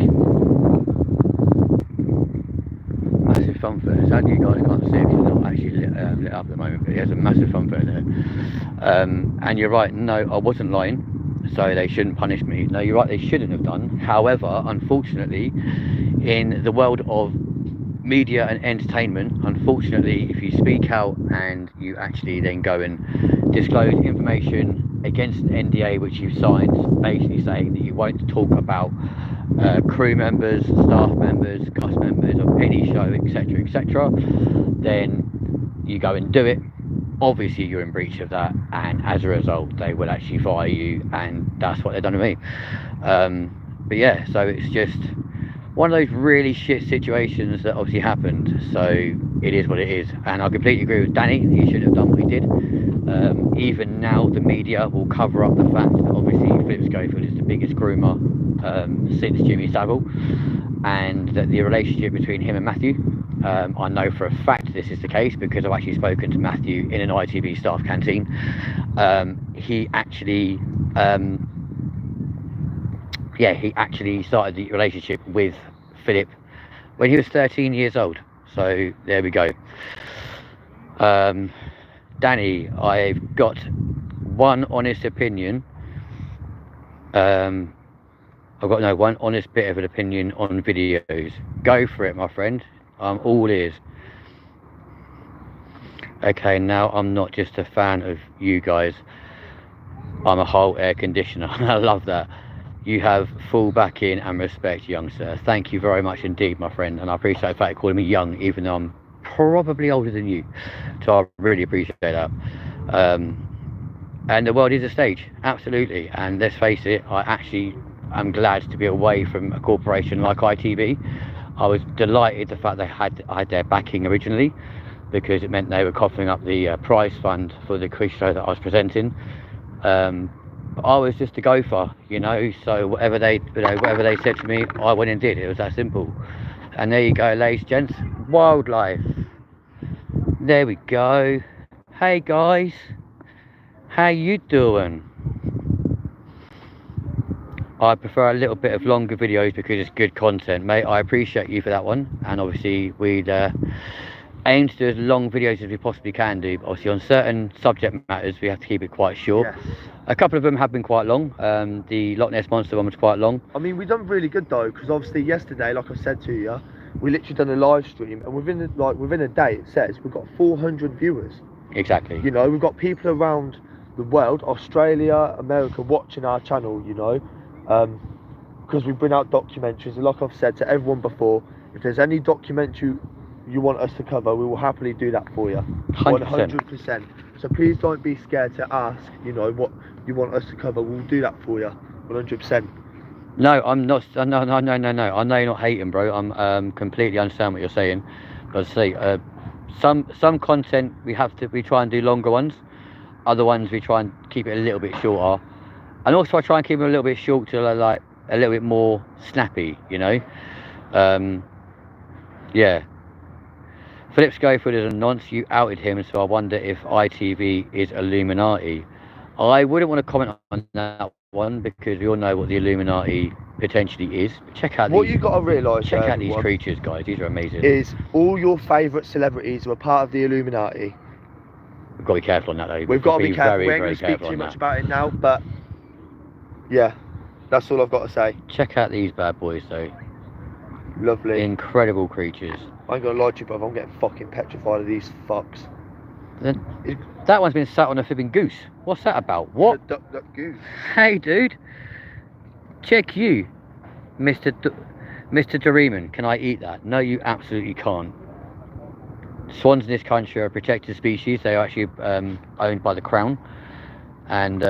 Massive massive funfair. Sadly, you guys can't see it because it's not actually lit up at the moment, but he has a massive funfair there. And you're right, no, I wasn't lying, so they shouldn't punish me. No, you're right, they shouldn't have done. However, unfortunately, in the world of media and entertainment, unfortunately, if you speak out and you actually then go and disclose information against an NDA which you've signed, basically saying that you won't talk about crew members, staff members, cast members of any show, etc., etc., then you go and do it. Obviously, you're in breach of that, and as a result, they will actually fire you, and that's what they've done to me. But yeah, so it's just one of those really shit situations that obviously happened, so it is what it is. And I completely agree with Danny, he shouldn't have done what he did. Even now the media will cover up the fact that obviously Philip Schofield is the biggest groomer since Jimmy Savile, and that the relationship between him and Matthew, I know for a fact this is the case because I've actually spoken to Matthew in an ITV staff canteen. He actually started the relationship with Philip when he was 13 years old. So there we go. Danny, I've got one honest opinion. One honest bit of an opinion on videos. Go for it, my friend. I'm all ears. Okay, now I'm not just a fan of you guys. I'm a whole air conditioner. I love that. You have full backing and respect, young sir. Thank you very much indeed, my friend. And I appreciate the fact of calling me young, even though I'm probably older than you. So I really appreciate that. And the world is a stage, absolutely. And let's face it, I'm glad to be away from a corporation like ITV. I was delighted the fact they had their backing originally, because it meant they were coughing up the prize fund for the quiz show that I was presenting. But I was just a gopher, so whatever they said to me, I went and did. It was that simple. And there you go, ladies and gents, wildlife. There we go. Hey guys, how you doing? I prefer a little bit of longer videos because it's good content, mate. I appreciate you for that one. And obviously we'd aim to do as long videos as we possibly can do. But obviously on certain subject matters we have to keep it quite short. Yes. A couple of them have been quite long. The Loch Ness Monster one was quite long. I mean, we've done really good though, because obviously yesterday, like I said to you, we literally done a live stream, and within a day it says we've got 400 viewers. Exactly. We've got people around the world, Australia, America, watching our channel, because we bring out documentaries. And like I've said to everyone before, if there's any documentary you want us to cover, we will happily do that for you. 100%. So please don't be scared to ask, what you want us to cover. We'll do that for you, 100%. No, I'm not. No. I know you're not hating, bro. I'm completely understand what you're saying. But say, some content we try and do longer ones. Other ones we try and keep it a little bit shorter. And also I try and keep them a little bit short to like a little bit more snappy, Yeah. Philip Schofield is a nonce. You outed him, so I wonder if ITV is Illuminati. I wouldn't want to comment on that one because we all know what the Illuminati potentially is. But check out what you got to realise. Check out these creatures, guys. These are amazing. Is all your favourite celebrities were part of the Illuminati. We've got to be careful on that though. We've got to be careful. We ain't going to speak too much about it now, but yeah, that's all I've got to say. Check out these bad boys though. Lovely. Incredible creatures. I ain't going to lie to you, brother. I'm getting fucking petrified of these fucks. That one's been sat on a flipping goose. What's that about? What? Duck goose. Hey, dude. Check you, Mr. Doreman. Can I eat that? No, you absolutely can't. Swans in this country are a protected species. They are actually owned by the Crown. And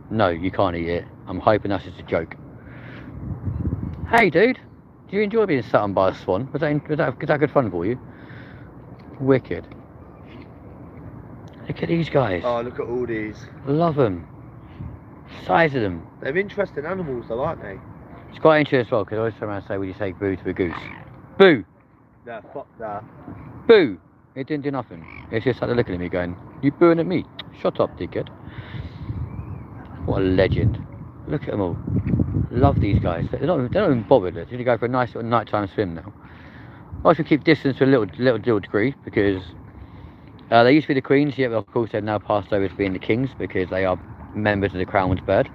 no, you can't eat it. I'm hoping that's just a joke. Hey, dude. Do you enjoy being sat on by a swan? Was that good fun for you? Wicked. Look at these guys. Oh, look at all these. Love them. Size of them. They're interesting animals though, aren't they? It's quite interesting as well, because I always turn around and say, would you say boo to a goose? Boo! Nah, fuck that. Boo! It didn't do nothing. It's just like looking at me going, you booing at me? Shut up, dickhead. What a legend. Look at them all. Love these guys. They're not even bothered. They're going to go for a nice little nighttime swim now. I should keep distance to a little degree because they used to be the queens, yet of course they've now passed over to being the kings because they are members of the crown's bird.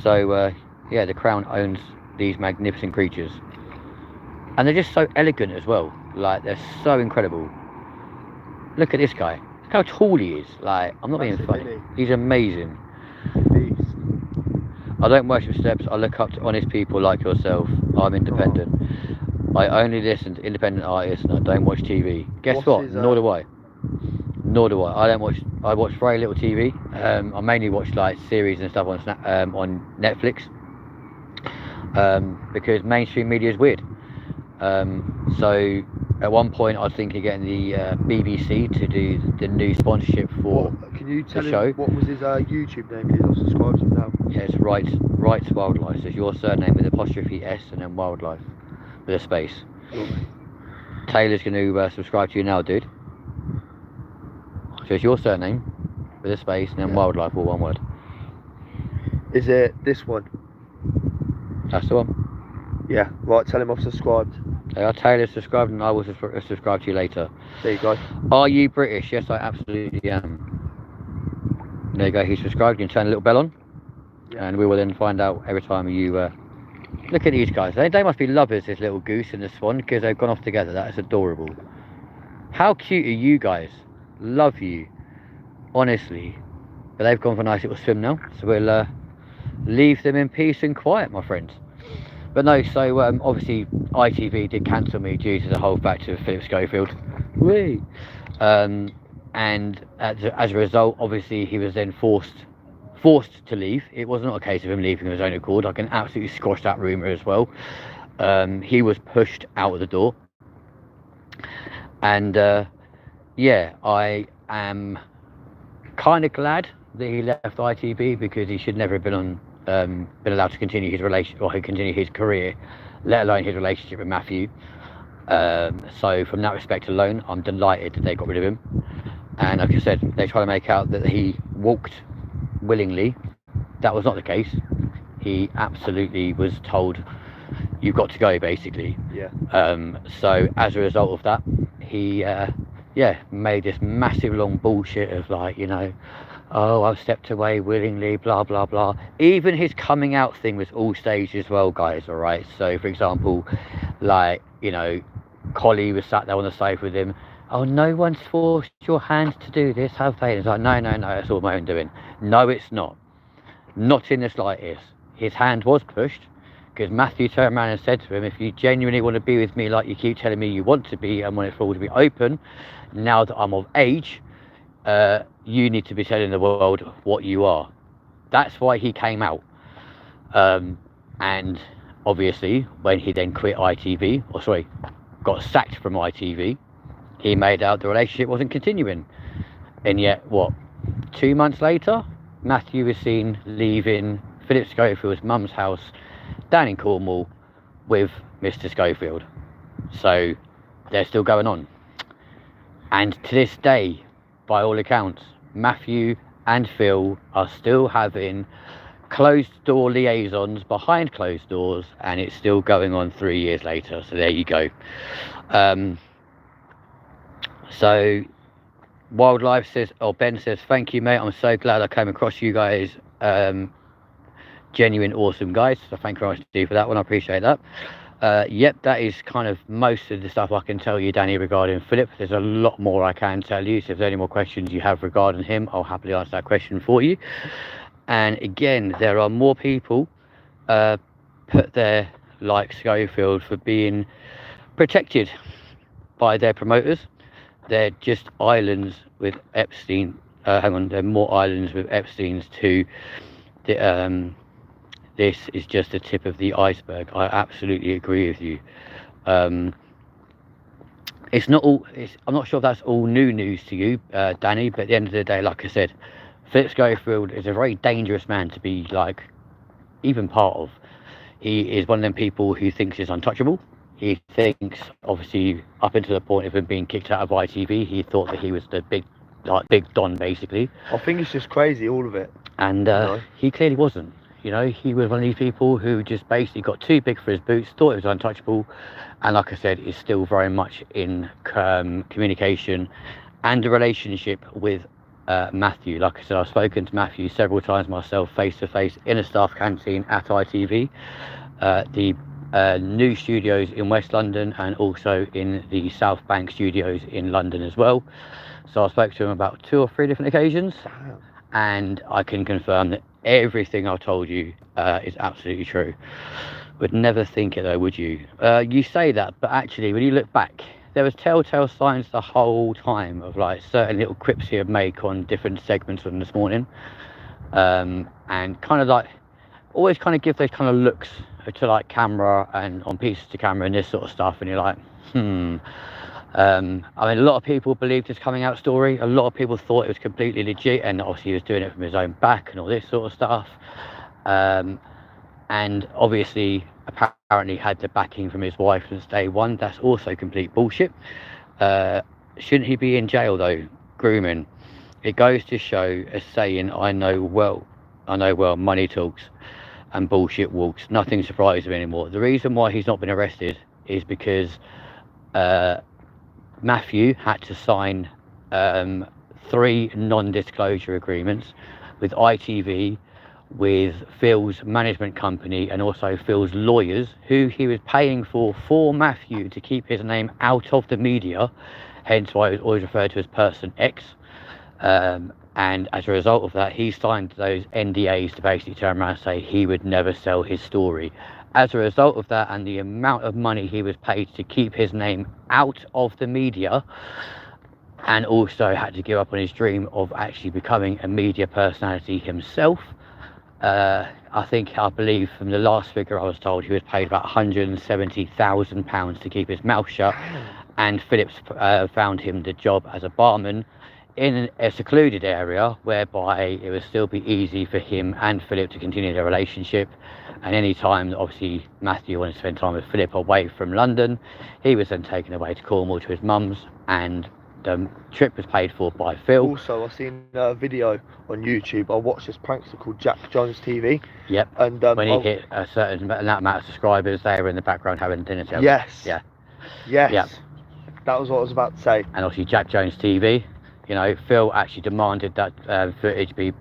So yeah, the crown owns these magnificent creatures, and they're just so elegant as well. Like, they're so incredible. Look at this guy. Look how tall he is. Like, I'm not being funny. He's amazing. Beast. I don't worship steps. I look up to honest people like yourself. I'm independent. I only listen to independent artists and I don't watch TV. Guess what? Nor do I. Nor do I. I watch very little TV. I mainly watch like series and stuff on Netflix. Because mainstream media is weird. So at one point I was thinking of getting the BBC to do the new sponsorship for Can you tell the show. him what was his YouTube name? He's not subscribed to him now. Yeah, it's Rights Wildlife. So it's your surname with apostrophe S and then wildlife with a space. Taylor's going to subscribe to you now, dude. So it's your surname with a space and then wildlife, all one word. Is it this one? That's the one. Yeah, right, tell him I've subscribed. Taylor subscribed and I will subscribe to you later. There you go. Are you British? Yes, I absolutely am. There you go, he's subscribed. You can turn a little bell on, and we will then find out every time you look at these guys. They must be lovers, this little goose and the swan, because they've gone off together. That is adorable. How cute are you guys? Love you, honestly. But they've gone for a nice little swim now, so we'll leave them in peace and quiet, my friends. But no, so obviously ITV did cancel me due to the whole fact of Philip Schofield. Whee! And as a result, obviously he was then forced to leave. It was not a case of him leaving of his own accord. I can absolutely squash that rumour as well. He was pushed out of the door. And yeah, I am kind of glad that he left ITV because he should never have been allowed to continue his continue his career, let alone his relationship with Matthew. So from that respect alone, I'm delighted that they got rid of him. And like I said, they try to make out that he walked willingly. That was not the case. He absolutely was told, you've got to go, basically. Yeah. So as a result of that, he made this massive long bullshit of like, you know, oh, I've stepped away willingly, blah blah blah. Even his coming out thing was all staged as well, guys. All right. So for example, like, you know, Collie was sat there on the sofa with him. Oh, no one's forced your hand to do this, have they? And it's like, no, that's all my own doing. No, it's not. Not in the slightest. His hand was pushed because Matthew turned around and said to him, if you genuinely want to be with me like you keep telling me you want to be and want it for all to be open, now that I'm of age, you need to be telling the world what you are. That's why he came out. And obviously, when he then quit ITV, got sacked from ITV, he made out the relationship wasn't continuing. And yet, 2 months later, Matthew was seen leaving Philip Schofield's mum's house down in Cornwall with Mr. Schofield. So they're still going on. And to this day, by all accounts, Matthew and Phil are still having closed door liaisons behind closed doors, and it's still going on 3 years later. So there you go. So Wildlife says, Ben says, thank you, mate. I'm so glad I came across you guys. Genuine awesome guys. So thank you very much for that one. I appreciate that. Yep, that is kind of most of the stuff I can tell you, Danny, regarding Philip. There's a lot more I can tell you. So if there's any more questions you have regarding him, I'll happily answer that question for you. And again, there are more people put there like Schofield for being protected by their promoters. They're just islands with Epstein. They're more islands with Epstein's too. This is just the tip of the iceberg. I absolutely agree with you. It's not all. I'm not sure if that's all new news to you, Danny. But at the end of the day, like I said, Philip Schofield is a very dangerous man to be like even part of. He is one of them people who thinks he's untouchable. He thinks, obviously, up until the point of him being kicked out of ITV, he thought that he was the big Don, basically. I think it's just crazy, all of it. And he clearly wasn't. You know, he was one of these people who just basically got too big for his boots, thought he was untouchable, and like I said, is still very much in communication and a relationship with Matthew. Like I said, I've spoken to Matthew several times myself, face to face, in a staff canteen at ITV, the new studios in West London, and also in the South Bank studios in London as well. So I spoke to him about 2 or 3 different occasions, and I can confirm that everything I've told you is absolutely true. Would never think it though, would you? You say that, but actually when you look back, there was telltale signs the whole time of like certain little quips he would make on different segments of This Morning, and kind of like always kind of give those kind of looks to like camera and on pieces to camera and this sort of stuff, and you're like, I mean, a lot of people believed his coming out story. A lot of people thought it was completely legit, and obviously he was doing it from his own back and all this sort of stuff. And obviously, apparently had the backing from his wife since day one. That's also complete bullshit. Shouldn't he be in jail though? Grooming. It goes to show a saying I know well, money talks and bullshit walks. Nothing surprises me anymore. The reason why he's not been arrested is because Matthew had to sign 3 non-disclosure agreements with ITV, with Phil's management company, and also Phil's lawyers, who he was paying for Matthew to keep his name out of the media, hence why he was always referred to as Person X. And as a result of that, he signed those NDAs to basically turn around and say he would never sell his story. As a result of that, and the amount of money he was paid to keep his name out of the media, and also had to give up on his dream of actually becoming a media personality himself, I believe from the last figure I was told, he was paid about £170,000 to keep his mouth shut. And Phillips found him the job as a barman in a secluded area, whereby it would still be easy for him and Philip to continue their relationship. And any time that obviously Matthew wanted to spend time with Philip away from London, he was then taken away to Cornwall to his mum's, and the trip was paid for by Phil. Also, I've seen a video on YouTube. I watched this prankster called Jack Jones TV. Yep. And when he hit a certain amount of subscribers, they were in the background having dinner together. Yes. Yeah. Yes. Yep. That was what I was about to say. And obviously Jack Jones TV, you know, Phil actually demanded that footage be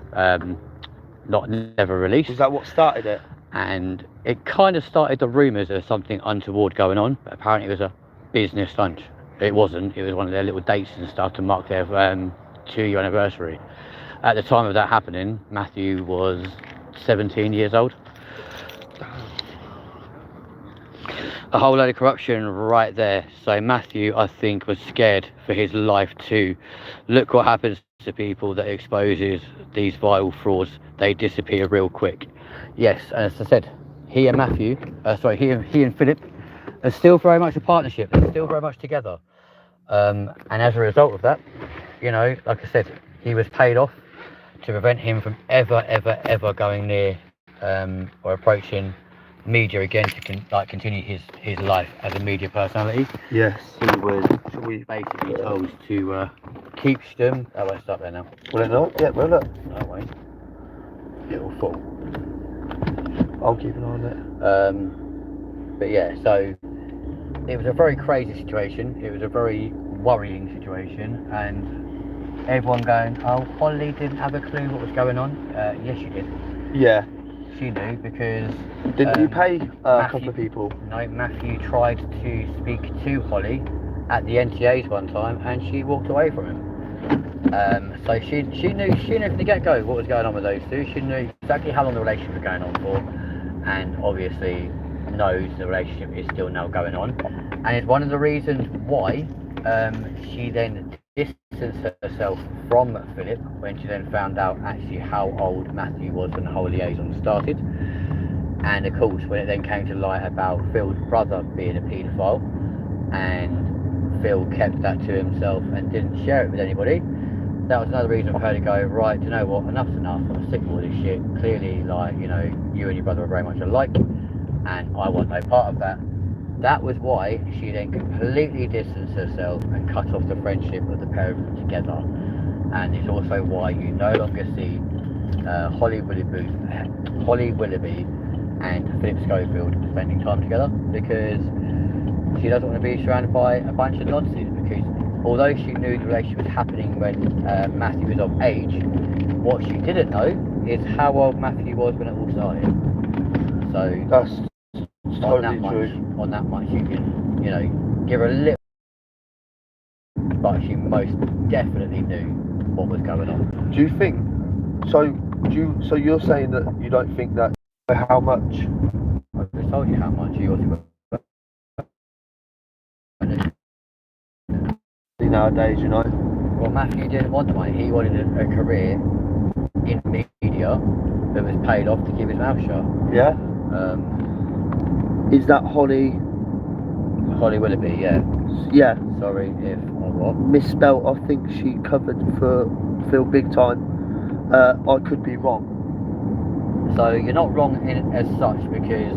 never released. Was that what started it? And it kind of started the rumours of something untoward going on, but apparently it was a business lunch. It wasn't. It was one of their little dates and stuff to mark their 2-year anniversary. At the time of that happening, Matthew was 17 years old. A whole load of corruption right there. So Matthew, I think, was scared for his life too. Look what happens to people that exposes these vile frauds. They disappear real quick. Yes, and as I said, he and Philip are still very much a partnership. They're still very much together. And as a result of that, you know, like I said, he was paid off to prevent him from ever going near or approaching media again to continue his life as a media personality. Yes. He was basically told to keep them. Oh, won't stop there now. Will it not? Yeah, will it? No, it won't. It will fall. I'll keep an eye on it. But yeah, so it was a very crazy situation. It was a very worrying situation, and everyone going, "Oh, Holly didn't have a clue what was going on." Yes, she did. Yeah. She knew because... Didn't you pay a couple of people? No, Matthew tried to speak to Holly at the NTAs one time, and she walked away from him. So she knew from the get-go what was going on with those two. She knew exactly how long the relationship was going on for, and obviously knows the relationship is still now going on. And it's one of the reasons why she then distanced herself from Philip when she then found out actually how old Matthew was when the whole liaison started. And of course, when it then came to light about Phil's brother being a paedophile, and Phil kept that to himself and didn't share it with anybody, that was another reason for her to go, right, you know what, enough's enough, I'm sick of all this shit. Clearly, like, you know, you and your brother are very much alike, and I want no part of that. That was why she then completely distanced herself and cut off the friendship of the pair of them together. And it's also why you no longer see Holly Willoughby and Philip Schofield spending time together, because she doesn't want to be surrounded by a bunch of nonsense. Because although she knew the relationship was happening when Matthew was of age, what she didn't know is how old Matthew was when it all started. So That's totally true. On that much you can, you know, give her a little, but she most definitely knew what was going on. Do you think? So you're saying that you don't think that how much? I've just told you how much you also. Nowadays, you know. Well, Matthew didn't want the money. He wanted a career in media that was paid off to keep his mouth shut. Yeah. Is that Holly Willoughby? Yeah. Yeah. Sorry if or what? Misspelt. I think she covered for Phil big time. I could be wrong. So you're not wrong in as such, because,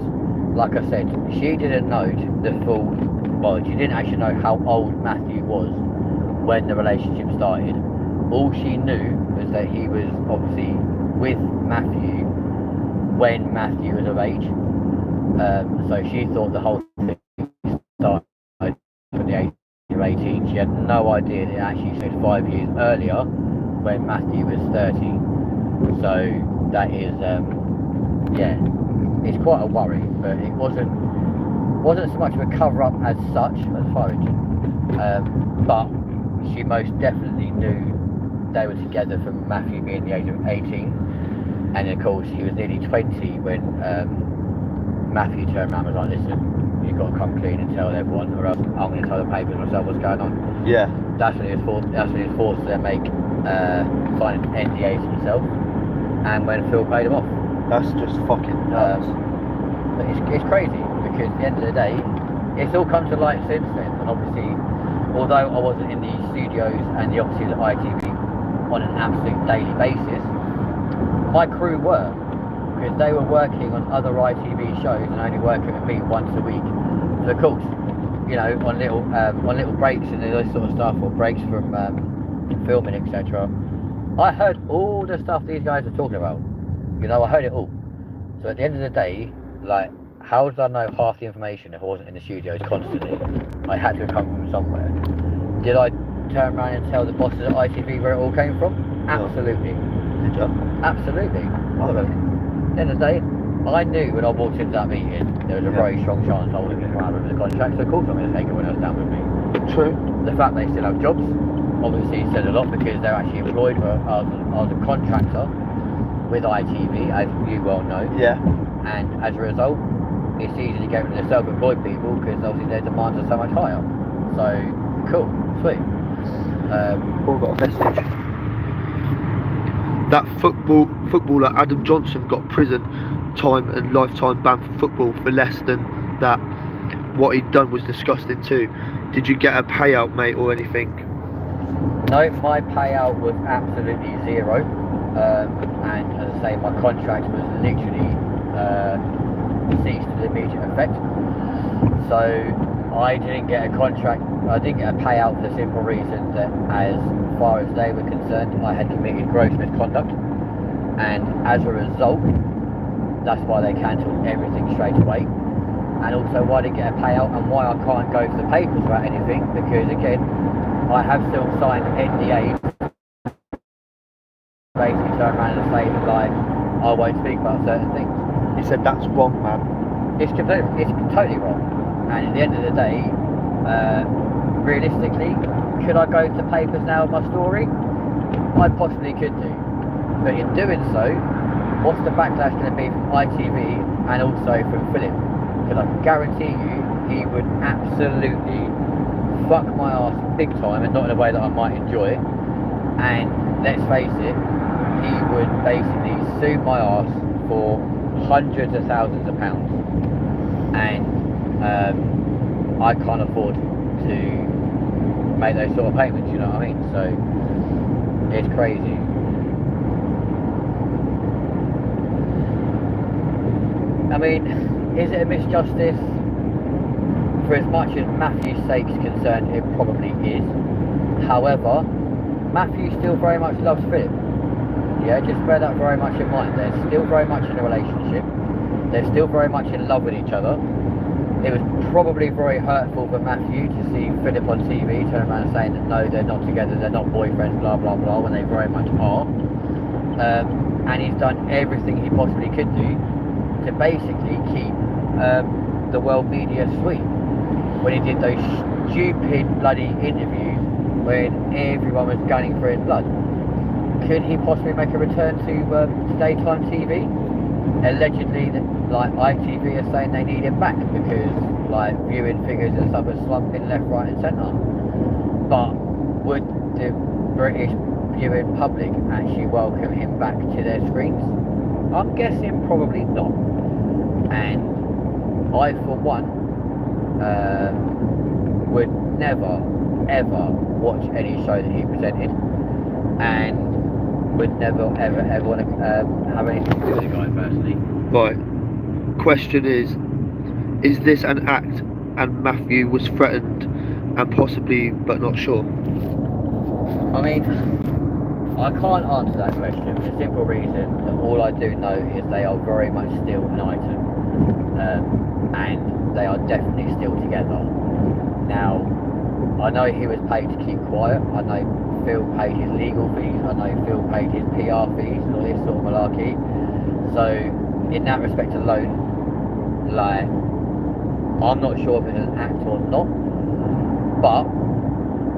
like I said, she didn't know the full. Well, she didn't actually know how old Matthew was when the relationship started. All she knew was that he was obviously with Matthew when Matthew was of age. So she thought the whole thing started from the age of 18. She had no idea that it actually started 5 years earlier when Matthew was 30. So that is, yeah, it's quite a worry, but it wasn't so much of a cover-up as such as far as, but she most definitely knew they were together from Matthew being the age of 18, and of course he was nearly 20 when Matthew turned around and was like, listen, you've got to come clean and tell everyone, or else I'm going to tell the papers myself what's going on. Yeah. That's when he was forced to make sign NDAs himself, and when Phil paid him off. That's just fucking nuts. But it's crazy, because at the end of the day, it's all come to light since then. And obviously, although I wasn't in the studios and the offices at ITV on an absolute daily basis, my crew were, because they were working on other ITV shows and only working with me once a week. So of course, you know, on little breaks and those sort of stuff, or breaks from filming, etc. I heard all the stuff these guys were talking about. You know, I heard it all. So at the end of the day, like, how did I know half the information if I wasn't in the studios constantly? I had to come from somewhere. Did I turn around and tell the bosses at ITV where it all came from? Absolutely. Did you? Absolutely. At the end of the day, I knew when I walked into that meeting, there was a very strong chance I was going to come out with the contract, so of course I'm going to take everyone else down with me. True. The fact they still have jobs obviously said a lot, because they're actually employed. I was a contractor with ITV, as you well know. Yeah. And as a result, it's easy to get rid of the self-employed people, because obviously their demands are so much higher. So, cool, sweet. All got a message. That footballer Adam Johnson got prison time and lifetime ban for football for less than that. What he'd done was disgusting too. Did you get a payout, mate, or anything? No, my payout was absolutely zero. And as I say, my contract was literally ceased with immediate effect. So I didn't get a contract. I didn't get a payout for the simple reason that, as far as they were concerned, I had committed gross misconduct, and as a result, that's why they cancelled everything straight away. And also why I didn't get a payout, and why I can't go to the papers about anything, because again, I have still signed NDAs. Basically turn around and say that, like, I won't speak about certain things. He said that's wrong, man. It's totally wrong. And at the end of the day, realistically, could I go to the papers now with my story? I possibly could do. But in doing so, what's the backlash going to be from ITV and also from Philip? Because I can guarantee you, he would absolutely fuck my ass big time, and not in a way that I might enjoy. And let's face it, he would basically sue my ass for hundreds of thousands of pounds, and I can't afford to make those sort of payments, you know what I mean? So it's crazy. I mean, is it a misjustice? For as much as Matthew's sake's concerned, it probably is. However, Matthew still very much loves Philip. yeah, just bear that very much in mind. They're still very much in a relationship. They're still very much in love with each other. It was probably very hurtful for Matthew to see Philip on TV turn around saying that no, they're not together, they're not boyfriends, blah blah blah, when they very much are. And he's done everything he possibly could do to basically keep the world media sweet. When he did those stupid bloody interviews when everyone was gunning for his blood, could he possibly make a return to daytime TV? Allegedly, like ITV are saying they need him back because like viewing figures and stuff are slumping left, right and centre. But would the British viewing public actually welcome him back to their screens? I'm guessing probably not. And I, for one, would never ever watch any show that he presented, and would never ever want to have anything to do with the guy personally. Right. Question is this an act and Matthew was threatened and possibly but not sure? I mean, I can't answer that question for the simple reason that all I do know is they are very much still an item, and they are definitely still together. Now, I know he was paid to keep quiet. I know Phil paid his legal fees. I know Phil paid his PR fees and all this sort of malarkey. So, in that respect alone, like, I'm not sure if it's an act or not, but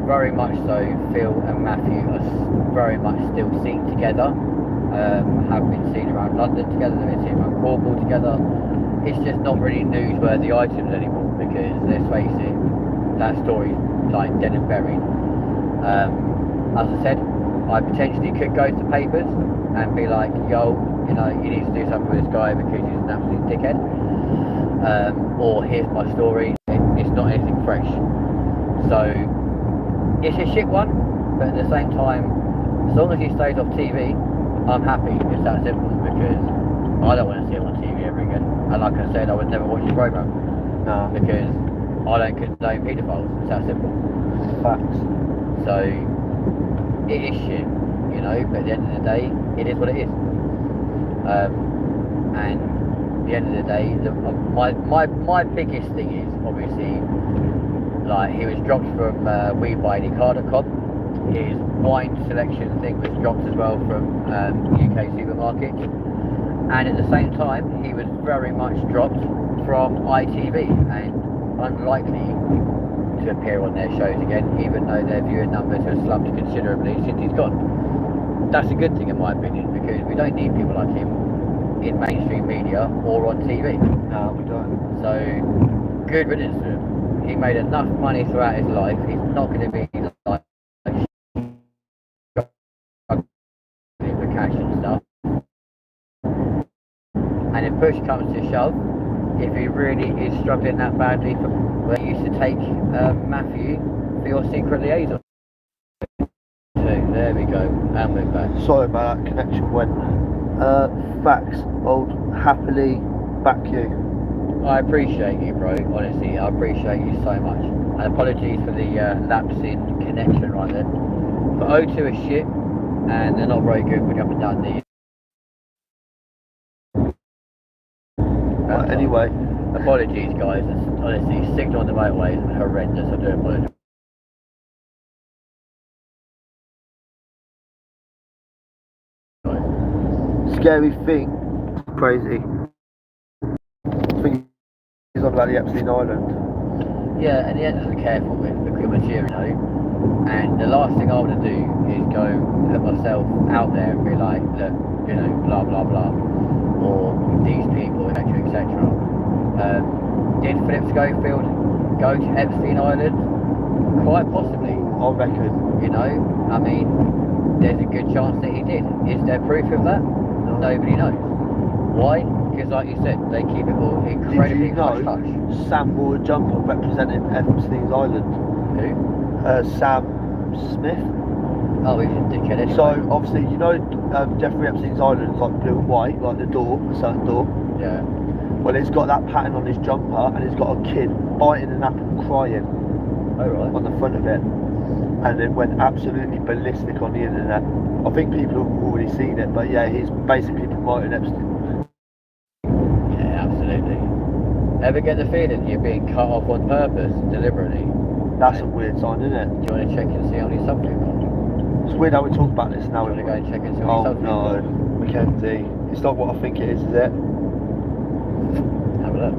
very much so, Phil and Matthew are very much still seen together. Have been seen around London together. They've been seen around Cornwall together. It's just not really newsworthy items anymore because, let's face it, that story's like dead and buried. As I said, I potentially could go to papers and be like, yo, you know, you need to do something with this guy because he's an absolute dickhead. Or here's my story. It's not anything fresh. So it's a shit one, but at the same time, as long as he stays off TV, I'm happy. It's that simple because I don't want to see him on TV ever again. And like I said, I would never watch his programme. No. Because I don't condone paedophiles. It's that simple. Facts. So it is shit, you know, but at the end of the day, it is what it is. And at the end of the day, my biggest thing is obviously, like, he was dropped from WeBuyAnyCar.com. His wine selection thing was dropped as well from UK supermarkets, and at the same time he was very much dropped from ITV and unlikely to appear on their shows again, even though their viewing numbers have slumped considerably since he's gone. That's a good thing in my opinion, because we don't need people like him in mainstream media or on TV. No, we don't. So good riddance to him. He made enough money throughout his life. He's not going to be like for cash and stuff. And if push comes to shove, if he really is struggling that badly, well, you used to take Matthew for your secret liaison. So there we go, and we're back. Sorry about that, connection went. Facts, old, happily back you. I appreciate you, bro. Honestly, I appreciate you so much. And apologies for the lapse in connection right there. But O2 is shit, and they're not very good with up and down the. Anyway. Apologies, guys. It's, honestly, signal on the motorway is horrendous. I do apologise. Scary thing, crazy. I think he's on about the Epstein Island. Yeah, and he isn't careful with the material, you know. And the last thing I want to do is go put myself out there and be like, look, you know, blah blah blah, or these people, etc., etc. Did Philip Schofield go to Epstein Island? Quite possibly. I reckon. You know, I mean, there's a good chance that he did. Is there proof of that? No. Nobody knows. Why? Because, like you said, they keep it all incredibly hush-hush. Sam wore a jumper representing Epstein's Island. Who? Sam Smith. Oh, he's a dickhead anyway. So, obviously, you know, Jeffrey Epstein's Island is like blue and white, like the door, a certain door. Yeah. Well, he's got that pattern on his jumper, and he's got a kid biting an apple crying. Oh, right. On the front of it. and it went absolutely ballistic on the internet. I think people have already seen it, but yeah, he's basically promoting Epstein. Yeah, absolutely. Ever get the feeling you're being cut off on purpose, deliberately? That's a weird sign, isn't it? Do you want to check and see how many subs we've got? It's weird how we talk about this now. Do you want to go and check and see how many subs we've got? Oh no, Mackenzie, it's not what I think it is it? Have a look.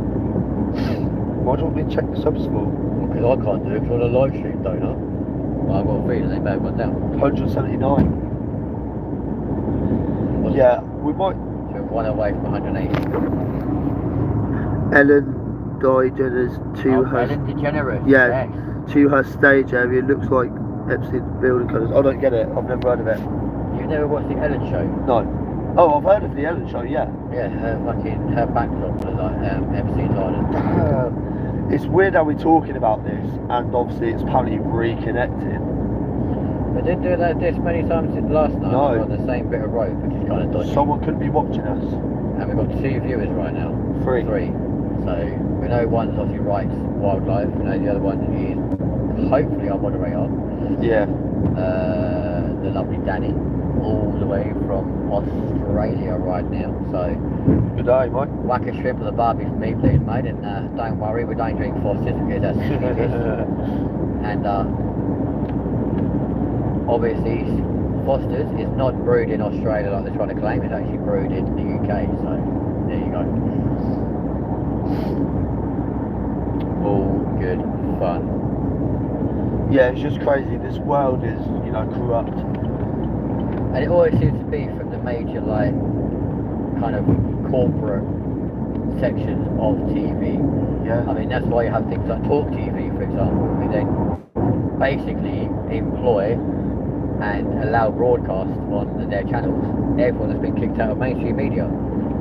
Why do you want me to check the subs for? Because I can't do it because I'm on a live stream, don't I? Well, I've got a feeling they may have gone down. 179. Yeah, we might. So we're one away from 180. Ellen DeGeneres to her. Ellen DeGeneres. Yeah, yes. to her stage area. It looks like Epstein's building colours. I don't get it. I've never heard of it. You've never watched the Ellen show? No. Oh, I've heard of the Ellen show. Yeah. Yeah, her backdrop was like Epstein's Island. It's weird how we're talking about this, and obviously it's apparently reconnecting. We didn't do that this many times last night. No. On the same bit of road, which is kind of dodgy. Someone could be watching us. And we've got 2 viewers right now. 3. 3. So we know one's obviously Rights Wildlife. We know the other one is hopefully our moderator. Yeah. The lovely Danny, all the way from Australia right now. So Good day, mate. whack a shrimp with a barbie for me, please, mate. And don't worry, we don't drink Fosters because that's and obviously Fosters is not brewed in Australia like they're trying to claim. It's actually brewed in the UK. So there you go. All good fun. Yeah, it's just crazy. This world is, corrupt. And it always seems to be from the major, like, kind of corporate sections of TV. Yeah. I mean, that's why you have things like Talk TV, for example. I mean, they basically employ and allow broadcast on their channels everyone that's been kicked out of mainstream media.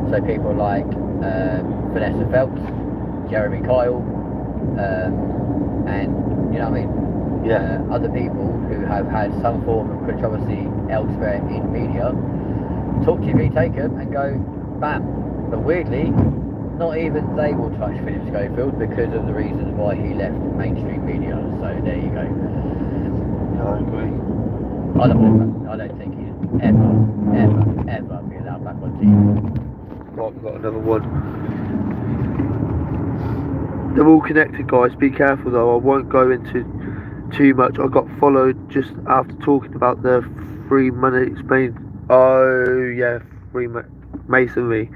So people like Vanessa Phelps, Jeremy Kyle, and, you know what I mean? Yeah. Other people who have had some form of controversy elsewhere in media, Talk TV take them and go bam. But weirdly, not even they will touch Philip Schofield because of the reasons why he left mainstream media. So there you go. Yeah, I agree. I don't think he'd ever be allowed back on TV. Right, we've got another one. They're all connected, guys. Be careful though. I won't go into too much. I got followed just after talking about the free money explained. Oh yeah, free masonry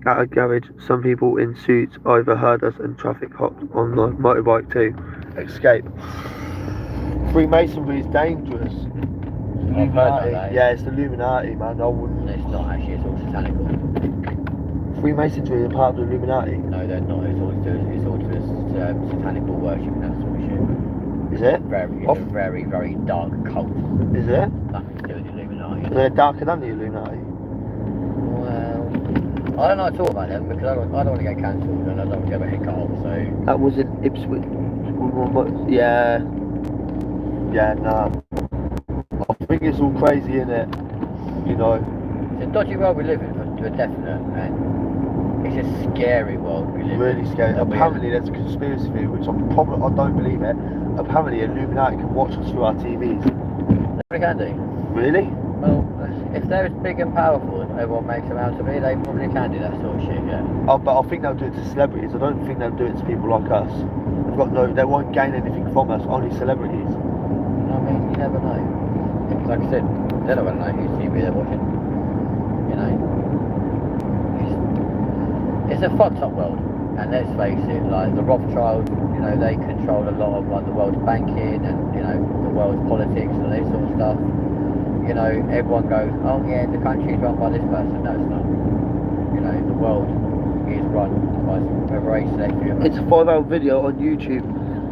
at a garage. Some people in suits overheard us and traffic hopped on the motorbike to escape. Freemasonry is dangerous. I've heard about that. Yeah, it's the Illuminati, man. I wouldn't. It's not actually. It's all satanical. Freemasonry is part of the Illuminati. No, they're not. It's all to this satanical worship and that sort of shit. Is it? It's a very, very dark cult. Is it? Nothing to do with the Illuminati. They're darker than the Illuminati. Well, I don't know at all about them because I don't want to get cancelled and I don't want to get my head cut off. So That was in Ipswich. Yeah. Yeah, nah. I think it's all crazy, innit? It's a dodgy world we live in for definite, and it's a scary world we live in. Really scary. Apparently there's a conspiracy theory, which I don't believe it. Apparently Illuminati can watch us through our TVs. They can do. Really? Well, if they're as big and powerful as everyone makes them out to be, they probably can do that sort of shit, yeah. Oh, but I think they'll do it to celebrities. I don't think they'll do it to people like us. They won't gain anything from us, only celebrities. I mean, you never know. Like I said, they don't want to know whose TV they're watching. It's a fucked up world. And let's face it, like the Rothschilds, they control a lot of like the world's banking and, the world's politics and this sort of stuff. Everyone goes, oh yeah, the country's run by this person. No, it's not. The world is run by a very select few. It's a 5-hour video on YouTube.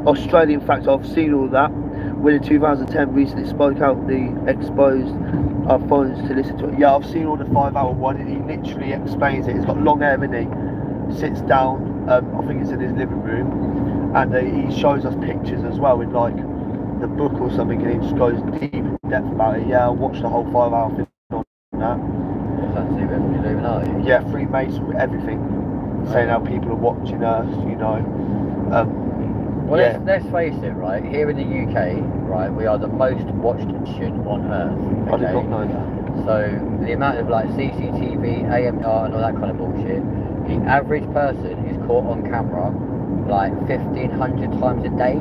Australia, in fact, I've seen all that. When in 2010 recently spoke out the exposed our phones to listen to it. Yeah, I've seen all the 5-hour one and he literally explains it. He's got long hair, isn't he? Sits down, I think it's in his living room, and he shows us pictures as well in like the book or something, and he just goes deep in depth about it. Yeah, I watched the whole 5-hour video on that. What's that to do with the Illuminati? Yeah, Freemasonry, everything. Saying how people are watching us, Well, Well, Yeah. let's face it, right? Here in the UK, right, we are the most watched nation on earth. I did Okay? not know that. So the amount of like CCTV, AMR, and all that kind of bullshit, the average person is caught on camera like 1,500 times a day.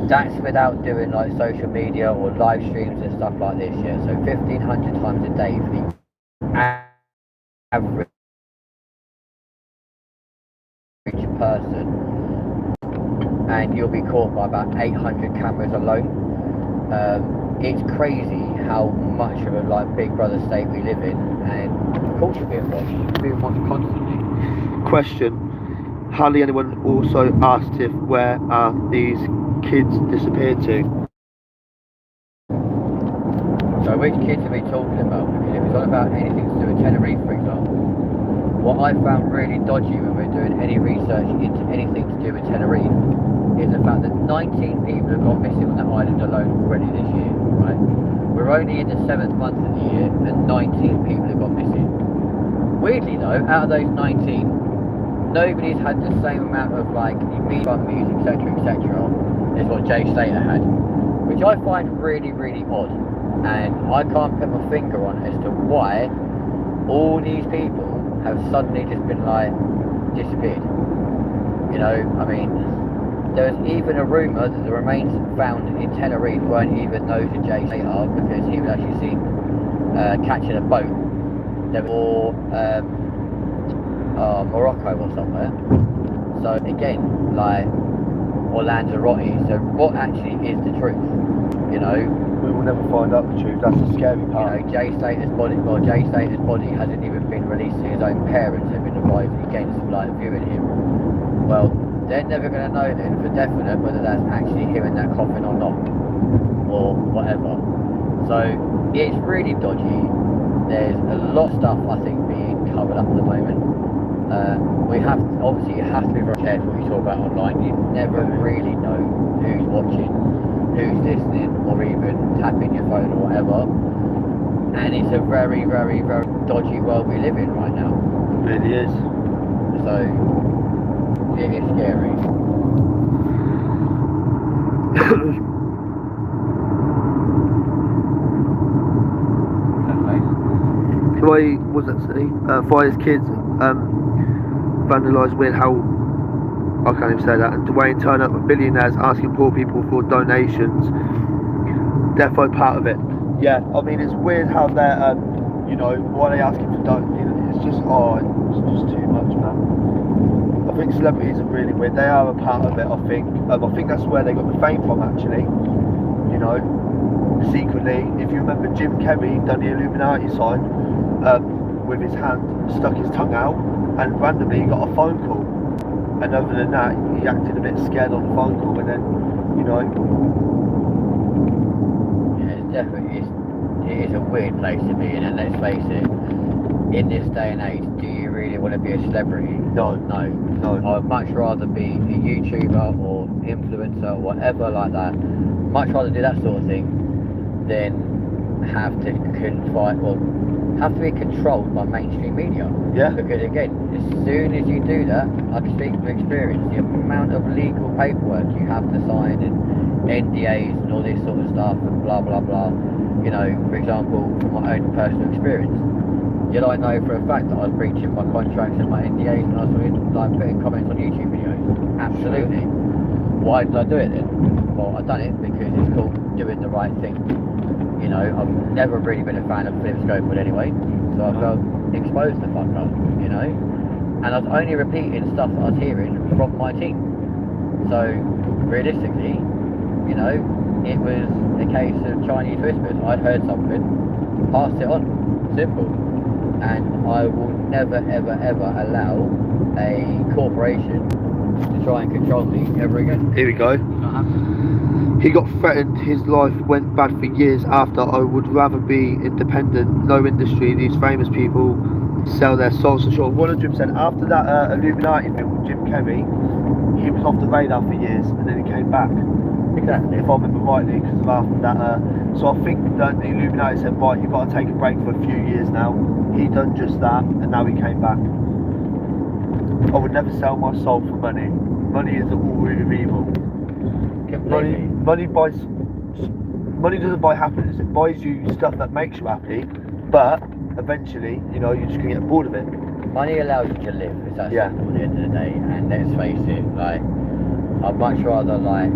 That's without doing like social media or live streams and stuff like this. Yeah. So 1,500 times a day for the average person. And you'll be caught by about 800 cameras alone. It's crazy how much of a like Big Brother state we live in, and of course you're being watched constantly. Question: hardly anyone also asked if where are these kids disappeared to? So which kids are we talking about? Because if it's not about anything to do with Tenerife, for example, what I found really dodgy when we're doing any research into anything to do with Tenerife is the fact that 19 people have gone missing on that island alone already this year, right? We're only in the 7th month of the year and 19 people have gone missing. Weirdly though, out of those 19, nobody's had the same amount of like media, music, etc, as what Jay Slater had, which I find really, really odd. And I can't put my finger on as to why all these people have suddenly just been like disappeared. You know, I mean, there's even a rumour that the remains found in Tenerife weren't even those of Jay Slater, because he was actually seen catching a boat. They were Morocco or somewhere. So again, like, or Lanzarote. So what actually is the truth? You know, We will never find out the truth. That's the scary part. you know, Jay Slater's body hasn't even been released to his own parents. Have been advised against like viewing him. Well, they're never going to know then for definite whether that's actually him in that coffin or not, or whatever. So it's really dodgy. There's a lot of stuff I think being covered up at the moment. You have to be very careful what you talk about online. You never really know who's watching, who's listening, or even tapping your phone or whatever. And it's a very, very, very dodgy world we live in right now. It really is. So it is scary. Why was that say? Fire's kids vandalised with how I can't even say that. And Dwayne turn up with billionaires asking poor people for donations. Defo part of it. Yeah, I mean it's weird how they're you know, why they asking for donations. It's just it's just too much, man. I think celebrities are really weird. They are a part of it. I think that's where they got the fame from actually. You know, secretly, if you remember, Jim Carrey done the Illuminati sign with his hand, stuck his tongue out, and randomly he got a phone call. And other than that, he acted a bit scared on the phone call, and then, you know. Yeah, it's definitely it is a weird place to be in, and let's face it, in this day and age, do you really want to be a celebrity? No. I'd much rather be a YouTuber or influencer or whatever like that. Much rather do that sort of thing than have to be controlled by mainstream media. Yeah. Because again, as soon as you do that, I can speak from experience, the amount of legal paperwork you have to sign and NDAs and all this sort of stuff and blah blah blah. You know, for example, from my own personal experience, did I know for a fact that I was breaching my contracts and my NDAs when I was putting comments on YouTube videos? Absolutely. Why did I do it then? Well, I done it because it's called doing the right thing. You know, I've never really been a fan of Flip Scopewood anyway, so I felt exposed the fuck up, you know? And I was only repeating stuff that I was hearing from my team. So, realistically, you know, it was a case of Chinese whispers. I'd heard something, passed it on, simple. And I will never, ever, ever allow a corporation to try and control me ever again. Here we go. He got threatened, his life went bad for years after. I would rather be independent, no industry. These famous people sell their souls for sure. 100%. After that Illuminati film with Jim Carrey, he was off the radar for years and then he came back. Exactly. If I remember rightly, because of after that. So I think that the Illuminati said, right, you've got to take a break for a few years now. He done just that and now he came back. I would never sell my soul for money. Money is the all root of evil. Completely. Money doesn't buy happiness. It buys you stuff that makes you happy, but eventually, you know, you're just gonna get bored of it. Money allows you to live. It's that Yeah. simple at the end of the day. And let's face it, like, I'd much rather like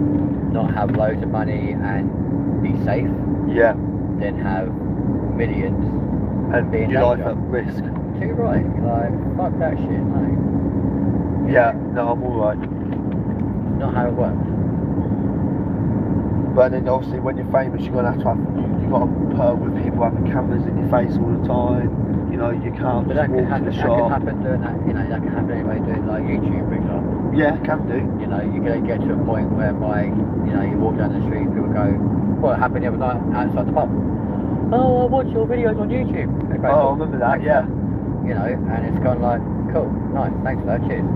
not have loads of money and be safe Yeah. than have millions And be in your life danger. at risk. Too right. Like, fuck that shit. No. Yeah. No, I'm all right. It's not how it works. But then obviously when you're famous, you're gonna have to you got to put up with people having cameras in your face all the time. You know, you can't But just that walk can to the happen. That can shop. happen doing that. You know, that can happen anyway doing like YouTube, for example. Yeah, can do. You know, you can get to a point whereby, you know, you walk down the street, people go, "What happened the other night outside the pub? Oh, I watch your videos on YouTube." Okay, Oh, I cool. remember that. Thanks Yeah. for that. You know, and it's kind of like, cool, nice, thanks for that, cheers.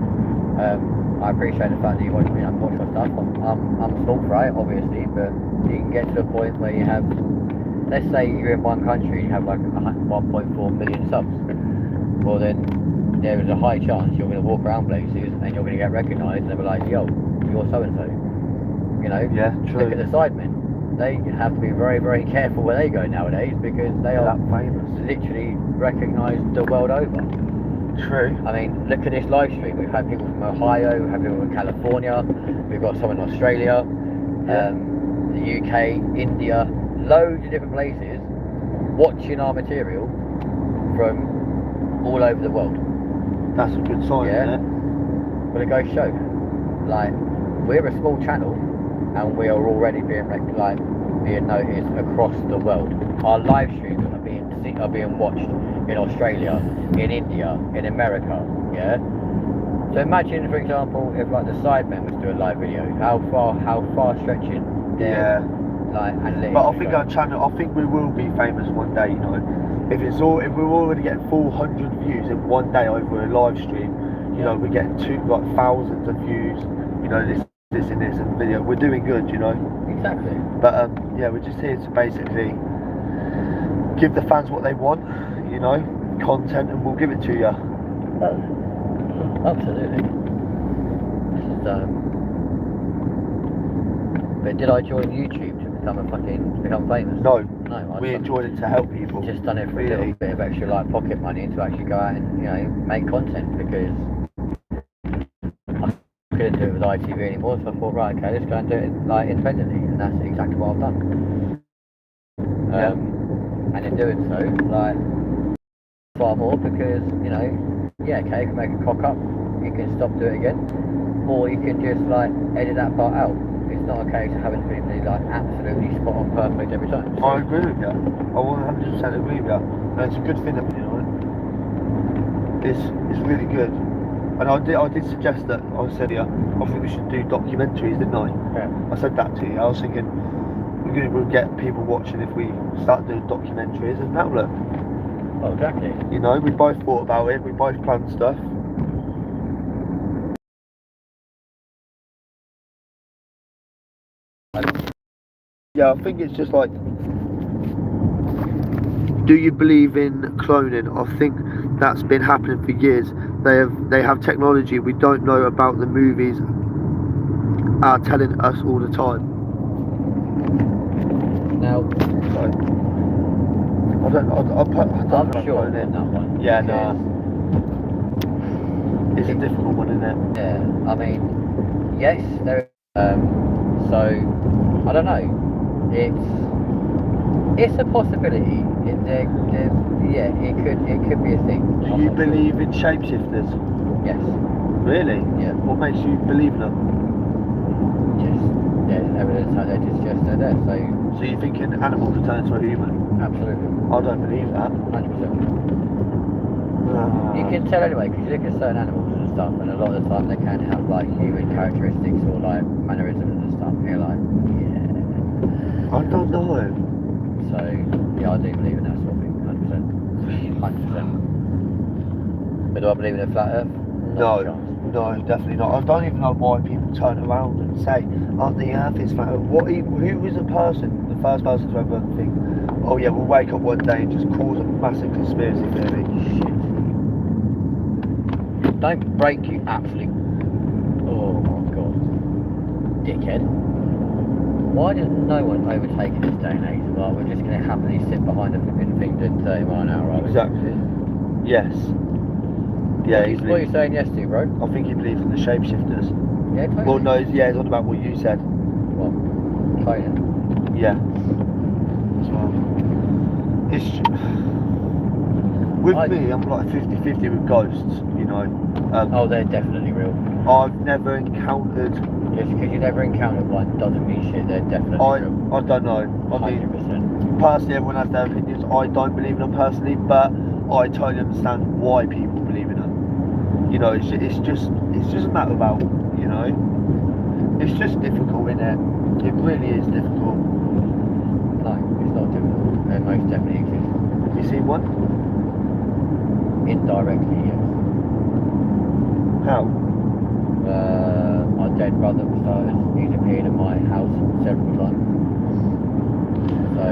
I appreciate the fact that you watch my stuff. I'm small fry, obviously, but you can get to a point where you have, let's say you're in one country, you have like 1.4 million subs. Well then, there is a high chance you're going to walk around places and you're going to get recognised and they'll be like, yo, you're so-and-so. You know? Yeah, true. Look at the sidemen. They have to be very, very careful where they go nowadays because they They're are that famous. literally recognised the world over. True. I mean, look at this live stream. We've had people from Ohio, we've had people from California, we've got some in Australia, Yeah. the UK, India, loads of different places watching our material from all over the world. That's a good sign, Yeah. isn't it? But it goes to show, like, we're a small channel and we are already being being noticed across the world. Our live streams are being watched in Australia, in India, in America, yeah? So imagine, for example, if like the Sidemen was to do a live video, how far stretching their like analytics. But I think our channel, I think we will be famous one day, you know. If we're already getting 400 views in one day over a live stream, you know, we're getting thousands of views, you know, this and video. We're doing good, you know. Exactly. But yeah, we're just here to basically give the fans what they want, you know, content, and we'll give it to you. Absolutely. But did I join YouTube to become famous? No, No. we enjoyed it to help people. Just done it for really. a little bit of extra like pocket money to actually go out and, you know, make content because I couldn't do it with ITV anymore. So I thought, right, okay, let's go and do it like independently, and that's exactly what I've done. And in doing so, like, far more because, you know, yeah, okay, you can make a cock up, you can stop doing it again, or you can just like edit that part out. It's not a case of having to be like absolutely spot on perfect every time. So, I agree with you. I 100% agree with you. And it's a good thing, you know. It's really good. And I did suggest that. I said, yeah, I think we should do documentaries, didn't I? yeah. I said that to you. I was thinking we'll get people watching if we start doing documentaries, and now look. Oh, exactly. You know, we both thought about it. We both planned stuff. Yeah, I think it's just like, do you believe in cloning? I think that's been happening for years. They have technology we don't know about. The movies are telling us all the time. Now, I don't know I'm sure on cloning. that one. Yeah, no. It's a difficult one, isn't it? Yeah, I mean, yes, there. So I don't know. It's a possibility. Yeah, it could be a thing. Do you believe in shapeshifters? Yes. Really? Yeah. What makes you believe in them? Just there's evidence that they're there. So you think an animal could turn into a human? Absolutely. I don't believe that. 100%. You can tell anyway because you look at certain animals and stuff, and a lot of the time they can have like human characteristics or like mannerisms and stuff. And you're like, yeah. I don't know. So yeah, I do believe in that sort of thing, 100%. But do I believe in a flat Earth? No, definitely not. I don't even know why people turn around and say, "Oh, the Earth is flat." Who was the first person to ever think, "Oh yeah, we'll wake up one day and just cause a massive conspiracy theory"? Shit. Don't break, you absolute. Oh my god. dickhead. Why does no one overtake in this day and age? Like, we're just going to happily sit behind a flipping thing doing 30 mile an hour, are we? Exactly. Yes. Yeah, what are you saying yes to, bro? I think he believes in the shapeshifters. Yeah, totally. Well, no, yeah, it's on about what you said. What? Training? Yeah. As well. With me, I'm like 50-50 with ghosts, you know. Oh, they're definitely real. I've never encountered... Just because you never encountered one doesn't mean shit, they're definitely real. I don't know. I 100%. mean, personally, everyone has their opinions. I don't believe in them personally, but I totally understand why people believe in them. You know, it's just a matter about, you know, it's just difficult, isn't it? It really is difficult. No, it's not difficult. They most definitely exist. Have you seen one? Indirectly, yes. How? My dead brother, he's appeared at my house several times. So,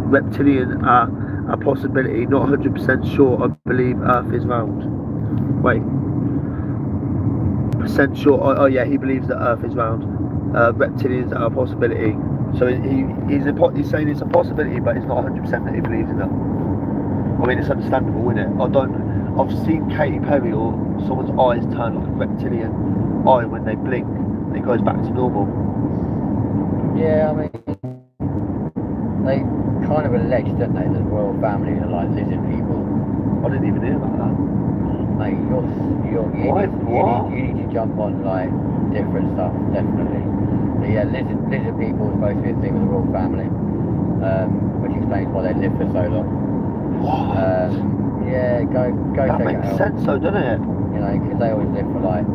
reptilian are a possibility, not 100% sure. I believe Earth is round. Wait. Percent sure. Oh yeah, he believes that Earth is round. Reptilians are a possibility. So he's saying it's a possibility, but it's not 100% that he believes in them. I mean, it's understandable, isn't it? I've seen Katy Perry or someone's eyes turn like a reptilian eye when they blink, and it goes back to normal. Yeah, I mean, they kind of alleged, don't they, that the royal family are like lizard people. I didn't even hear about that. Mate, you need to jump on like different stuff, definitely. But yeah, lizard people are supposed to be a thing with the royal family, which explains why they live for so long. What? Yeah, go that check it out. That makes sense though, doesn't it? You know, because they always live for like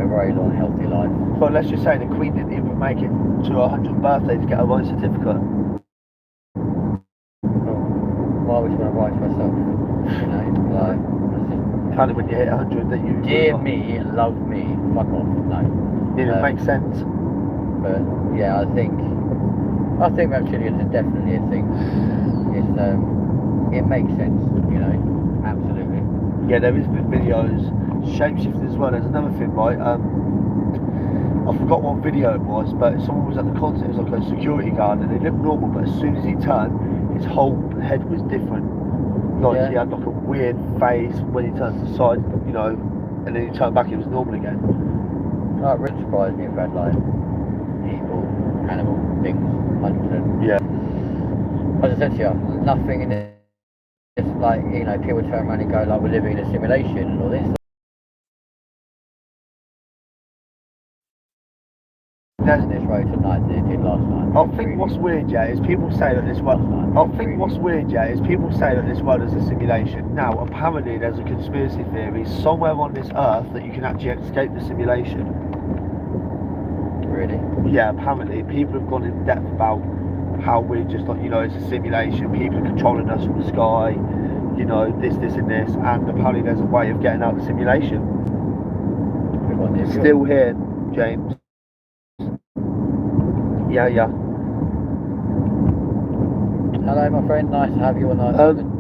a very long, healthy life. But let's just say the Queen didn't even make it to her 100th birthday to get her own certificate. Well, why would you want to write to herself? You know, like, kind of when you hit 100 that you... Dear me, love me, fuck off, no. It makes sense. But yeah, I think reptilians are definitely a thing. It makes sense, you know, absolutely. Yeah, there is videos, shapeshifters as well. There's another thing, right? I forgot what video it was, but someone was at the concert. It was like a security guard, and it looked normal, but as soon as he turned, his whole head was different. Like he had like a weird face when he turned to the side, you know, and then he turned back, it was normal again. Oh, it really surprised me if I had like people, animal things, 100%. Yeah. As I said to you, nothing in it. It's like, you know, people turn around and go like, we're living in a simulation and all this. This road tonight than it did last night. I think what's weird, yeah, is people say that this world. This world is a simulation. Now, apparently, there's a conspiracy theory somewhere on this earth that you can actually escape the simulation. Really? Yeah, apparently, people have gone in depth about how we're just like, you know, it's a simulation. People are controlling us from the sky. You know, this, and this, and apparently, there's a way of getting out of the simulation. Still here, James. Yeah. Hello, my friend. Nice to have you on.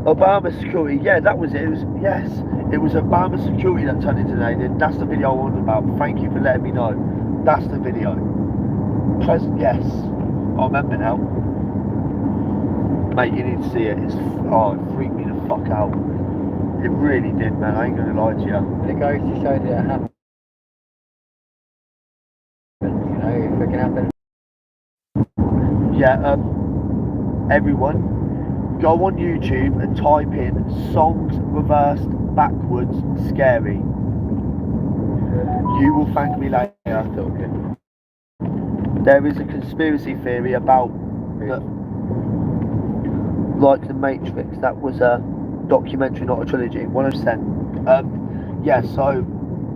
Obama security. Yeah, that was it. It was Obama security that turned into an alien. That's the video I wanted about. Thank you for letting me know. That's the video. Yes, I remember now. Mate, you need to see it. It freaked me the fuck out. It really did, man. I ain't gonna lie to you. It goes to show that it happens. You know, if it can happen. Yeah, everyone, go on YouTube and type in songs reversed backwards scary. You will thank me later. There is a conspiracy theory about like the Matrix. That was a documentary, not a trilogy. 100%. Yeah, so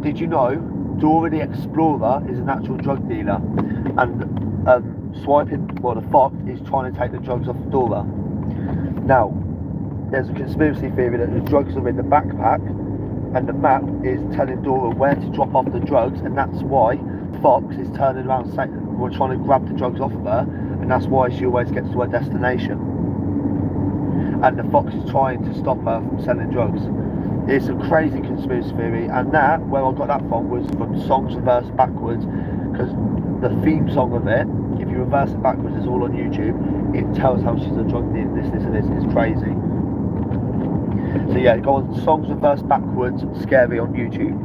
did you know Dora the Explorer is an actual drug dealer, and the fox is trying to take the drugs off Dora. Now, there's a conspiracy theory that the drugs are in the backpack, and the map is telling Dora where to drop off the drugs, and that's why Fox is turning around saying, we're trying to grab the drugs off of her, and that's why she always gets to her destination. And the fox is trying to stop her from selling drugs. It's a crazy conspiracy theory, and that, where I got that from, was from songs reversed backwards, because the theme song of it, if you reverse it backwards, it's all on YouTube, it tells how she's a drug dealer, this and this, it's crazy. So yeah, go on songs reversed backwards, scary on YouTube.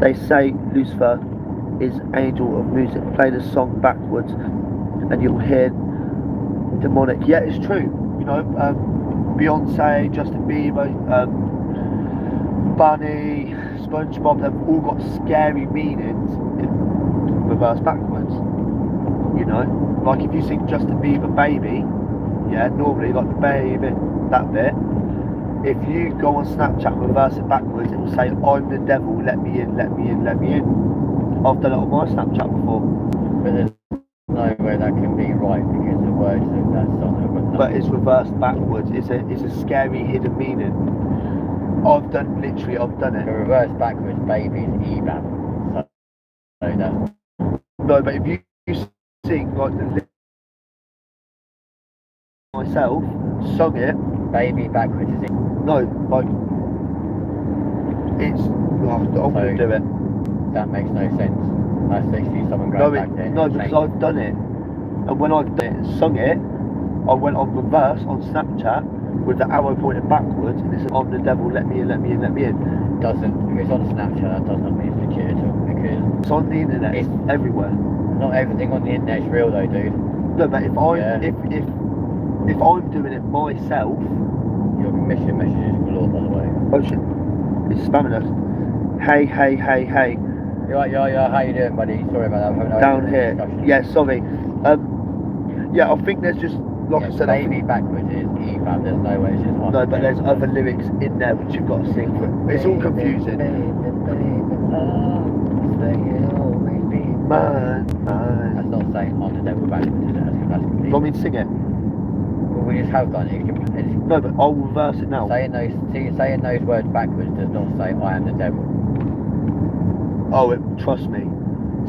They say Lucifer is angel of music, play the song backwards and you'll hear demonic. Yeah, it's true, you know, Beyonce, Justin Bieber, Bunny, SpongeBob, they've all got scary meanings in reverse backwards. You know, like if you sing Justin Bieber Baby, yeah, normally like the baby, that bit, if you go on Snapchat and reverse it backwards, it will say, I'm the devil, let me in, let me in, let me in. I've done it on my Snapchat before. But there's no way that can be right, because the words of that song have got nothing. But it's reversed backwards, it's a scary hidden meaning. I've done it. The reverse backwards baby is EBAM. So that's... No, but if you sing like the myself, sung it. Baby backwards is it? No, like it's. I'm gonna do it. That makes no sense. That's literally someone going back there. No, because I've done it, and when I've done it and sung it, I went on reverse on Snapchat with the arrow pointed backwards, and it said, "I'm the devil, let me in, let me in, let me in." Doesn't, if it's on Snapchat, that does not mean it's legit at all, because it's on the internet. It's everywhere. Not everything on the internet is real, though, dude. No, but if I'm doing it myself, you'll be missing messages galore, by the way. Oh shit! It's spamming us. Hey, hey, hey, hey. You're right, yeah. How you doing, buddy? Sorry about that. Down here. Yeah, sorry. Yeah, I think there's just, like I said, baby backwards is EBAM. There's no way it's just on. No, but there's other lyrics in there which you've got to sing for. It's all confusing. Man. That's not saying on the devil backwards, is it? That's Do you want me to sing it? Well, we just have done it. No, but I'll reverse it now. Saying those words backwards does not say I am the devil. Oh, trust me.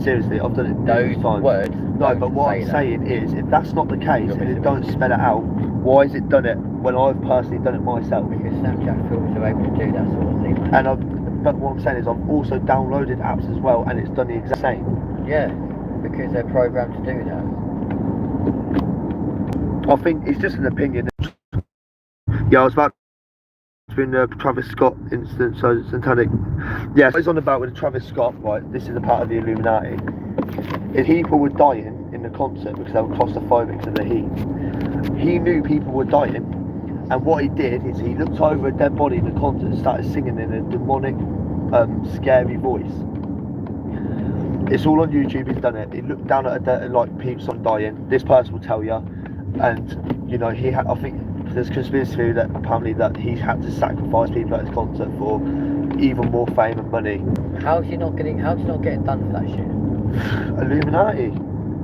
Seriously, I've done it those times. Words. No, but what I'm saying is, if that's not the case, and it don't spell it out, why has it done it when I've personally done it myself? Because Snapchat filters are able to do that sort of thing. And but what I'm saying is, I've also downloaded apps as well, and it's done the exact same. Yeah, because they're programmed to do that. I think it's just an opinion. Yeah, I was about to in the Travis Scott incident, so satanic. Yeah, so it's on about with Travis Scott, right? This is a part of the Illuminati. And people were dying in the concert because they were claustrophobic to the heat. He knew people were dying, and what he did is he looked over a dead body in the concert and started singing in a demonic, scary voice. It's all on YouTube. He's done it. He looked down at like people dying. This person will tell you, and you know he had. I think there's conspiracy theory that apparently that he's had to sacrifice people at his concert for even more fame and money. How's he not getting done for that shit? Illuminati.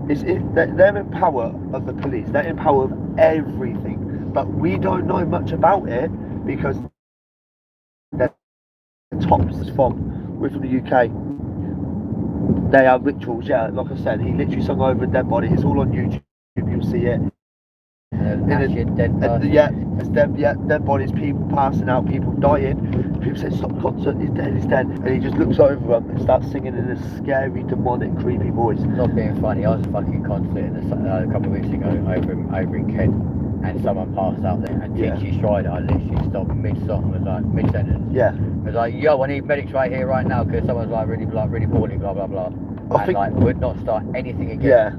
They're in power of the police. They're in power of everything, but we don't know much about it because they're tops we're from the UK. They are rituals, yeah. Like I said, he literally sung over a dead body. It's all on YouTube. You'll see it. Dead bodies, people passing out, people dying. People say, stop the concert, he's dead, he's dead. And he just looks over them and starts singing in a scary, demonic, creepy voice. Not being funny, I was a fucking concert a couple of weeks ago over in Kent, and someone passed out there, and T.G. Strider, I literally stopped mid-song, was like, mid-sentence. Yeah. I was like, yo, I need medics right here, right now, because someone's like really poorly, blah, blah, blah. And would not start anything again. Yeah.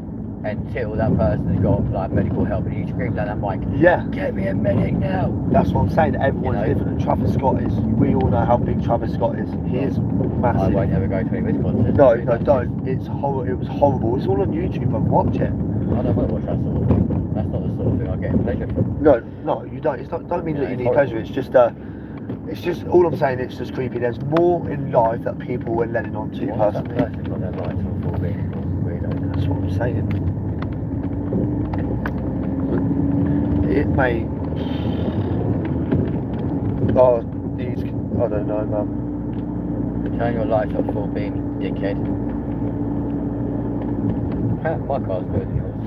Until that person has got like medical help, and he screams down that mic, yeah, get me a medic now. That's what I'm saying, everyone's different, and Travis Scott is, we all know how big Travis Scott is. He is massive. I won't ever go to any of his concerts. No, don't. It was horrible. It's all on YouTube, but watch it. I don't want to watch that sort of thing. That's not the sort of thing I get pleasure from. No, you don't. It's not. Don't mean that you need pleasure. It's just all I'm saying. It's just creepy. There's more in life that people were letting on to personally. That's what I'm saying. It may. Oh, these. I don't know, man. Turn your lights off for being dickhead. My car's good than yours.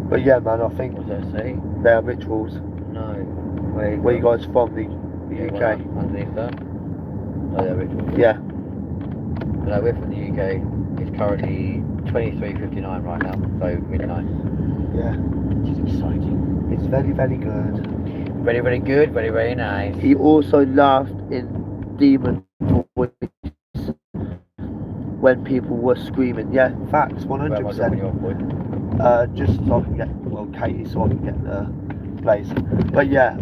But yeah, man, I think. What does that say? They are rituals. No. Where you guys from? The UK? Underneath that. Oh, yeah, Richmond. Yeah. No, we're from the UK. It's currently 23:59 right now, so midnight. Yeah. Which is exciting. It's very, very good. Very, very good. Very, very nice. He also laughed in demon voice when people were screaming. Yeah, facts, 100%. Just so I can get, well, Katie, so I can get the place. But yeah,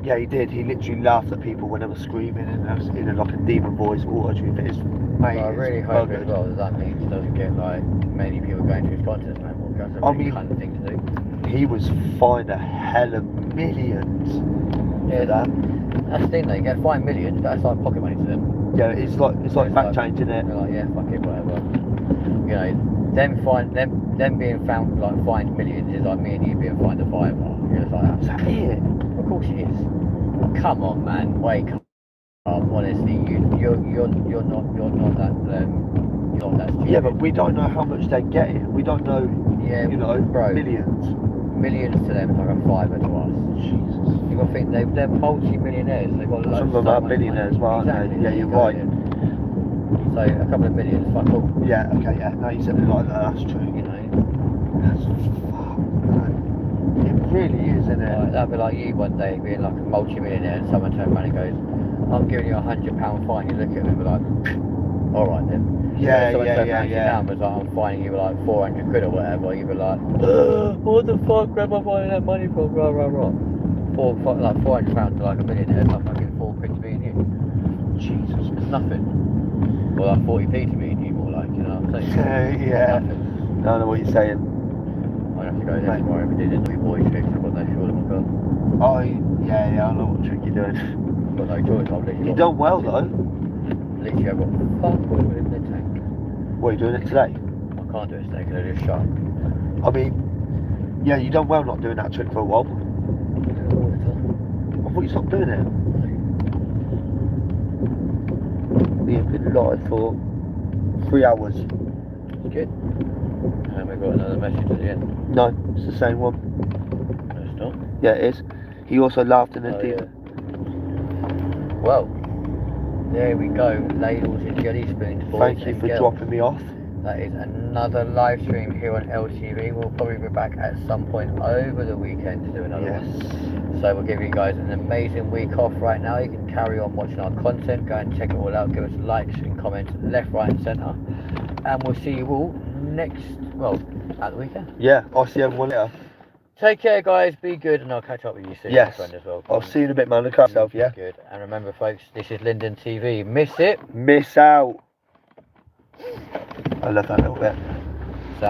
yeah, he did. He literally laughed at people when they were screaming, and it was in like a demon voice, auto-tune. But mate, I really hope as well that means he doesn't get like many people going to his concerts no more. That's a really kind of thing to do. He was fined a hell of millions for that. That's the thing, though. You get fined millions, but that's like pocket money to them. Yeah, it's like fact change, isn't it? They're like, yeah, fuck it, whatever. You know, them being found like fined millions is like me and you being fined a fiver. You're just like, Is that it? Of course it is. Come on, man, wake up. Honestly, you're not that stupid. Yeah, but we don't know how much they're getting. We don't know. Yeah, you know, bro. Millions To them is like a fiver to us. Jesus. You got to think they're multi-millionaires. They've got loads. Some of them are billionaires, well, aren't they? Yeah, you're right. So a couple of millions, fuck all. Yeah, okay, yeah. No, you said it like that. That's true. You know. That's fuck, man. It really is, isn't it? Like, that'd be like you one day being like a multi-millionaire, and someone turns around and goes, "I'm giving you £100 fine." You look at them and be like, "All right then." Yeah, someone yeah, turned yeah, around to you yeah. now and was like, "I'm fining you like 400 quid or whatever." You'd be like, "What the fuck? Where am I finding that money from?" Rah rah rah. Like £400 to like a millionaire, like fucking 4 quid to me and you. Jesus, It's nothing. Or like 40p to me and you, more like, you know what I'm saying? yeah. Nothing. I don't know what you're saying. I'd have to go there tomorrow if we did it. We boys tricks. I've got no short of myself. Oh, yeah, I know what trick you're doing. I've got no choice. I've literally You've done well though. Literally, I've got fuck all in the tank. What, are you doing it today? I can't do it today because I just shut. I mean, yeah, you done well not doing that trick for a while. All the time. I thought you stopped doing it. We've been live for 3 hours. It's good. And we've got another message at the end. No, it's the same one. No, it's not. Yeah, it is. He also laughed in the deep. Yeah. Well, there we go. Ladles and jelly spoons. Thank you for dropping me off. That is another live stream here on LTV. We'll probably be back at some point over the weekend to do another one. So we'll give you guys an amazing week off right now. You can carry on watching our content. Go and check it all out. Give us likes and comments left, right and centre. And we'll see you all at the weekend. Yeah, I'll see everyone later. Take care, guys. Be good, and I'll catch up with you soon. Yes. My friend, as well. I'll see you in a bit, man. Look after yourself, yeah? Good. And remember, folks, this is LindenTV. Miss it? Miss out. I love that little bit. So,